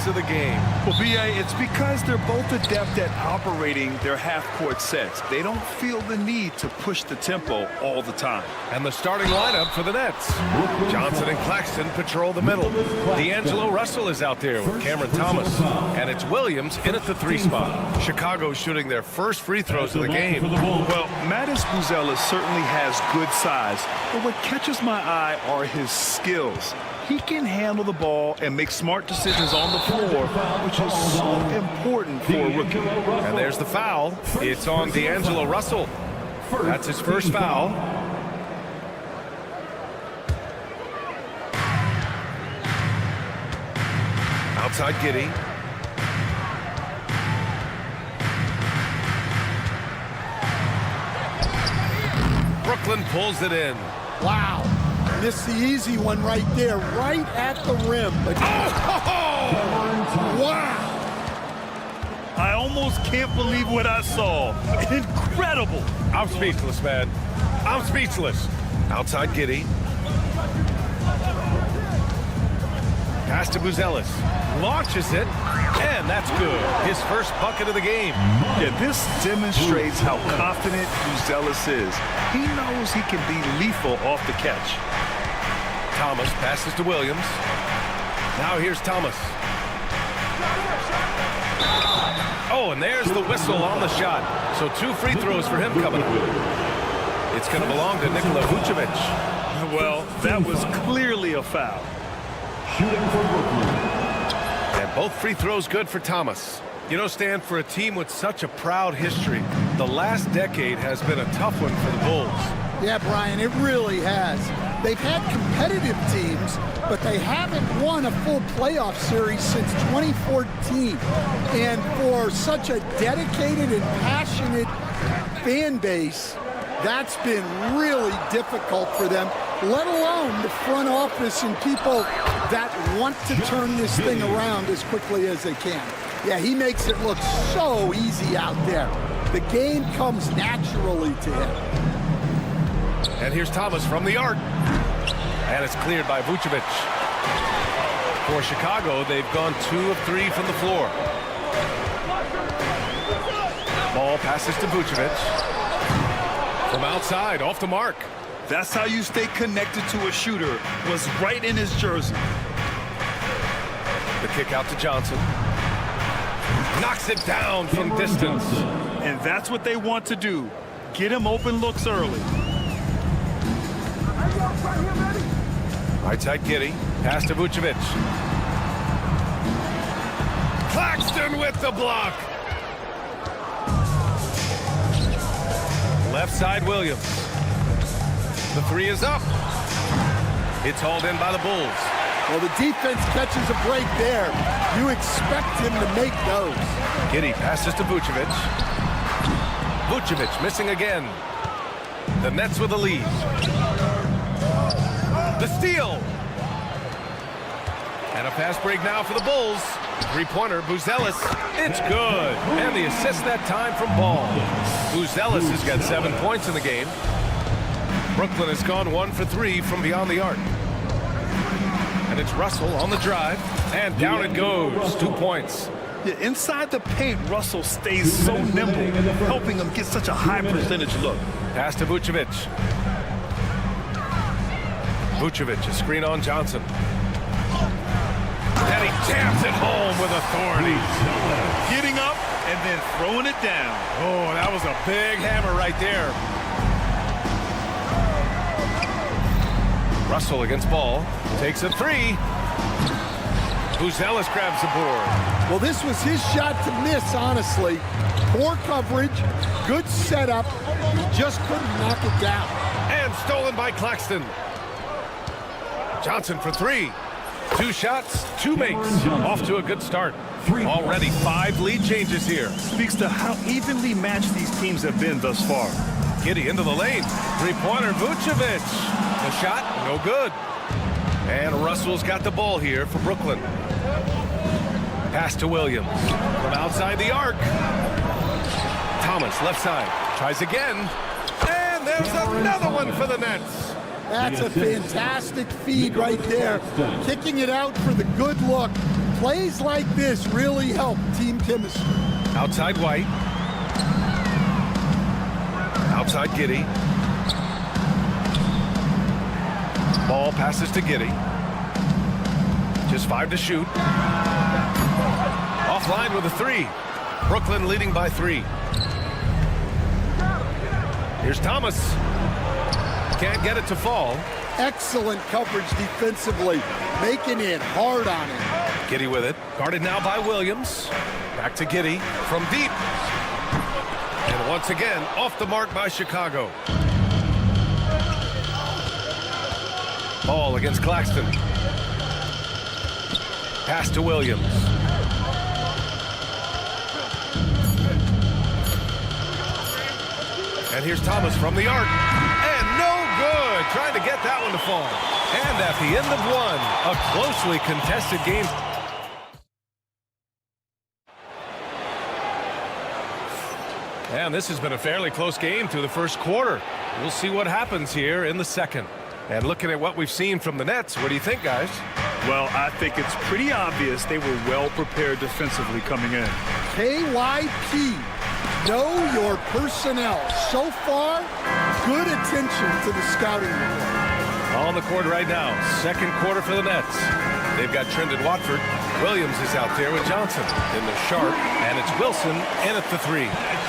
pace of the game. Well, B.A., it's because they're both adept at operating their half-court sets. They don't feel the need to push the tempo all the time. And the starting lineup for the Nets. Johnson and Claxton patrol the middle. D'Angelo Russell is out there with Cameron Thomas. And it's Williams in at the 3 spot. Chicago shooting their first free throws of the game. Well, Mattis Buzelis certainly has good size, but what catches my eye are his skills. He can handle the ball and make smart decisions on the floor, which is so important for a rookie. And there's the foul. It's on D'Angelo Russell. That's his first foul. Outside Giddey. Brooklyn pulls it in. Wow. Missed the easy one right there, right at the rim. But wow. I almost can't believe what I saw. Incredible. I'm speechless, man. I'm speechless. Outside Giddey. Pass to Buzelis. Launches it, and that's good. His first bucket of the game. Yeah, this demonstrates how confident Buzelis is. He knows he can be lethal off the catch. Thomas passes to Williams. Now here's Thomas. Oh, and there's the whistle on the shot. So 2 free throws for him coming up. It's going to belong to Nikola Vucevic. Well, that was clearly a foul. And both free throws good for Thomas. You know, Stan, for a team with such a proud history, the last decade has been a tough one for the Bulls. Yeah, Brian, it really has. They've had competitive teams, but they haven't won a full playoff series since 2014. And for such a dedicated and passionate fan base, that's been really difficult for them, let alone the front office and people that want to turn this thing around as quickly as they can. Yeah, he makes it look so easy out there. The game comes naturally to him. And here's Thomas from the arc. And it's cleared by Vucevic. For Chicago, they've gone 2 of 3 from the floor. Ball passes to Vucevic. From outside, off the mark. That's how you stay connected to a shooter. Was right in his jersey. The kick out to Johnson. Knocks it down from distance. And that's what they want to do. Get him open looks early. Right side Giddey. Pass to Vucevic. Claxton with the block. Left side Williams. The 3 is up. It's hauled in by the Bulls. Well, the defense catches a break there. You expect him to make those. Giddey passes to Vucevic. Vucevic missing again. The Nets with the lead. The steal. And a fast break now for the Bulls. 3-pointer, Buzelis. It's good. And the assist that time from Ball. Buzelis has got 7 points in the game. Brooklyn has gone 1 for 3 from beyond the arc. And it's Russell on the drive. And down it goes. 2 points. Yeah, inside the paint, Russell stays so nimble, helping him get such a high percentage look. Pass to Vucevic. Vucevic, a screen on Johnson. And he jams it home with authority. Getting up and then throwing it down. Oh, that was a big hammer right there. Russell against Ball. Takes a 3. Buzelis grabs the board. Well, this was his shot to miss, honestly. Poor coverage, good setup. He just couldn't knock it down. And stolen by Claxton. Johnson for 3. 2 shots, 2 makes. Off to a good start. Already 5 lead changes here. Speaks to how evenly matched these teams have been thus far. Giddey into the lane. 3-pointer, Vucevic. The shot, no good. And Russell's got the ball here for Brooklyn. Pass to Williams. From outside the arc. Thomas, left side. Tries again. And there's another one for the Nets. That's a fantastic feed right there. Kicking it out for the good look. Plays like this really help team chemistry. Outside White. Outside Giddy. Ball passes to Giddy. Just 5 to shoot. Offline with a 3. Brooklyn leading by 3. Here's Thomas. Can't get it to fall. Excellent coverage defensively, making it hard on him. Giddy with it. Guarded now by Williams. Back to Giddy from deep. And once again, off the mark by Chicago. Ball against Claxton. Pass to Williams. And here's Thomas from the arc. And no good. Trying to get that one to fall. And at the end of one, a closely contested game. And this has been a fairly close game through the first quarter. We'll see what happens here in the second. And looking at what we've seen from the Nets, what do you think, guys? Well, I think it's pretty obvious they were well prepared defensively coming in. KYP, know your personnel. So far, good attention to the scouting report. On the court right now, second quarter for the Nets. They've got Trendon Watford. Williams is out there with Johnson in the sharp, and it's Wilson in at the 3.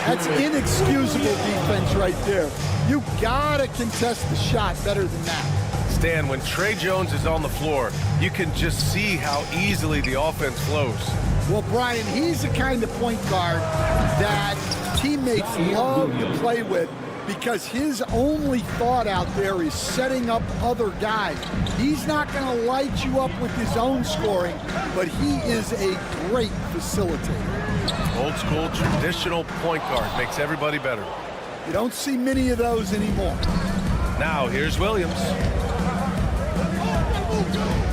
That's inexcusable defense right there. You gotta contest the shot better than that. Stan, when Trey Jones is on the floor, you can just see how easily the offense flows. Well, Brian, he's the kind of point guard that teammates love to play with because his only thought out there is setting up other guys. He's not going to light you up with his own scoring, but he is a great facilitator. Old school, traditional point guard makes everybody better. You don't see many of those anymore. Now, here's Williams.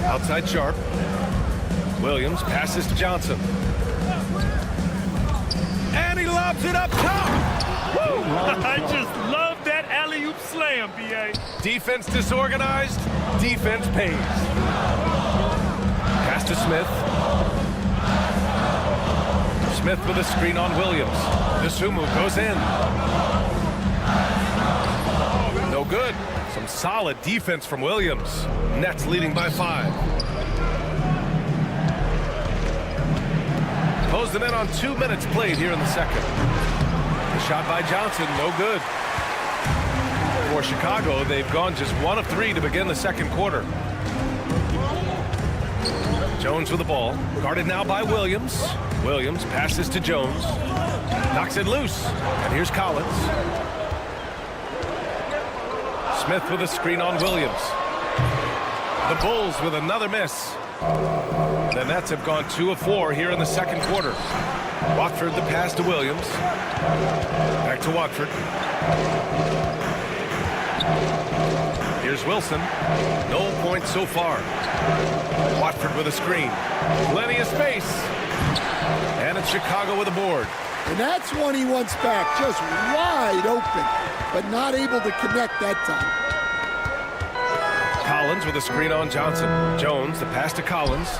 Outside Sharp. Williams passes to Johnson. And he lobs it up top. Woo! I just love that alley-oop slam, B.A. Defense disorganized, defense pays. Pass to Smith. Smith with a screen on Williams. Nasumu goes in. No good. Some solid defense from Williams. Nets leading by 5. Close them in on 2 minutes played here in the second. The shot by Johnson, no good. For Chicago, they've gone just 1 of 3 to begin the second quarter. Jones with the ball. Guarded now by Williams. Williams passes to Jones. Knocks it loose. And here's Collins. Smith with a screen on Williams. The Bulls with another miss. The Nets have gone 2 of 4 here in the second quarter. Watford the pass to Williams. Back to Watford. Here's Wilson. No points so far. Watford with a screen. Plenty of space. And it's Chicago with a board. And that's one he wants back, just wide open, but not able to connect that time. Collins with a screen on Johnson. Jones, the pass to Collins.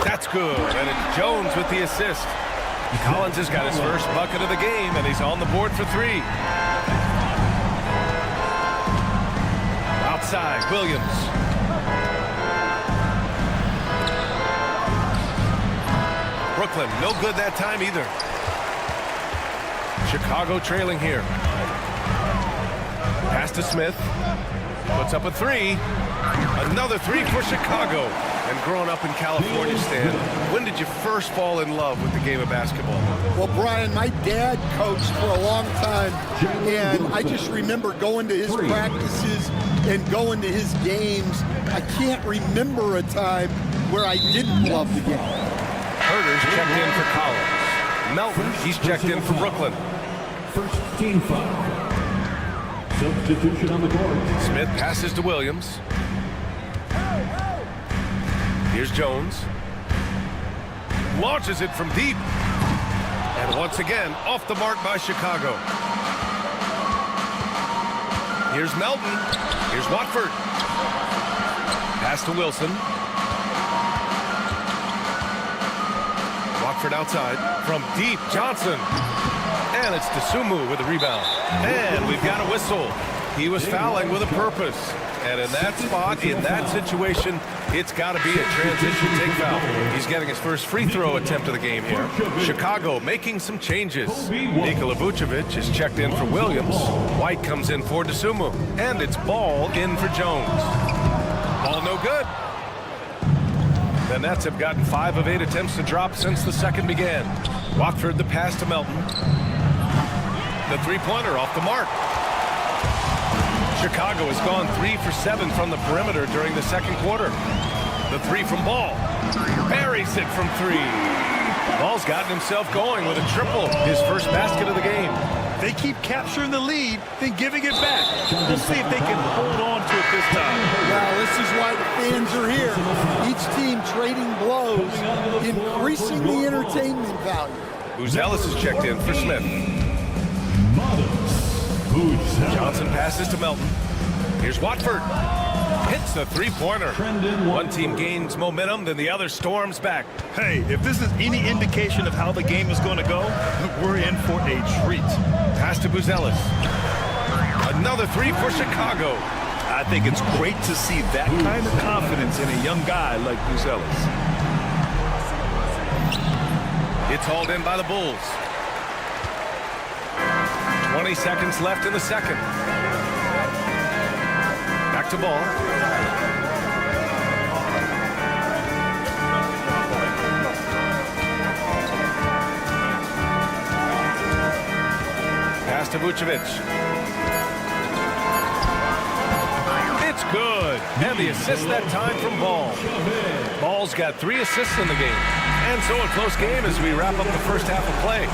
That's good, and it's Jones with the assist. Collins has got his first bucket of the game, and he's on the board for 3. Outside, Williams. Brooklyn, no good that time either. Chicago trailing here. Pass to Smith. Puts up a 3. Another 3 for Chicago. And growing up in California, Stan, when did you first fall in love with the game of basketball? Well, Brian, my dad coached for a long time, and I just remember going to his practices and going to his games. I can't remember a time where I didn't love the game. Herter's checked in for Collins. Melton, he's checked in for Brooklyn. First team foul. Substitution on the court. Smith passes to Williams. Here's Jones. Launches it from deep. And once again, off the mark by Chicago. Here's Melton. Here's Watford. Pass to Wilson. Watford outside. From deep, Johnson. And it's Dosunmu with the rebound. And we've got a whistle. He was fouling with a purpose. And in that spot, in that situation, it's got to be a transition take foul. He's getting his first free throw attempt of the game here. Chicago making some changes. Nikola Vucevic is checked in for Williams. White comes in for Dosunmu. And it's Ball in for Jones. Ball no good. The Nets have gotten 5 of 8 attempts to drop since the second began. Watford the pass to Melton. The three-pointer off the mark. Chicago has gone 3 for 7 from the perimeter during the second quarter. The three from Ball. Buries it from 3. Ball's gotten himself going with a triple, his first basket of the game. They keep capturing the lead, then giving it back. We'll see if they can hold on to it this time. Well, this is why the fans are here. Each team trading blows, increasing the entertainment value. Buzelis is checked in for Smith. Johnson passes to Melton. Here's Watford. Hits the three-pointer. One team gains momentum, then the other storms back. Hey, if this is any indication of how the game is going to go, we're in for a treat. Pass to Buzelis. Another three for Chicago. I think it's great to see that kind of confidence in a young guy like Buzelis. It's hauled in by the Bulls. 20 seconds left in the second. Back to Ball. Pass to Vucevic. It's good. And the assist that time from Ball. Ball's got 3 assists in the game. And so a close game as we wrap up the first half of play.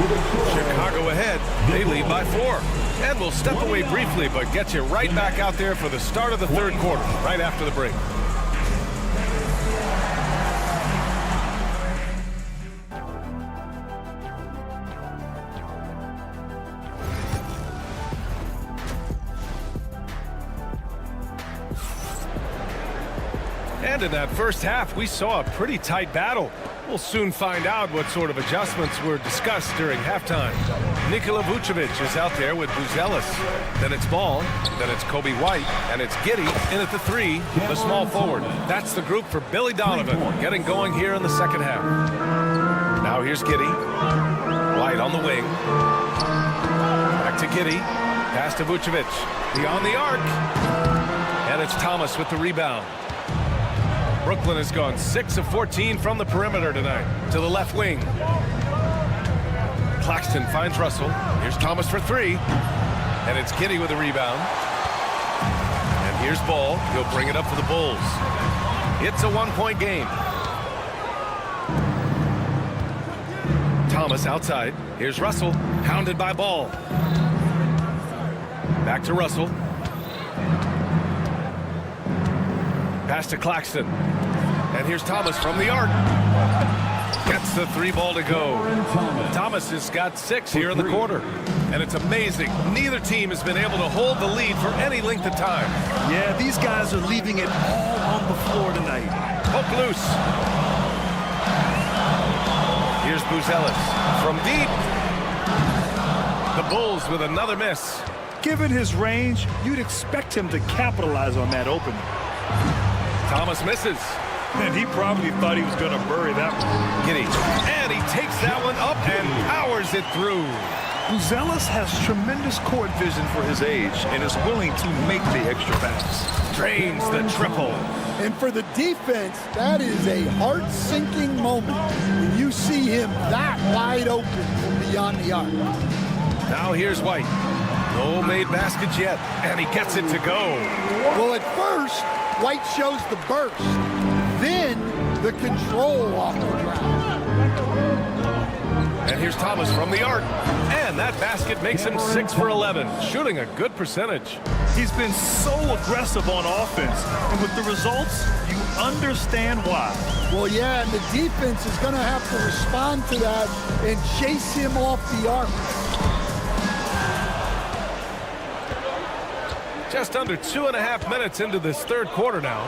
Chicago ahead. They lead by 4. And we'll step away briefly, but get you right back out there for the start of the third quarter, right after the break. And in that first half, we saw a pretty tight battle. We'll soon find out what sort of adjustments were discussed during halftime. Nikola Vucevic is out there with Buzelis. Then it's Ball. Then it's Kobe White. And it's Giddey in at the 3, the small forward. That's the group for Billy Donovan getting going here in the second half. Now here's Giddey. White on the wing. Back to Giddey. Pass to Vucevic. Beyond the arc. And it's Thomas with the rebound. Brooklyn has gone 6 of 14 from the perimeter tonight. To the left wing. Claxton finds Russell. Here's Thomas for 3. And it's Giddey with the rebound. And here's Ball. He'll bring it up for the Bulls. It's a 1-point game. Thomas outside. Here's Russell. Hounded by Ball. Back to Russell. Pass to Claxton. And here's Thomas from the arc. Gets the 3-ball to go. Thomas has got 6 here in the quarter. And it's amazing. Neither team has been able to hold the lead for any length of time. Yeah, these guys are leaving it all on the floor tonight. Hook loose. Here's Buzelis from deep. The Bulls with another miss. Given his range, you'd expect him to capitalize on that opening. Thomas misses. And he probably thought he was going to bury that one. Giddey. And he takes that one up and powers it through. Buzelis has tremendous court vision for his age and is willing to make the extra pass. Drains the triple. And for the defense, that is a heart-sinking moment when you see him that wide open from beyond the arc. Now here's White. No made baskets yet, and he gets it to go. Well, at first, White shows the burst, then the control off the ground. And here's Thomas from the arc. And that basket makes him 6 for 11, shooting a good percentage. He's been so aggressive on offense, and with the results, you understand why. Well, yeah, and the defense is going to have to respond to that and chase him off the arc. Just under 2.5 minutes into this third quarter now.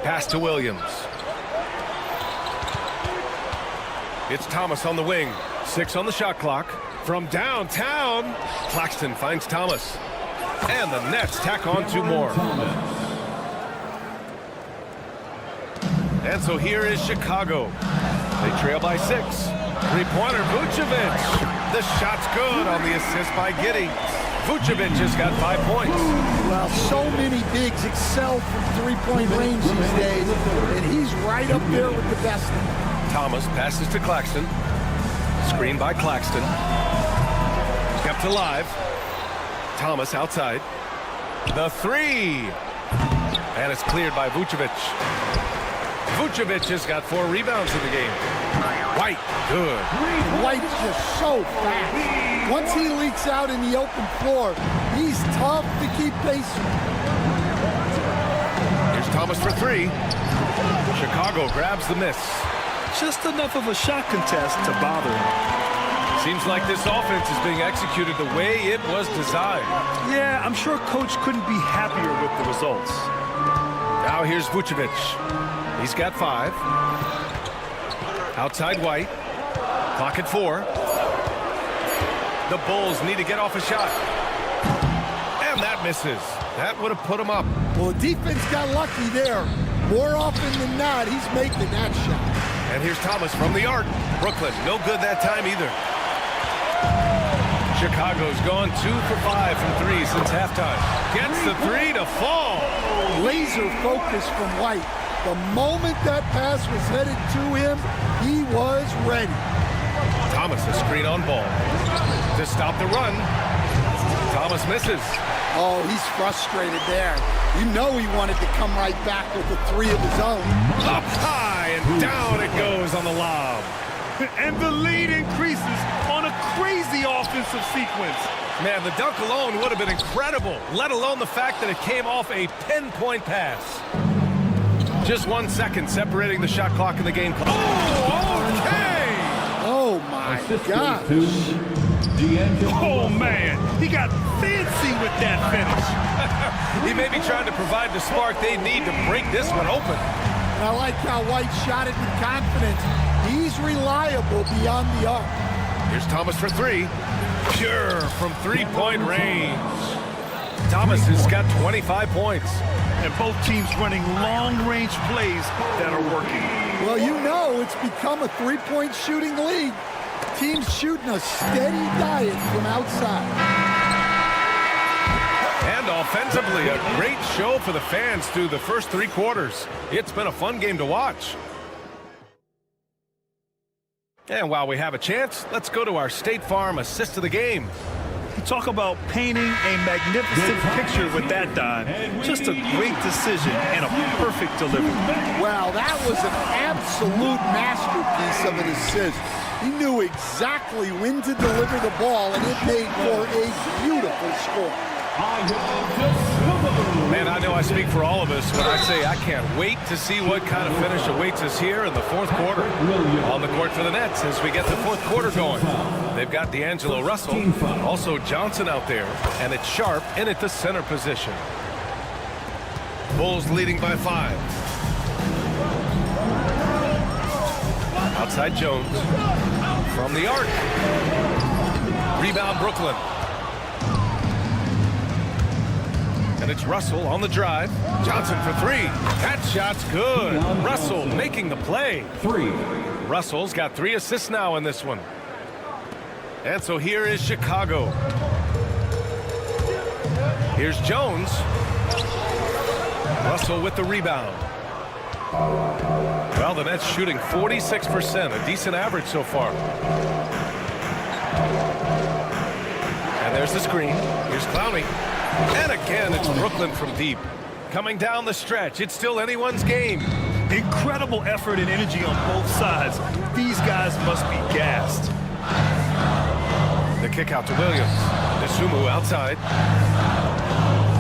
Pass to Williams. It's Thomas on the wing. 6 on the shot clock. From downtown, Claxton finds Thomas. And the Nets tack on 2 more. And so here is Chicago. They trail by 6. Three-pointer, Vucevic. The shot's good on the assist by Giddey. Vucevic has got 5 points. Well, so many bigs excel from three-point range these days, and he's right up there with the best. Thomas passes to Claxton. Screen by Claxton. Kept alive. Thomas outside. The 3. And it's cleared by Vucevic. Vucevic has got 4 rebounds in the game. White, good. White is just so fast. Once he leaks out in the open floor, he's tough to keep pace. Here's Thomas for 3. Chicago grabs the miss. Just enough of a shot contest to bother him. Seems like this offense is being executed the way it was designed. Yeah, I'm sure Coach couldn't be happier with the results. Now here's Vucevic. He's got 5. Outside White. Clock at 4. The Bulls need to get off a shot. And that misses. That would have put him up. Well, the defense got lucky there. More often than not, he's making that shot. And here's Thomas from the arc. Brooklyn, no good that time either. Chicago's gone 2 for 5 from 3 since halftime. Gets the 3 to fall. Laser focus from White. The moment that pass was headed to him, he was ready. Thomas a screen on Ball. To stop the run. Thomas misses. Oh, he's frustrated there. You know he wanted to come right back with the 3 of his own. Up high and down it goes on the lob. And the lead increases on a crazy offensive sequence. Man, the dunk alone would have been incredible, let alone the fact that it came off a pinpoint pass. Just 1 second separating the shot clock in the game. Oh, okay! Oh, my gosh. Oh, man. He got fancy with that finish. He may be trying to provide the spark they need to break this one open. And I like how White shot it with confidence. He's reliable beyond the arc. Here's Thomas for 3. Pure from 3-point range. Thomas has got 25 points. And both teams running long-range plays that are working. Well, you know it's become a three-point shooting league. Teams shooting a steady diet from outside. And offensively, a great show for the fans through the first 3 quarters. It's been a fun game to watch. And while we have a chance, let's go to our State Farm assist of the game. Talk about painting a magnificent picture with that, Don. Just a great decision and a perfect delivery. Wow, that was an absolute masterpiece of an assist. He knew exactly when to deliver the ball, and it made for a beautiful score. Man, I know I speak for all of us when I say I can't wait to see what kind of finish awaits us here in the 4th quarter. On the court for the Nets as we get the 4th quarter going. They've got D'Angelo Russell, also Johnson out there, and it's Sharp in at the center position. Bulls leading by 5. Outside Jones. From the arc. Rebound Brooklyn. And it's Russell on the drive. Johnson for 3. That shot's good. Russell making the play. 3. Russell's got 3 assists now in this one. And so here is Chicago. Here's Jones. Russell with the rebound. Well, the Nets shooting 46%, a decent average so far. And there's the screen. Here's Clowney. And again, it's Brooklyn from deep. Coming down the stretch, it's still anyone's game. Incredible effort and energy on both sides. These guys must be gassed. The kick out to Williams. Dosunmu outside.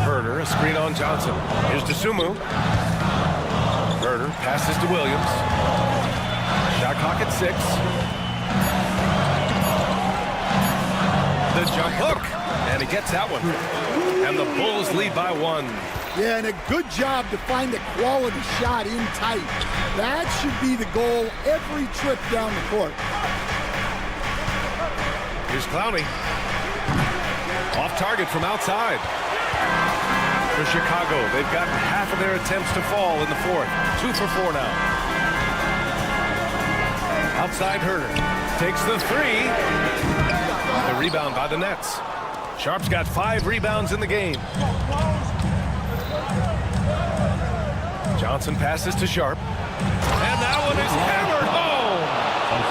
Herder, a screen on Johnson. Here's Dosunmu. Herder passes to Williams. Shot clock at 6. The jump hook. And he gets that one. And the Bulls lead by 1. Yeah, and a good job to find a quality shot in tight. That should be the goal every trip down the court. Here's Clowney. Off target from outside. For Chicago, they've gotten half of their attempts to fall in the fourth. 2 for 4 now. Outside Herder. Takes the three. The rebound by the Nets. Sharp's got 5 rebounds in the game. Johnson passes to Sharp. And that one is hammered home.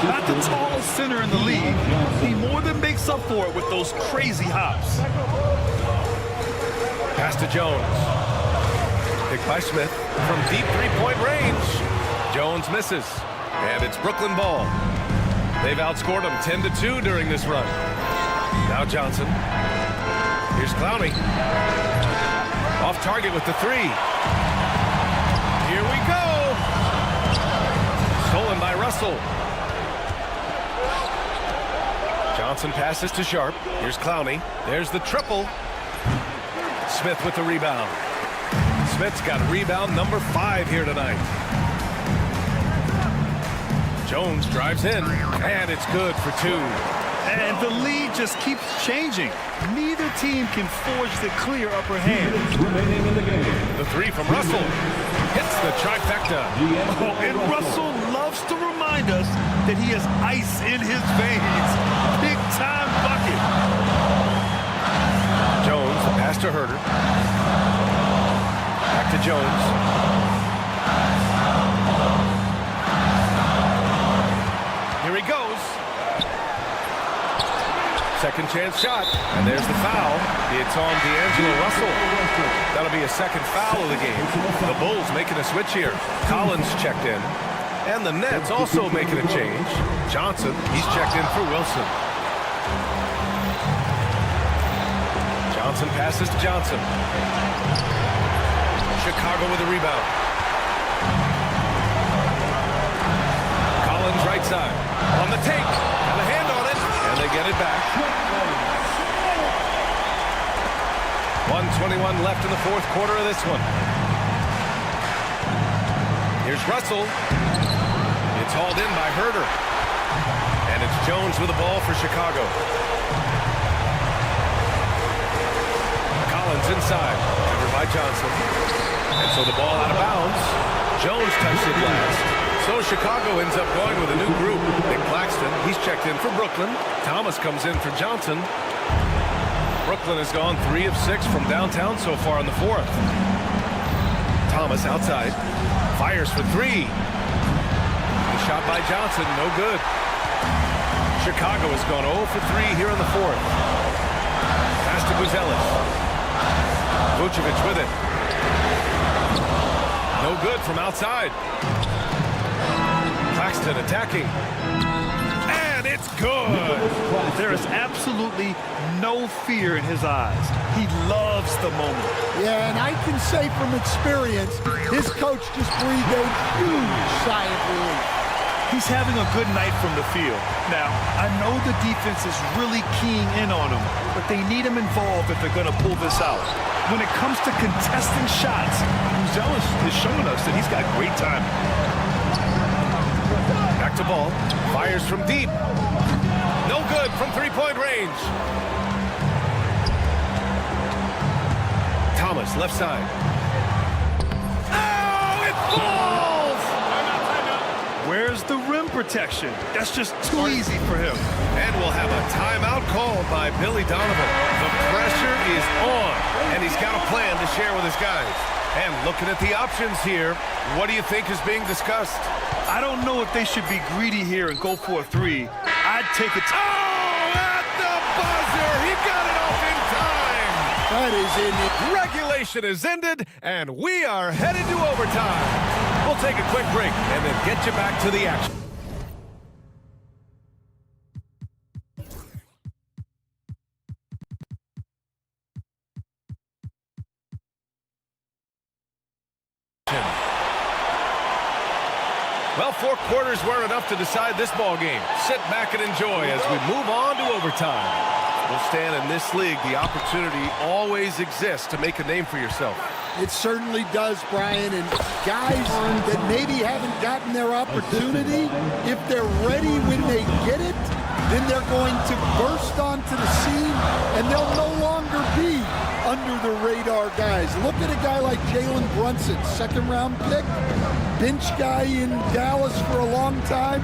Not the tallest center in the league. He more than makes up for it with those crazy hops. Pass to Jones. Picked by Smith from deep three-point range. Jones misses. And it's Brooklyn ball. They've outscored them 10-2 during this run. Now Johnson. Here's Clowney. Off target with the three. Here we go. Stolen by Russell. Johnson passes to Sharp. Here's Clowney. There's the triple. Smith with the rebound. Smith's got rebound number 5 here tonight. Jones drives in, and it's good for 2. And the lead just keeps changing. Neither team can forge the clear upper hand. The three from Russell hits the trifecta. Oh, and Russell loves to remind us that he has ice in his veins. Big time bucket. Jones, the pass to Herder. Back to Jones. Here he goes. Second chance shot, and there's the foul. It's on D'Angelo Russell. That'll be a second foul of the game. The Bulls making a switch here. Collins checked in, and the Nets also making a change. Johnson, he's checked in for Wilson. Johnson passes to Johnson. Chicago with a rebound. Collins right side. On the take. And a hand on it. And they get it back. 1:21 left in the fourth quarter of this one. Here's Russell. It's hauled in by Herder. And it's Jones with the ball for Chicago. Collins inside. Covered by Johnson. And so the ball out of bounds. Jones touched it last. So Chicago ends up going with a new group. Nick Claxton, he's checked in for Brooklyn. Thomas comes in for Johnson. Brooklyn has gone 3 of 6 from downtown so far in the fourth. Thomas outside. Fires for 3. The shot by Johnson, no good. Chicago has gone 0 for 3 here in the fourth. Pass to Buzelis. Vucevic with it. No good from outside. Claxton attacking. And it's good. There is absolutely no fear in his eyes. He loves the moment. Yeah, and I can say from experience, his coach just breathed a huge sigh of relief. He's having a good night from the field. Now, I know the defense is really keying in on him, but they need him involved if they're going to pull this out. When it comes to contesting shots, Buzelis is showing us that he's got great timing. Back to ball. Fires from deep. No good from three-point range. Thomas, left side. Oh, it falls! Where's the rim protection? That's just too easy for him. And we'll have a timeout called by Billy Donovan. The pressure is on, and he's got a plan to share with his guys. And looking at the options here, what do you think is being discussed? I don't know if they should be greedy here and go for a 3. I'd take it. Oh, at the buzzer! He got it off in time! That is in it. Regulation is ended, and we are headed to overtime. We'll take a quick break and then get you back to the action. Well, 4 quarters weren't enough to decide this ball game. Sit back and enjoy as we move on to overtime. Well, Stan, in this league, the opportunity always exists to make a name for yourself. It certainly does, Brian, and guys that maybe haven't gotten their opportunity, if they're ready when they get it, then they're going to burst onto the scene, and they'll no longer be under the radar guys. Look at a guy like Jalen Brunson, second-round pick, bench guy in Dallas for a long time,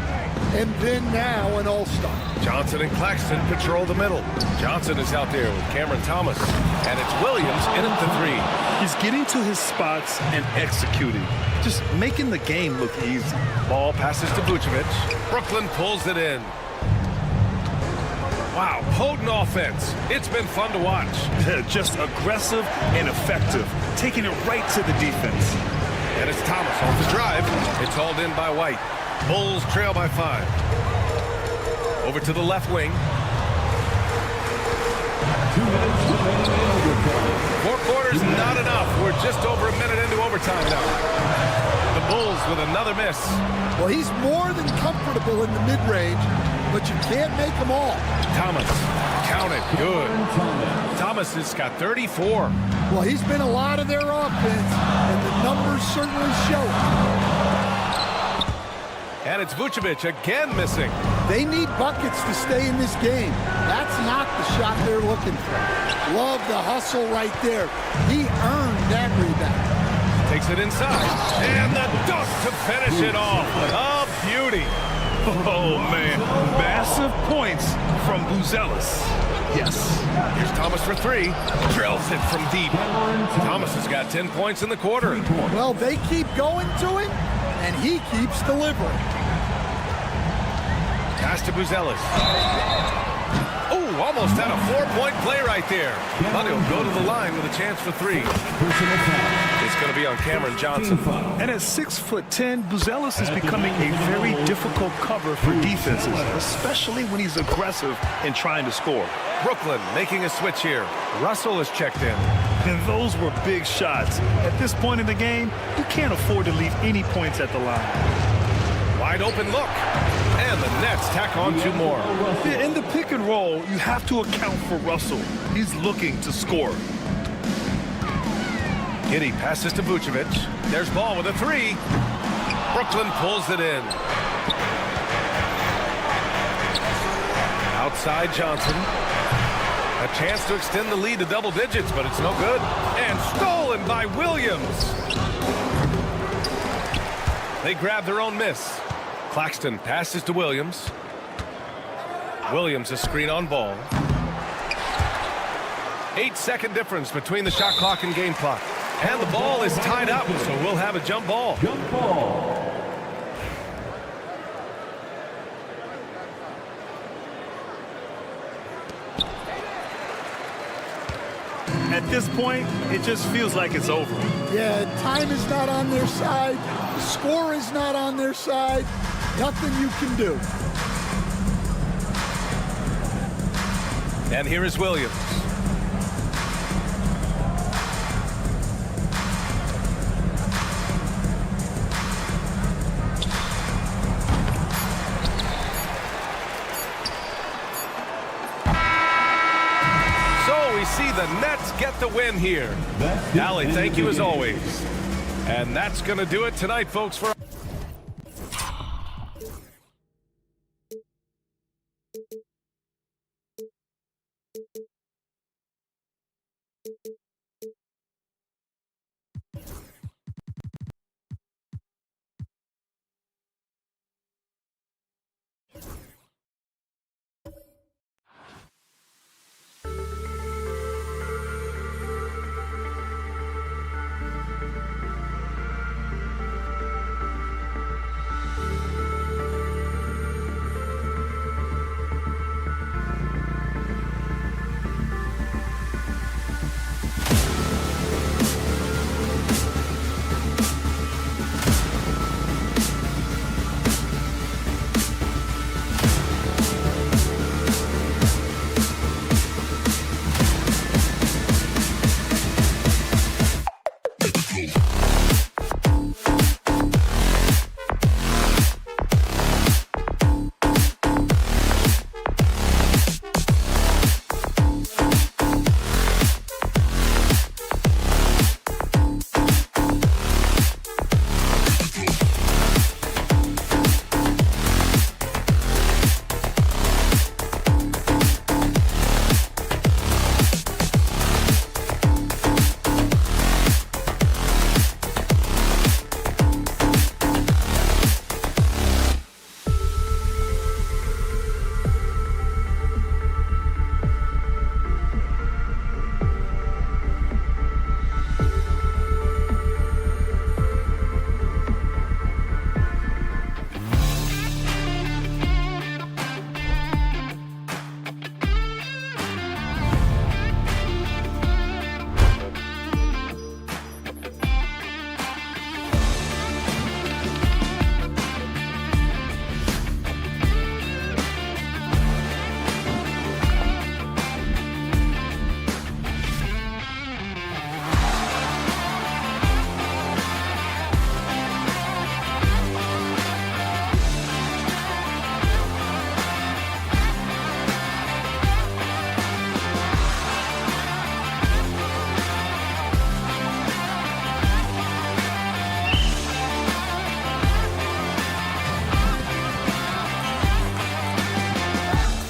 and then now an all-star. Johnson and Claxton patrol the middle. Johnson is out there with Cameron Thomas, and it's Williams in at the 3. He's getting to his spots and executing, just making the game look easy. Ball passes to Vucevic. Brooklyn pulls it in. Wow, potent offense. It's been fun to watch. Just aggressive and effective, taking it right to the defense. And it's Thomas off the drive. It's hauled in by White. Bulls trail by 5. Over to the left wing. 4 quarters, not enough. We're just over a minute into overtime now. The Bulls with another miss. Well, he's more than comfortable in the mid-range, but you can't make them all. Thomas, count it, good. Thomas has got 34. Well, he's been a lot of their offense, and the numbers certainly show it. And it's Vucevic again missing. They need buckets to stay in this game. That's not the shot they're looking for. Love the hustle right there. He earned that rebound. Takes it inside. And the dunk to finish it off. A beauty. Oh, man. Massive points from Buzelis. Yes. Here's Thomas for 3. Drills it from deep. Thomas has got 10 points in the quarter. Well, they keep going to him, and he keeps delivering. Pass to Buzelis. Oh, almost had a 4-point play right there. But he'll go to the line with a chance for 3. It's going to be on Cameron Johnson. And at 6'10", Buzelis is becoming a very difficult cover for defenses, especially when he's aggressive and trying to score. Brooklyn making a switch here. Russell is checked in. And those were big shots. At this point in the game, you can't afford to leave any points at the line. Wide open look. And the Nets tack on 2 more. In the pick and roll, you have to account for Russell. He's looking to score. Giddey passes to Vucevic. There's Ball with a 3. Brooklyn pulls it in. Outside Johnson. A chance to extend the lead to double digits, but it's no good. And stolen by Williams. They grab their own miss. Claxton passes to Williams. Williams a screen on Ball. 8-second difference between the shot clock and game clock. And the ball is tied up, so we'll have a jump ball. Jump ball. At this point, it just feels like it's over. Yeah, time is not on their side. The score is not on their side. Nothing you can do. And here is Williams. So we see the Nets get the win here. Ali, thank you as always. And that's going to do it tonight, folks. For